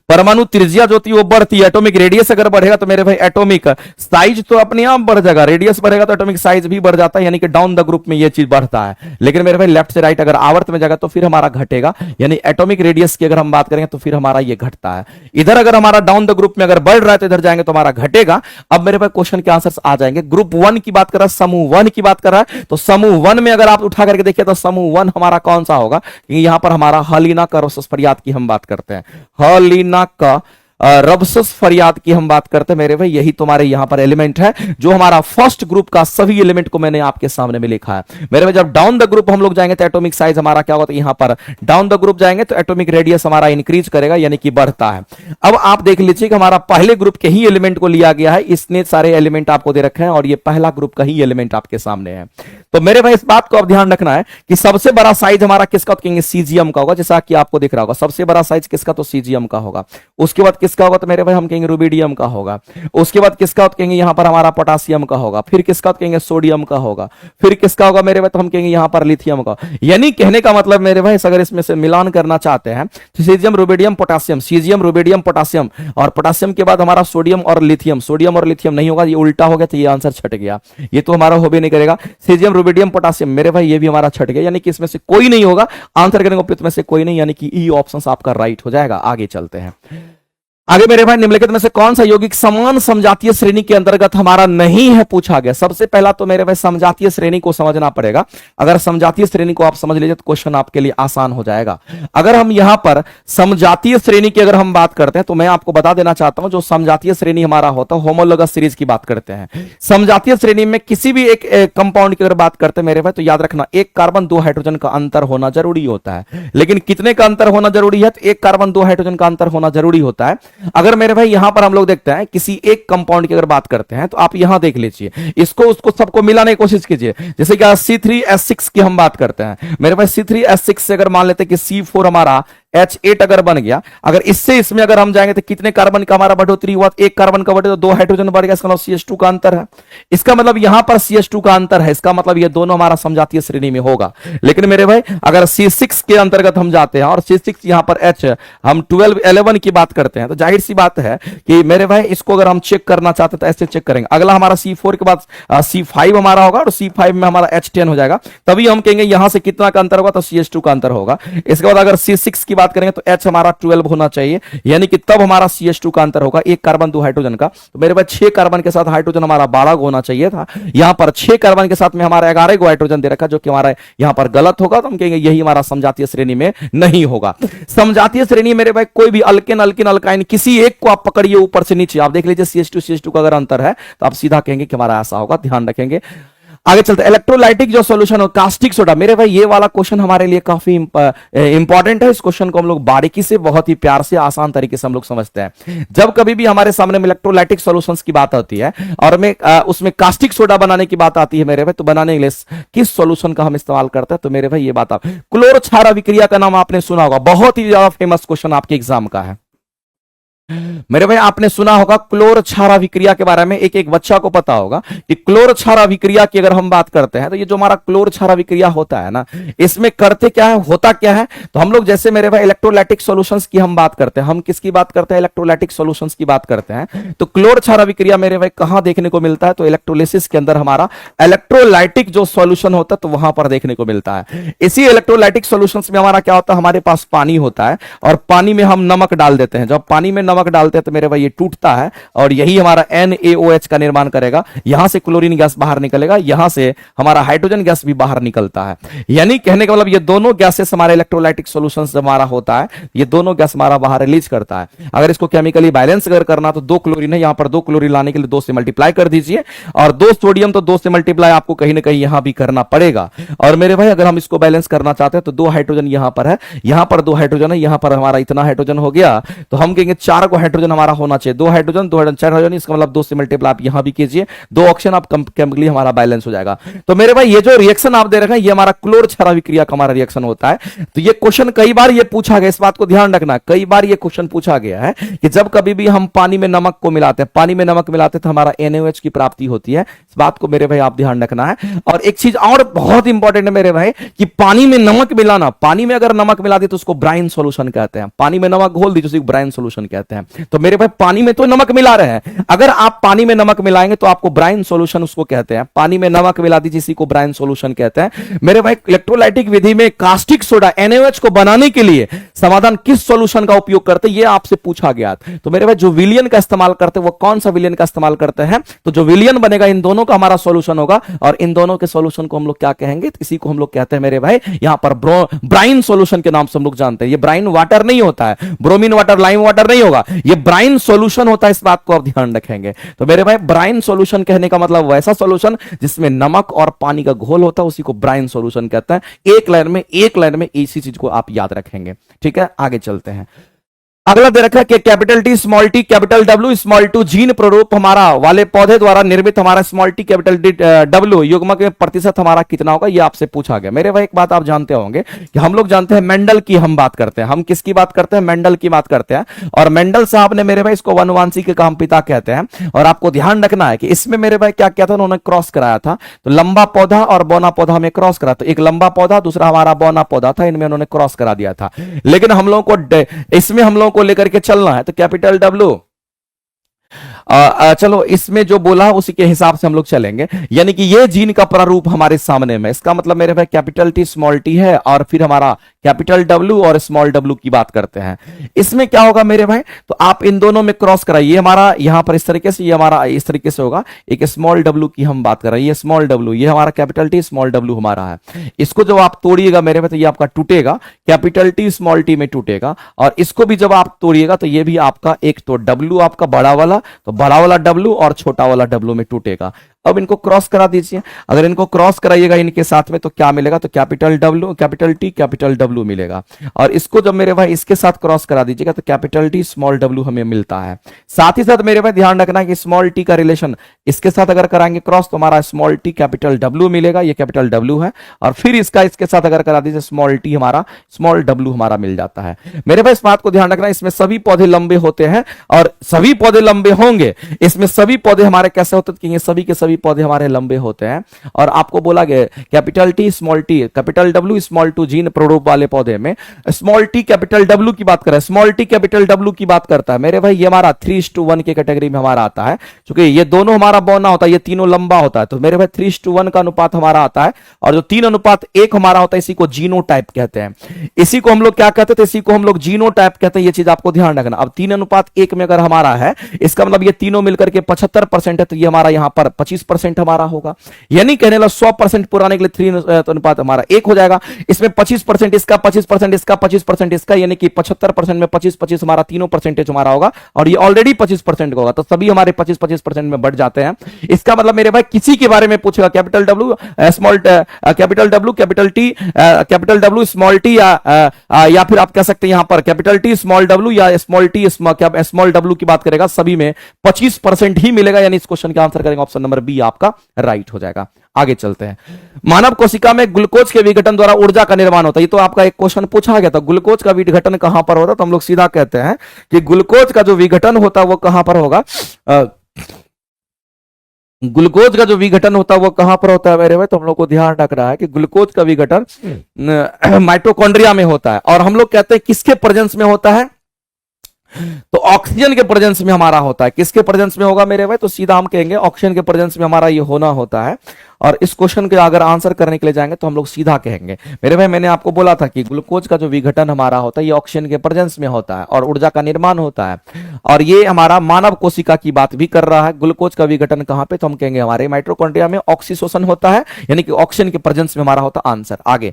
परमाणु त्रिज्या जो होती है वो बढ़ती है। एटॉमिक रेडियस अगर बढ़ेगा तो मेरे भाई एटॉमिक साइज तो अपने आप बढ़ जाएगा, रेडियस बढ़ेगा तो एटॉमिक साइज भी बढ़ जाता है, यानी कि डाउन द ग्रुप में ये चीज बढ़ता है। लेकिन मेरे भाई लेफ्ट से राइट अगर आवर्त में जाएगा तो फिर हमारा घटेगा, यानी एटॉमिक रेडियस की अगर हम बात करेंगे तो फिर हमारा ये घटता है। इधर अगर हमारा डाउन द ग्रुप में अगर बढ़ रहा है तो इधर जाएंगे तो हमारा घटेगा। अब मेरे भाई क्वेश्चन के आंसर आ जाएंगे। ग्रुप 1 की बात कर रहा है, समूह 1 की बात कर रहा है, तो समूह 1 में अगर आप उठा करके देखिए तो समूह 1 हमारा कौन सा होगा, यहां पर हमारा हलीना का रोसस फरियाद की हम बात करते हैं, हलीना का रबसस फरियाद की हम बात करते हैं। मेरे भाई यही तुम्हारे यहां पर एलिमेंट है, जो हमारा फर्स्ट ग्रुप का सभी एलिमेंट को मैंने आपके सामने में लिखा है। मेरे भाई जब डाउन द ग्रुप हम लोग जाएंगे तो एटॉमिक साइज हमारा क्या होगा, तो यहां पर डाउन द ग्रुप जाएंगे तो एटॉमिक रेडियस हमारा इंक्रीज करेगा, यानी कि बढ़ता है। अब आप देख लीजिए कि हमारा पहले ग्रुप के ही एलिमेंट को लिया गया है, इसने सारे एलिमेंट आपको दे रखे हैं और ये पहला ग्रुप का ही एलिमेंट आपके सामने है। तो मेरे भाई इस बात को अब ध्यान रखना है कि सबसे बड़ा साइज हमारा किसका, तो सीजियम का होगा, जैसा कि आपको दिख रहा होगा सबसे बड़ा साइज किसका, तो सीजियम का होगा। उसके बाद किसका होगा, तो मेरे भाई हम कहेंगे रुबिडियम का होगा। उसके बाद किसका तो कहेंगे यहां पर हमारा पोटासियम का होगा। फिर किसका तो कहेंगे सोडियम का होगा। फिर किसका होगा मेरे भाई, तो हम कहेंगे यहां पर लिथियम का। यानी कहने का मतलब मेरे भाई अगर इसमें से मिलान करना चाहते हैं तो caesium rubidium potassium, caesium rubidium potassium, और पोटासियम के बाद हमारा सोडियम और लिथियम। सोडियम और लिथियम नहीं होगा, ये उल्टा हो गया तो ये आंसर छट गया, ये तो हमारा हो भी नहीं करेगा। सीजियम रुबिडियम पोटासियम मेरे भाई ये भी हमारा छट गया, यानी कि इसमें से कोई नहीं होगा, आंसर करने को में से कोई नहीं, यानी कि ई ऑप्शन आपका राइट हो जाएगा। आगे चलते हैं। आगे मेरे भाई निम्नलिखित में से कौन सा यौगिक समान समजातीय श्रेणी के अंतर्गत हमारा नहीं है, पूछा गया। सबसे पहला तो मेरे भाई समजातीय श्रेणी को समझना पड़ेगा। अगर समजातीय श्रेणी को आप समझ लीजिए तो क्वेश्चन आपके लिए आसान हो जाएगा। अगर हम यहां पर समजातीय श्रेणी की अगर हम बात करते हैं तो मैं आपको बता देना चाहता हूं, जो समजातीय श्रेणी हमारा होता है होमोलोगस सीरीज की बात करते हैं। समजातीय श्रेणी में किसी भी एक कंपाउंड की अगर बात करते हैं मेरे भाई, तो याद रखना एक कार्बन 2 हाइड्रोजन का अंतर होना जरूरी होता है। लेकिन कितने का अंतर होना जरूरी है, तो एक कार्बन 2 हाइड्रोजन का अंतर होना जरूरी होता है। अगर मेरे भाई यहां पर हम लोग देखते हैं किसी एक कंपाउंड की अगर बात करते हैं तो आप यहां देख लीजिए, इसको उसको सबको मिलाने की कोशिश कीजिए। जैसे कि C3H6 की हम बात करते हैं मेरे भाई, C3H6 से अगर मान लेते हैं कि C4 हमारा H8 अगर बन गया, अगर इससे इसमें अगर हम जाएंगे तो कितने कार्बन का हमारा बढ़ोतरी हुआ, एक कार्बन का बढ़े तो 2 हाइड्रोजन बढ़ गया, इसका मतलब CH2 का अंतर है। इसका मतलब यहां पर CH2 का अंतर है, इसका मतलब ये दोनों हमारा समजातीय श्रेणी में होगा। लेकिन मेरे भाई अगर C6 के अंतर्गत हम जाते हैं और C6 यहां पर H हम 12 11 की बात करते हैं, तो जाहिर सी बात है कि मेरे भाई इसको अगर हम चेक करना चाहते हैं तो ऐसे चेक करेंगे। अगला हमारा C4 के बाद C5 हमारा होगा और C5 में हमारा H10 हो जाएगा, तभी हम कहेंगे यहां से कितना का अंतर होगा, तो CH2 का अंतर होगा। इसके बाद अगर C6 की बात करेंगे तो H हमारा 12 होना चाहिए, यानी कि तब हमारा CH2 का अंतर होगा एक कार्बन 2 हाइड्रोजन का। तो मेरे पास 6 कार्बन के साथ हाइड्रोजन हमारा 12 होना चाहिए था, यहां पर 6 कार्बन के साथ में हमारा 11 गो हाइड्रोजन दे रखा, जो कि हमारा यहां पर गलत होगा। तो हम कहेंगे यही हमारा समजातीय श्रेणी में नहीं होगा। समजातीय श्रेणी मेरे भाई कोई भी अल्केन अल्किन अल्काइन किसी एक को आप पकड़िए ऊपर से नीचे, आप देख लीजिए CH2 का अगर अंतर है तो आप सीधा कहेंगे कि हमारा ऐसा होगा, ध्यान रखेंगे। आगे चलते इलेक्ट्रोलाइटिक जो सॉल्यूशन हो कास्टिक सोडा, मेरे भाई ये वाला क्वेश्चन हमारे लिए काफी इंपॉर्टेंट है। इस क्वेश्चन को हम लोग बारीकी से बहुत ही प्यार से आसान तरीके से हम लोग समझते हैं। जब कभी भी हमारे सामने में इलेक्ट्रोलाइटिक सॉल्यूशंस की बात आती है और में उसमें कास्टिक सोडा बनाने की बात आती है मेरे भाई, तो बनाने के लिए किस सॉल्यूशन का हम इस्तेमाल करते हैं, तो मेरे भाई ये बात आप क्लोर क्षारा विक्रिया का नाम आपने सुना होगा, बहुत ही ज्यादा फेमस क्वेश्चन आपके एग्जाम का है मेरे भाई। आपने सुना होगा क्लोर क्षारा विक्रिया के बारे में, एक एक बच्चा को पता होगा कि क्लोर क्षारा विक्रिया की अगर हम बात करते हैं तो ये जो हमारा क्लोर क्षारा विक्रिया होता है ना, इसमें करते क्या है, होता क्या है, तो हम लोग जैसे मेरे भाई इलेक्ट्रोलाइटिक सॉल्यूशंस की हम बात करते हैं, हम किसकी बात करते हैं, इलेक्ट्रोलाइटिक सॉल्यूशंस की बात करते हैं। तो क्लोर क्षारा विक्रिया मेरे भाई कहां देखने को मिलता है, तो इलेक्ट्रोलिसिस के अंदर हमारा इलेक्ट्रोलाइटिक जो सॉल्यूशन होता है तो वहां पर देखने को मिलता है। इसी इलेक्ट्रोलाइटिक सॉल्यूशंस में हमारा क्या होता है, हमारे पास पानी होता है और पानी में हम नमक डाल देते हैं। जब पानी में नमक डालते हैं तो मेरे भाई ये टूटता है और यही हमारा NaOH का निर्माण करेगा, यहां से क्लोरीन गैस बाहर निकलेगा, यहां से हमारा हाइड्रोजन गैस भी बाहर निकलता है। यानी कहने का मतलब ये दोनों गैसेस हमारे इलेक्ट्रोलाइटिक सॉल्यूशंस हमारा होता है, ये दोनों गैस हमारा बाहर रिलीज करता है। अगर इसको केमिकली बैलेंस अगर करना तो 2 क्लोरीन है, यहां पर 2 क्लोरीन लाने के लिए 2 से मल्टीप्लाई कर दीजिए, और 2 सोडियम तो 2 से मल्टीप्लाई आपको कहीं ना कहीं यहां भी करना पड़ेगा। और मेरे भाई अगर हम इसको बैलेंस करना चाहते हैं तो 2 हाइड्रोजन यहां पर है, यहां पर 2 हाइड्रोजन है, यहां पर हमारा इतना हाइड्रोजन हो गया, तो हम कहेंगे 4 12 को हाइड्रोजन हमारा होना चाहिए, 2 हाइड्रोजन 2 हाइड्रोजन 4 हाइड्रोजन, इसका मतलब 2 से मल्टीप्लाई आप यहां भी कीजिए, 2 ऑक्सीजन आप केमिकली हमारा बैलेंस हो जाएगा। तो मेरे भाई ये जो रिएक्शन आप दे रखे हैं ये हमारा क्लोर क्षार अभिक्रिया का हमारा रिएक्शन होता है। तो ये क्वेश्चन कई बार ये पूछा गया, इस बात को ध्यान रखना, कई बार ये क्वेश्चन पूछा गया है कि जब कभी भी हम पानी में नमक को मिलाते हैं, पानी में नमक मिलाते हैं तो हमारा NaOH की प्राप्ति होती है। इस बात को मेरे भाई आप ध्यान रखना है। और एक चीज और बहुत इंपॉर्टेंट है मेरे भाई कि पानी में नमक मिलाना, पानी में अगर नमक मिला दी तो उसको ब्राइन सॉल्यूशन कहते हैं, पानी में नमक घोल दी तो उसको ब्राइन सॉल्यूशन कहते हैं। तो मेरे भाई पानी में तो नमक मिला रहे हैं, अगर आप पानी में नमक मिलाएंगे तो आपको ब्राइन सॉल्यूशन उसको कहते हैं, पानी में नमक मिला दीजिए इसी को ब्राइन सॉल्यूशन कहते हैं। मेरे भाई इलेक्ट्रोलाइटिक विधि में कास्टिक सोडा NaOH को बनाने के लिए समाधान किस सॉल्यूशन का उपयोग करते हैं ये आपसे पूछा गया। तो मेरे भाई जो विलियन का इस्तेमाल करते हैं वो कौन सा विलियन का इस्तेमाल करते हैं, तो जो विलियन बनेगा इन दोनों का हमारा सॉल्यूशन होगा, और इन दोनों के सॉल्यूशन को हम लोग क्या कहेंगे, तो इसी को हम लोग कहते हैं मेरे भाई यहां पर ब्राइन सॉल्यूशन के नाम से हम लोग जानते हैं। ये ब्राइन वाटर नहीं होता है, ब्रोमीन वाटर लाइम वाटर नहीं होगा, ये ब्राइन सॉल्यूशन होता है, इस बात को आप ध्यान रखेंगे। तो मेरे भाई ब्राइन सॉल्यूशन कहने का मतलब वैसा सॉल्यूशन जिसमें नमक और पानी का घोल होता है उसी को ब्राइन सॉल्यूशन कहता है। एक लाइन में इसी चीज को आप याद रखेंगे। ठीक है, आगे चलते हैं। अगला दे रखा है कि capital T small T capital W small two जीन प्ररूप हमारा वाले पौधे द्वारा निर्मित हमारा small T capital D W युग्मक में प्रतिशत हमारा कितना होगा, ये आपसे पूछा गया। मेरे भाई एक बात आप जानते होंगे कि हम लोग जानते हैं मेंडल की हम बात करते हैं, हम किसकी बात करते हैं, मेंडल की बात करते हैं। और मेंडल साहब ने मेरे भाई इसको वनवांशी के काम पिता कहते हैं। और आपको ध्यान रखना है कि इसमें मेरे भाई क्या किया था, उन्होंने क्रॉस कराया था। तो लंबा पौधा और बौना पौधा में क्रॉस करा, तो एक लंबा पौधा दूसरा हमारा बौना पौधा था, इनमें उन्होंने क्रॉस करा दिया था। लेकिन हम लोगों को इसमें हम लोगों को लेकर के चलना है, तो कैपिटल डब्ल्यू चलो इसमें जो बोला उसी के हिसाब से हम लोग चलेंगे। यानी कि ये जीन का प्रारूप हमारे सामने में, इसका मतलब मेरे भाई कैपिटल टी स्मॉल टी है और फिर हमारा कैपिटल डब्ल्यू और स्मॉल डब्ल्यू की बात करते हैं। इसमें क्या होगा मेरे भाई, तो आप इन दोनों में क्रॉस कराइए, हमारा यहां पर इस तरीके से, ये हमारा इस तरीके से होगा। एक स्मॉल डब्ल्यू की हम बात कर रहे हैं, ये स्मॉल डब्ल्यू, ये हमारा कैपिटल टी स्मॉल डब्ल्यू हमारा है। इसको जब आप तोड़िएगा मेरे भाई तो ये आपका टूटेगा, कैपिटल टी स्मॉल टी में टूटेगा। और इसको भी जब आप तोड़िएगा तो ये भी आपका एक तो डब्ल्यू आपका बड़ा वाला, तो बड़ा वाला डब्ल्यू और छोटा वाला डब्ल्यू में टूटेगा। अब इनको क्रॉस करा दीजिए, अगर इनको क्रॉस कराइएगा इनके साथ में तो क्या मिलेगा, तो capital W capital T capital W मिलेगा। और इसको जब मेरे भाई इसके साथ क्रॉस करा दीजिएगा तो कैपिटल टी स्मॉल डब्ल्यू हमें मिलता है। साथ ही साथ मेरे भाई ध्यान रखना कि स्मॉल टी का रिलेशन इसके साथ अगर कराएंगे क्रॉस तो हमारा स्मॉल टी कैपिटल डब्ल्यू मिलेगा, ये कैपिटल डब्ल्यू है। और फिर इसका इसके साथ अगर करा दीजिए स्मॉल टी हमारा स्मॉल डब्ल्यू हमारा मिल जाता है। मेरे भाई इस बात को ध्यान रखना, इसमें सभी पौधे लंबे होते हैं और सभी पौधे लंबे होंगे। इसमें सभी पौधे हमारे कैसे होते हैं, सभी के सभी पौधे हमारे लंबे होते हैं। और आपको बोला गया capital T small T capital W small two gene प्रारूप वाले पौधे में स्मॉल टी कैपिटल डब्ल्यू की बात कर रहे हैं, स्मॉल टी कैपिटल डब्ल्यू की बात करता है। मेरे भाई ये हमारा 3:1 के कैटेगरी में हमारा आता है, क्योंकि ये दोनों हमारा बौना होता है, ये तीनों लंबा होता है। तो मेरे भाई 3:1 का अनुपात हमारा आता है। और जो 3:1 हमारा होता है इसी को जीनोटाइप कहते हैं। इसी को हम लोग क्या कहते हैं, इसी को हम लोग जीनोटाइप कहते हैं। ये चीज आपको ध्यान रखना। अब 3:1 में अगर हमारा है, इसका मतलब ये तीनों मिलकर के 75% है, तो ये हमारा यहां पर 25% हमारा होगा। यानी कहने लगा 100% पुराने के लिए 3 अनुपात हमारा 1 हो जाएगा। इसमें 25% इसका 25% इसका 25% इसका, यानी कि 75% में 25-25 हमारा तीनों परसेंटेज हमारा होगा। और ये ऑलरेडी 25% होगा, तो सभी हमारे 25-25% में बढ़ जाते हैं। इसका मतलब मेरे भाई किसी के बारे में पूछेगा capital W small capital W capital T capital W small T या फिर आप कह सकते हैं यहां पर कैपिटल टी स्मॉल डब्ल्यू या स्मॉल टी स्मॉल डब्ल्यू की बात करेगा, सभी में 25% ही मिलेगा। यानी इस क्वेश्चन का आंसर करेंगे ऑप्शन नंबर बी आपका राइट हो जाएगा। आगे चलते हैं। मानव कोशिका में ग्लूकोज के विघटन द्वारा ऊर्जा का निर्माण होता है। ये तो आपका एक क्वेश्चन पूछा गया था, ग्लूकोज का विघटन कहां पर होता है, तो हम लोग सीधा कहते हैं कि ग्लूकोज का जो विघटन होता है वो कहां पर होगा। ग्लूकोज का जो विघटन होता है वो कहां पर होता है मेरे भाई, तो हम लोग को ध्यान रख रहा है कि ग्लूकोज का विघटन माइटोकॉन्ड्रिया में होता है। और हम लोग कहते हैं किसके प्रेजेंस में होता है, तो ऑक्सीजन के प्रेजेंस में हमारा होता है। किसके प्रेजेंस में होगा मेरे भाई, तो सीधा हम कहेंगे ऑक्सीजन के प्रेजेंस में हमारा ये होना होता है। और इस क्वेश्चन के अगर आंसर करने के लिए जाएंगे तो हम लोग सीधा कहेंगे मेरे भाई, मैंने आपको बोला था कि ग्लूकोज का जो विघटन हमारा होता है ये ऑक्सीजन के प्रेजेंस में होता है और ऊर्जा का निर्माण होता है। और ये हमारा मानव कोशिका की बात भी कर रहा है। ग्लूकोज का विघटन कहां पे, तो हम कहेंगे हमारे माइटोकॉन्ड्रिया में ऑक्सीशोषण होता है, यानी कि ऑक्सीजन के प्रेजेंस में हमारा होता है आंसर। आगे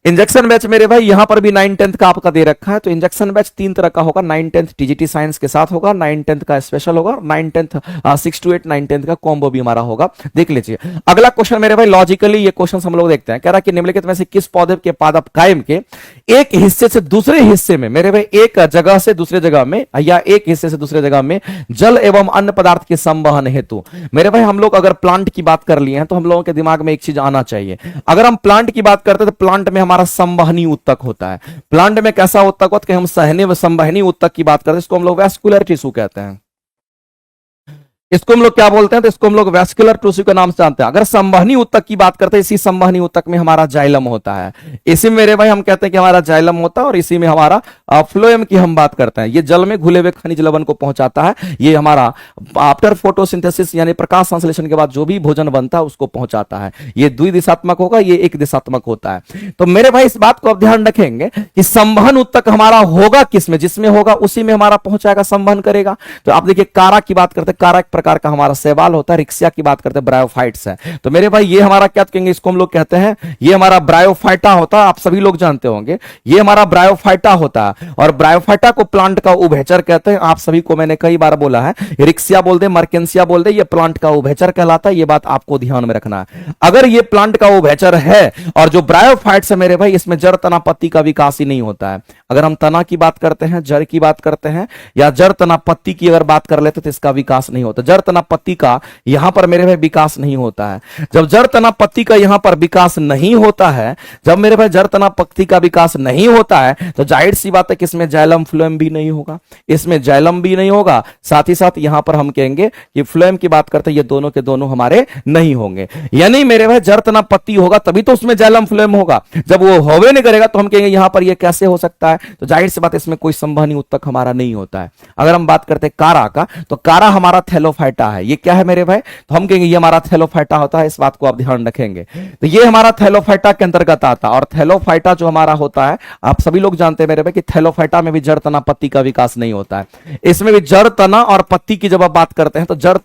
इंजेक्शन बैच मेरे भाई यहां पर भी 9-10 का आपका दे रखा है। तो इंजेक्शन बैच 3 तरह का होगा, 9-10 टीजीटी साइंस के साथ होगा, 9-10 का स्पेशल होगा, 9-10 6 to 8 9-10 का कॉम्बो भी हमारा होगा। देख लीजिए अगला क्वेश्चन मेरे भाई लॉजिकली ये क्वेश्चन हम लोग देखते हैं। कह रहा कि निम्नलिखित में से किस पौधे के पादप के एक हिस्से से दूसरे हिस्से में, मेरे भाई एक जगह से दूसरे जगह में या एक हिस्से से दूसरे जगह में जल एवं अन्य पदार्थ के संवहन हेतु, मेरे भाई हम लोग अगर प्लांट की बात कर लिए हैं तो हम लोगों के दिमाग में एक चीज आना चाहिए। अगर हम प्लांट की बात करते हैं तो प्लांट में हमारा संवहनी ऊतक होता है। प्लांट में कैसा ऊतक होता है कि हम संवहनी ऊतक की बात करते हैं, इसको हम लोग वैस्कुलर टिश्यू कहते हैं। इसको हम लोग क्या बोलते हैं? तो इसको हम लोग वैस्कुलर टिश्यू के नाम से जानते हैं। अगर संवहनी ऊतक की बात करते हैं, इसी संवहनी ऊतक में हमारा जाइलम होता है। इसी में मेरे भाई हम कहते हैं कि हमारा जाइलम होता है, और इसी में हमारा फ्लोएम की हम बात करते हैं। ये जल में घुले हुए खनिज लवण को पहुंचाता है। ये हमारा आफ्टर फोटोसिंथेसिस यानी प्रकाश संश्लेषण के बाद जो भी भोजन बनता है उसको पहुंचाता है। ये द्विदिशात्मक होगा, ये एक दिशात्मक होता है। तो मेरे भाई इस बात को आप ध्यान रखेंगे कि संवहन ऊतक हमारा होगा किसमें? जिसमें होगा उसी में हमारा पहुंचाएगा, संवहन करेगा। तो आप देखिए कारा की बात करते हैं, कारा एक प्रकार का हमारा शैवाल होता है। रिक्सिया की बात करते हैं, ब्रायोफाइट्स है। तो मेरे भाई ये हमारा क्या कहेंगे? इसको हम लोग कहते हैं ये हमारा ब्रायोफाइटा होता है। आप सभी लोग जानते होंगे ये हमारा ब्रायोफाइटा होता है। और ब्रायोफाइटा को प्लांट का उभयचर कहते हैं। आप सभी को मैंने कई बार बोला है, रिक्सिया बोल दे, मर्केंसिया बोल दे, ये प्लांट का उभयचर कहलाता है। ये बात आपको ध्यान में रखना है। अगर ये प्लांट का उभयचर है और जो ब्रायोफाइट्स है मेरे भाई, इसमें जड़ तना पत्ती का विकास ही नहीं होता है। अगर हम तना की बात करते हैं, जड़ की बात करते हैं, या जड़ तना पत्ती की अगर बात कर लेते तो इसका विकास नहीं होता। जड़ तना पत्ती का यहां पर मेरे भाई विकास नहीं होता है। जब जड़ तना पत्ती का यहां पर विकास नहीं होता है, जब मेरे भाई जड़ तना पत्ती का विकास नहीं होता है, तो जाहिर सी बात है कि इसमें जाइलम फ्लोएम भी नहीं होगा। इसमें जाइलम भी नहीं होगा, साथ ही साथ यहां पर हम कहेंगे कि फ्लोएम की बात करते हैं, ये दोनों के दोनों हमारे नहीं होंगे। यानी मेरे भाई जड़ तना पत्ती होगा तभी तो उसमें जाइलम फ्लोएम होगा। जब वो होवे नहीं करेगा तो हम कहेंगे यहां पर ये कैसे हो सकता है? तो जाहिर सी बात है इसमें कोई संवहनी ऊतक हमारा नहीं होता है। अगर हम बात करते हैं कारा का, तो कारा हमारा थैलोफाइटा है। ये क्या है मेरे भाई? तो हम कहेंगे ये हमारा थैलोफाइटा होता है। इस बात को आप ध्यान रखेंगे। तो ये हमारा थैलोफाइटा के अंतर्गत आता है। और थैलोफाइटा जो हमारा होता है, आप सभी लोग जानते हैं मेरे भाई कि थैलोफाइटा में भी जड़ तना पत्ती का विकास नहीं होता है। इसमें भी जड़ तना और पत्ती की जब आप बात करते हैं तो जड़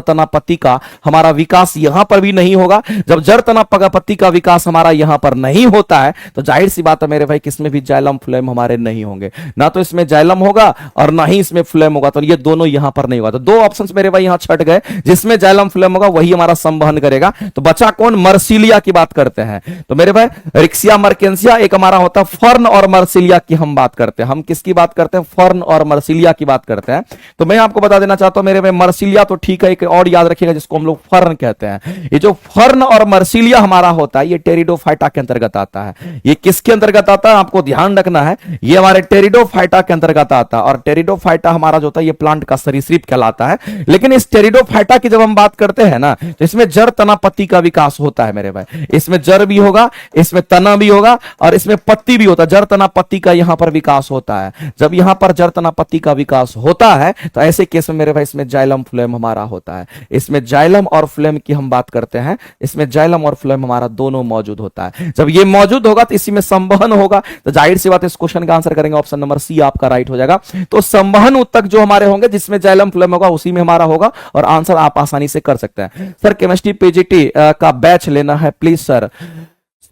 तना पत्ती का हमारा विकास यहां पर भी नहीं होगा। जब जड़ तना पत्ती का विकास हमारा यहां पर नहीं होता है तो जाहिर सी बात है मेरे भाई किसमें भी जाइलम फ्लोएम हमारे नहीं होंगे। ना तो इसमें जाइलम होगा और ना ही इसमें फ्लोएम होगा। तो ये दोनों यहां पर नहीं होगा। तो दो ऑप्शंस मेरे भाई यहां छट गए। जिसमें जाइलम फ्लोएम होगा वही हमारा संवहन करेगा। तो बचा कौन? मर्सिलिया की बात करते हैं। तो मेरे भाई रिक्सिया, मर्केंसिया एक हमारा होता है। फर्न और मर्सिलिया की हम बात करते हैं। हम किसकी बात करते हैं? फर्न और मर्सिलिया की बात करते हैं। तो मैं आपको बता देना चाहता हूं मेरे भाई मर्सिलिया तो ठीक है, एक और याद रखिएगा जिसको हम लोग फर्न कहते हैं। ये जो फर्न और मर्सिलिया हमारा होता है ये टेरिडोफाइटा के अंतर्गत आता है। ये किसके अंतर्गत आता है आपको ध्यान रखना है? ये हमारे टेरिडोफाइटा के अंतर्गत आता है। और टेरिडोफाइटा हमारा जो होता है ये प्लांट का सरीसृप कहलाता है। लेकिन इस टेरिडोफाइटा की जब हम बात करते हैं ना, तो इसमें जड़ तना पत्ती का विकास होता है मेरे भाई। इसमें जड़ भी होगा, इसमें तना भी होगा और इसमें पत्ती भी होता है। जड़ तना पत्ती का यहां पर विकास होता है। जब यहां पर जड़ तना पत्ती का विकास होता है तो ऐसे केस में मेरे भाई इसमें जाइलम फ्लोएम हमारा होता है। इसमें जाइलम और फ्लोएम की हम बात करते हैं। इसमें जाइलम और फ्लोएम हमारा दोनों मौजूद होता है। जब ये मौजूद होगा तो इसी में संवहन होगा। तो जाहिर सी बात है इस क्वेश्चन का आंसर करेंगे ऑप्शन नंबर सी आपका राइट हो जाएगा। तो संवहन ऊतक जो हमारे होंगे जिसमें जाइलम फ्लोएम होगा उसी में हमारा होगा। और आंसर आप आसानी से कर सकते हैं। सर केमिस्ट्री पीजीटी का बैच लेना है please sir.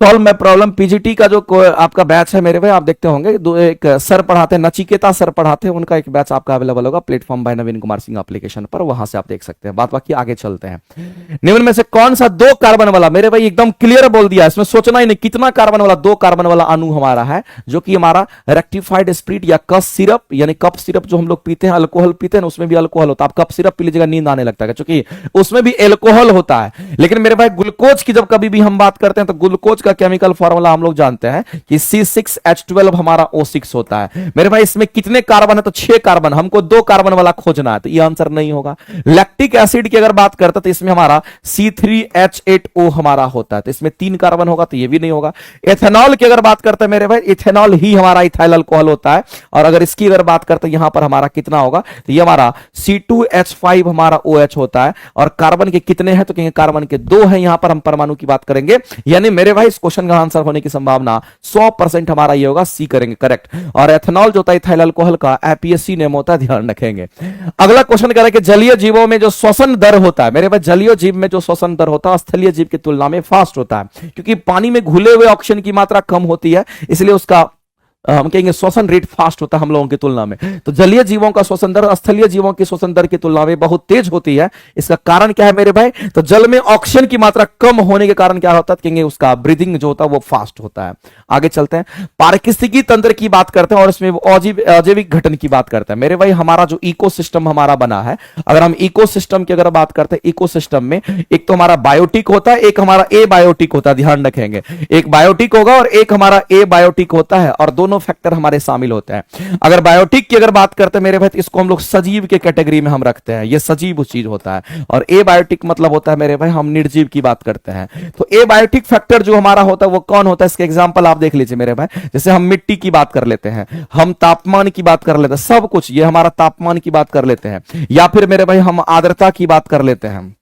Solve my problem PGT का जो आपका बैच है मेरे भाई आप देखते होंगे एक सर पढ़ाते हैं, नचिकेता सर पढ़ाते हैं। उनका एक बैच आपका अवेलेबल होगा प्लेटफॉर्म बाय नवीन कुमार सिंह एप्लीकेशन पर, वहां से आप देख सकते हैं। बात बाकी आगे चलते हैं। निम्न में से कौन सा दो कार्बन वाला, मेरे भाई एकदम क्लियर बोल दिया, इसमें सोचना ही नहीं कितना कार्बन वाला, दो कार्बन वाला अणु हमारा है जो कि हमारा रेक्टिफाइड स्प्रिट या कफ सिरप यानी कप सिरप जो हम लोग पीते हैं, अल्कोहल पीते हैं, उसमें भी अल्कोहल होता है। आप कप सिरप पी लीजिएगा नींद आने लगता है क्योंकि उसमें भी एल्कोहल होता है। लेकिन मेरे भाई ग्लूकोज की जब कभी भी हम बात करते हैं तो ग्लूकोज का केमिकल फॉर्मूला हम लोग जानते हैं कि C6H12 हमारा O6 होता है। मेरे भाई इसमें कितने कार्बन है? तो 6 कार्बन। हमको 2 कार्बन वाला खोजना है तो ये आंसर नहीं होगा। लैक्टिक एसिड की अगर बात करते तो इसमें हमारा C3H8O हमारा होता है तो इसमें 3 कार्बन होगा तो ये भी नहीं होगा। एथेनॉल की अगर बात करते हैं मेरे भाई, इथेनॉल ही हमारा इथाइल अल्कोहल होता है। और अगर इसकी अगर बात करते हैं यहां पर हमारा कितना होगा तो ये हमारा C2H5 हमारा OH होता है। और कार्बन के कितने हैं? तो कहेंगे कार्बन के 2 हैं। यहां पर हम परमाणु की बात करेंगे। यानी मेरे भाई इस क्वेश्चन का आंसर होने की संभावना 100% हमारा ये होगा, सी करेंगे करेक्ट। और एथेनॉल जो होता है इथाइल अल्कोहल का एपीएससी नेम होता है, ध्यान रखेंगे। अगला क्वेश्चन कह रहा है कि जलीय जीवों में जो श्वसन दर होता है, मेरे भाई जलीय जीव में जो श्वसन दर होता है स्थलीय जीव की तुलना में फास्ट होता है, क्योंकि पानी में घुले हुए ऑक्सीजन की मात्रा कम होती है, इसलिए उसका हम कहेंगे श्वसन रेट फास्ट होता है हम लोगों की तुलना में। तो जलीय जीवों का श्वसन दर स्थलीय जीवों की श्वसन दर की तुलना में बहुत तेज होती है। इसका कारण क्या है मेरे भाई? तो जल में ऑक्सीजन की मात्रा कम होने के कारण क्या होता है, कहेंगे उसका ब्रीदिंग जो होता है वो फास्ट होता है। आगे चलते हैं, पारिस्थितिकी तंत्र की बात करते हैं और इसमें अजैविक घटन की बात करते हैं। मेरे भाई हमारा जो इकोसिस्टम हमारा बना है, अगर हम इकोसिस्टम की अगर बात करते हैं, इकोसिस्टम में एक तो हमारा बायोटिक होता है, एक हमारा एबायोटिक होता है, ध्यान रखेंगे। एक बायोटिक होगा और एक हमारा एबायोटिक होता है, और दोनों फैक्टर हमारे शामिल होते हैं। अगर बायोटिक की अगर बात करते हैं मेरे भाई, तो इसको हम लोग सजीव के कैटेगरी में हम रखते हैं, ये सजीव चीज होता है। और एबायोटिक मतलब होता है मेरे भाई हम निर्जीव की बात करते हैं। तो एबायोटिक फैक्टर जो हमारा होता है वो कौन होता है, इसके एग्जांपल आप देख लीजिए मेरे भाई। जैसे हम मिट्टी की बात कर लेते हैं, हम तापमान की बात कर लेते हैं, सब कुछ ये हमारा तापमान की बात कर लेते हैं, या फिर मेरे भाई हम आर्द्रता की बात कर लेते हैं,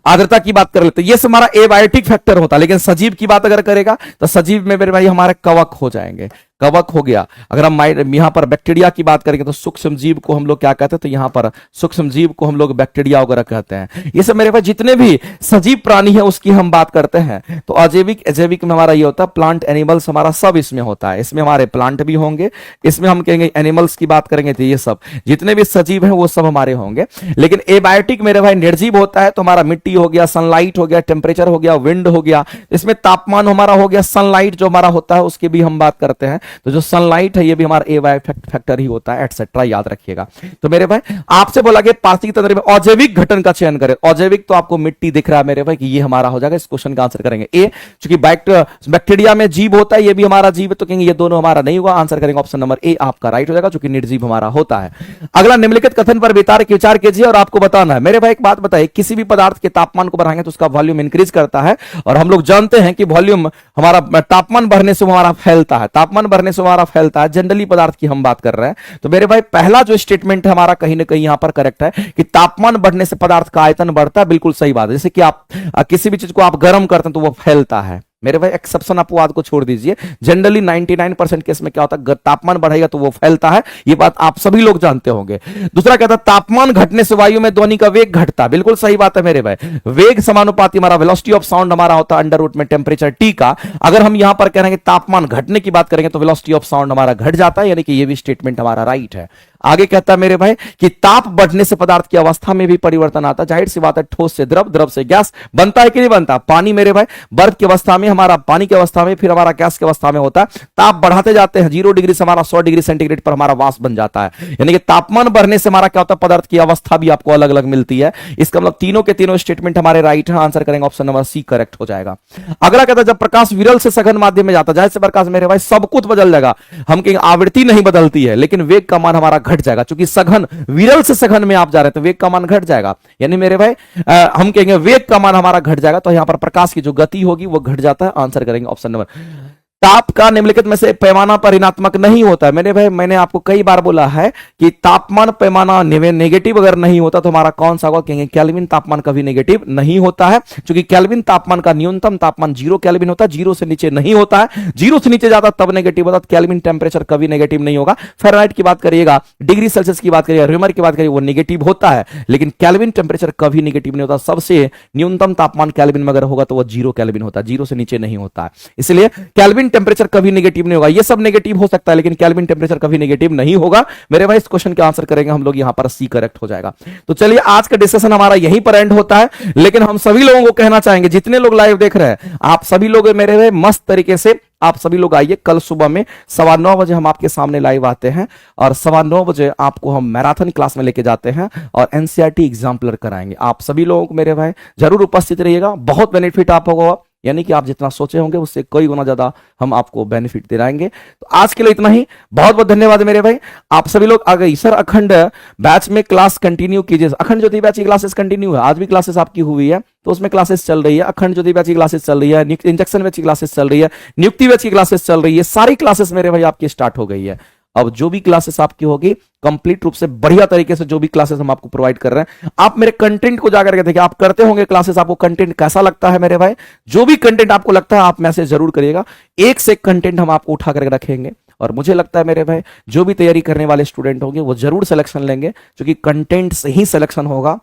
आर्द्रता की बात कर लेते हैं, ये सब हमारा एबायोटिक फैक्टर होता है। लेकिन सजीव की बात अगर करेगा तो सजीव में मेरे भाई हमारे कवक हो जाएंगे, कवक हो गया। अगर हम यहां पर बैक्टीरिया की बात करेंगे तो सूक्ष्म जीव को हम लोग क्या कहते हैं, तो यहां पर सूक्ष्म जीव को हम लोग बैक्टीरिया वगैरह कहते हैं। ये सब मेरे भाई जितने भी सजीव प्राणी है उसकी हम बात करते हैं। तो अजैविक अजैविक में हमारा ये होता है प्लांट एनिमल्स, हमारा सब इसमें होता है। इसमें हमारे प्लांट भी होंगे, इसमें हम कहेंगे एनिमल्स की बात करेंगे तो ये सब जितने भी सजीव है वो सब हमारे होंगे। लेकिन एबायोटिक मेरे भाई निर्जीव होता है, तो हमारा मिट्टी हो गया, सनलाइट हो गया, टेम्परेचर हो गया, विंड हो गया, इसमें तापमान हमारा हो गया, सनलाइट जो हमारा होता है उसकी भी हम बात करते हैं। तो जो सनलाइट है ये भी हमारा एबायोटिक फैक्टर ही होता है, एटसेट्रा, याद रखिएगा। तो मेरे भाई आपसे बोला गया पारिस्थितिकी तंत्र में अजैविक घटन का चयन करें। अजैविक तो आपको मिट्टी दिख रहा है मेरे भाई कि ये हमारा हो जाएगा, इस क्वेश्चन का आंसर करेंगे ए। चूंकि बैक्टीरिया में जीव होता है, ये भी हमारा जीव है, तो कहेंगे ये दोनों हमारा नहीं होगा, आंसर करेंगे ऑप्शन नंबर ए आपका राइट हो जाएगा, चूंकि निर्जीव हमारा होता है। अगला, निम्नलिखित कथन पर विचार कीजिए और आपको बताना है। मेरे भाई एक बात बताइए, किसी भी पदार्थ के तापमान को बढ़ाएंगे तो उसका वॉल्यूम इंक्रीज करता है, और हम लोग जानते हैं कि वॉल्यूम हमारा तापमान बढ़ने से हमारा फैलता है, तापमान बढ़ने से हमारा फैलता है। जनरली पदार्थ की हम बात कर रहे हैं। तो मेरे भाई पहला जो स्टेटमेंट है हमारा कहीं ना कहीं यहां पर करेक्ट है कि तापमान बढ़ने से पदार्थ का आयतन बढ़ता है, बिल्कुल सही बात है। जैसे कि आप किसी भी चीज को आप गर्म करते हैं तो वो फैलता है। मेरे भाई एक्सेप्शन अपवाद को छोड़ दीजिए, जनरली 99% केस में क्या होता है, तापमान बढ़ेगा तो वो फैलता है, ये बात आप सभी लोग जानते होंगे। दूसरा कहता है तापमान घटने से वायु में ध्वनि का वेग घटता है, बिल्कुल सही बात है मेरे भाई। वेग समानुपाती हमारा वेलोसिटी ऑफ साउंड हमारा होता है अंडर रूट में टेम्परेचर टी का। अगर हम यहां पर कह रहे हैं कि तापमान घटने की बात करेंगे तो वेलोसिटी ऑफ साउंड हमारा घट जाता है, यानी कि ये भी स्टेटमेंट हमारा राइट है। आगे कहता है मेरे भाई कि ताप बढ़ने से पदार्थ की अवस्था में भी परिवर्तन आता है। जाहिर सी बात है, ठोस से द्रव, द्रव से गैस बनता है कि नहीं बनता। पानी मेरे भाई बर्फ की अवस्था में, हमारा पानी की अवस्था में, फिर हमारा गैस की अवस्था में होता है। ताप बढ़ाते जाते हैं, 0 डिग्री से हमारा 100 डिग्री सेंटीग्रेड पर हमारा वाष्प बन जाता है। यानी कि तापमान बढ़ने से हमारा क्या होता है, पदार्थ की अवस्था भी आपको अलग अलग मिलती है। इसका मतलब तीनों के तीनों स्टेटमेंट हमारे राइट है, आंसर करेंगे ऑप्शन नंबर सी करेक्ट हो जाएगा। अगला कहता है जब प्रकाश विरल से सघन माध्यम में जाता है, जाहिर से प्रकाश मेरे भाई सब कुछ बदल जाएगा। हम कहेंगे आवृत्ति नहीं बदलती है, लेकिन वेग का मान हमारा घट जाएगा, क्योंकि सघन विरल से सघन में आप जा रहे हैं तो वेग का मान घट जाएगा। यानी मेरे भाई हम कहेंगे वेग का मान हमारा घट जाएगा, तो यहां पर प्रकाश की जो गति होगी वो घट जाता है, आंसर करेंगे ऑप्शन नंबर। ताप का निम्नलिखित में से पैमाना पर ऋणात्मक नहीं होता है। मेरे भाई मैंने आपको कई बार बोला है कि तापमान पैमाना नेगेटिव अगर नहीं होता तो हमारा कौन सा होगा, कहेंगे केल्विन तापमान कभी नेगेटिव नहीं होता है, क्योंकि केल्विन तापमान का न्यूनतम तापमान 0 केल्विन होता है, 0 से नीचे नहीं होता है। 0 से नीचे जाता तब नेगेटिव होता है, केल्विन टेम्परेचर कभी नेगेटिव नहीं होगा। फ़ारेनहाइट की बात करिएगा, डिग्री सेल्सियस की बात करिएगा, रेमर की बात करिए, वो नेगेटिव होता है, लेकिन केल्विन टेम्परेचर कभी नेगेटिव नहीं होता। सबसे न्यूनतम तापमान केल्विन में अगर होगा तो वो 0 केल्विन होता है, 0 से नीचे नहीं होता है। इसलिए केल्विन टेम्परेचर कभी नेगेटिव नहीं होगा। ये सब नेगेटिव हो सकता है, लेकिन केल्विन टेम्परेचर कभी नेगेटिव नहीं होगा। मेरे भाई इस क्वेश्चन का आंसर करेंगे हम लोग, यहां पर सी करेक्ट हो जाएगा। तो चलिए आज का डिस्कशन हमारा यहीं पर एंड होता है, लेकिन हम सभी लोगों को कहना चाहेंगे, जितने लोग लाइव देख रहे हैं, आप सभी लोग मेरे भाई मस्त तरीके से आप सभी लोग आइए। कल सुबह में 9:15 बजे हम आपके सामने लाइव आते हैं, और 9:15 बजे आपको हम मैराथन क्लास में लेके जाते हैं और एनसीईआरटी एग्जाम्पलर कराएंगे। आप सभी लोगों को मेरे भाई जरूर उपस्थित रहिएगा, बहुत बेनिफिट आप होगा, यानी कि आप जितना सोचे होंगे उससे कई गुना ज्यादा हम आपको बेनिफिट दिलाएंगे। तो आज के लिए इतना ही, बहुत बहुत धन्यवाद मेरे भाई। आप सभी लोग आ गए सर, अखंड बैच में क्लास कंटिन्यू कीजिए। अखंड ज्योति बैच की क्लासेस कंटिन्यू है, आज भी क्लासेस आपकी हुई है तो उसमें क्लासेस चल रही है। अखंड ज्योति बैच की क्लासेस चल रही है, इंजेक्शन बैच की क्लासेस चल रही है, नियुक्ति बैच की क्लासेस चल रही है, सारी क्लासेस मेरे भाई आपकी स्टार्ट हो गई है। अब जो भी क्लासेस आपकी होगी कंप्लीट रूप से बढ़िया तरीके से जो भी क्लासेस हम आपको प्रोवाइड कर रहे हैं, आप मेरे कंटेंट को जाकर के देखिए। आप करते होंगे क्लासेस, आपको कंटेंट कैसा लगता है मेरे भाई? जो भी कंटेंट आपको लगता है आप मैसेज जरूर करिएगा, एक से एक कंटेंट हम आपको उठा करके रखेंगे। और मुझे लगता है मेरे भाई जो भी तैयारी करने वाले स्टूडेंट होंगे वो जरूर सिलेक्शन लेंगे, क्योंकि कंटेंट से ही सिलेक्शन होगा,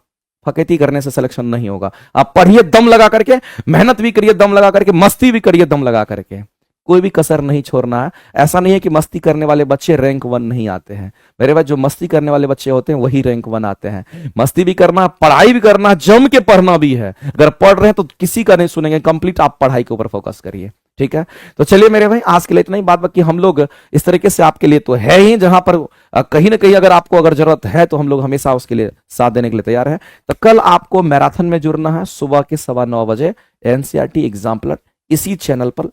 फकेती करने से सिलेक्शन नहीं होगा। आप पढ़िए दम लगा करके, मेहनत भी करिए दम लगा करके, मस्ती भी करिए दम लगा करके। कोई भी कसर नहीं छोड़ना है। ऐसा नहीं है कि मस्ती करने वाले बच्चे रैंक 1 नहीं आते हैं मेरे भाई, जो मस्ती करने वाले बच्चे होते हैं वही रैंक 1 आते हैं। मस्ती भी करना, पढ़ाई भी करना, जम के पढ़ना भी है। अगर पढ़ रहे हैं तो किसी का नहीं सुनेंगे, कंप्लीट आप पढ़ाई के ऊपर फोकस करिए, ठीक है। तो चलिए मेरे भाई, आज के लिए इतना ही। बात बाकी हम लोग इस तरीके से आपके लिए तो है ही, जहां पर कहीं ना कहीं अगर आपको अगर जरूरत है तो हम लोग हमेशा उसके लिए साथ देने के लिए तैयार है। तो कल आपको मैराथन में जुड़ना है सुबह के 9:15 एनसीईआरटी एग्जाम्पलर, इसी चैनल पर,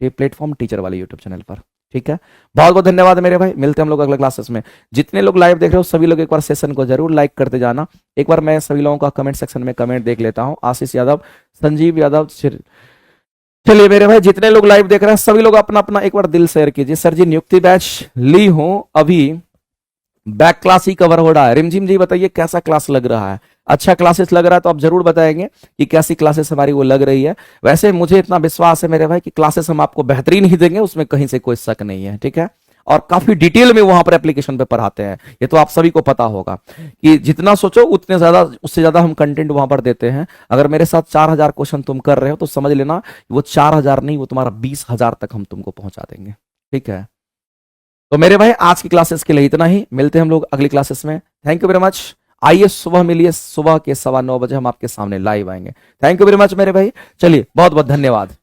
ये प्लेटफॉर्म टीचर वाले यूट्यूब चैनल पर, ठीक है। बहुत बहुत धन्यवाद मेरे भाई, मिलते हैं हम लोग अगले क्लासेस में। जितने लोग लाइव देख रहे हो सभी लोग एक बार सेशन को जरूर लाइक करते जाना। एक बार मैं सभी लोगों का कमेंट सेक्शन में कमेंट देख लेता हूं। आशीष यादव, संजीव यादव, चलिए मेरे भाई, जितने लोग लाइव देख रहे हैं सभी लोग अपना अपना एक बार दिल शेयर कीजिए। सर जी नियुक्ति बैच ली हूं, अभी बैक क्लास ही कवर हो रहा है। रिमझिम जी बताइए कैसा क्लास लग रहा है? अच्छा क्लासेस लग रहा है तो आप जरूर बताएंगे कि कैसी क्लासेस हमारी वो लग रही है। वैसे मुझे इतना विश्वास है मेरे भाई कि क्लासेस हम आपको बेहतरीन ही देंगे, उसमें कहीं से कोई शक नहीं है, ठीक है। और काफी डिटेल में वहां पर एप्लीकेशन पे पढ़ाते हैं, ये तो आप सभी को पता होगा कि जितना सोचो उतने ज्यादा, उससे ज्यादा हम कंटेंट वहां पर देते हैं। अगर मेरे साथ 4000 क्वेश्चन तुम कर रहे हो तो समझ लेना वो 4000 नहीं, वो तुम्हारा 20,000 तक हम तुमको पहुंचा देंगे, ठीक है। तो मेरे भाई आज की क्लासेस के लिए इतना ही, मिलते हैं हम लोग अगली क्लासेस में। Thank you very much. आइए सुबह मिलिए, सुबह के 9:15 हम आपके सामने लाइव आएंगे। थैंक यू वेरी मच मेरे भाई, चलिए बहुत बहुत धन्यवाद।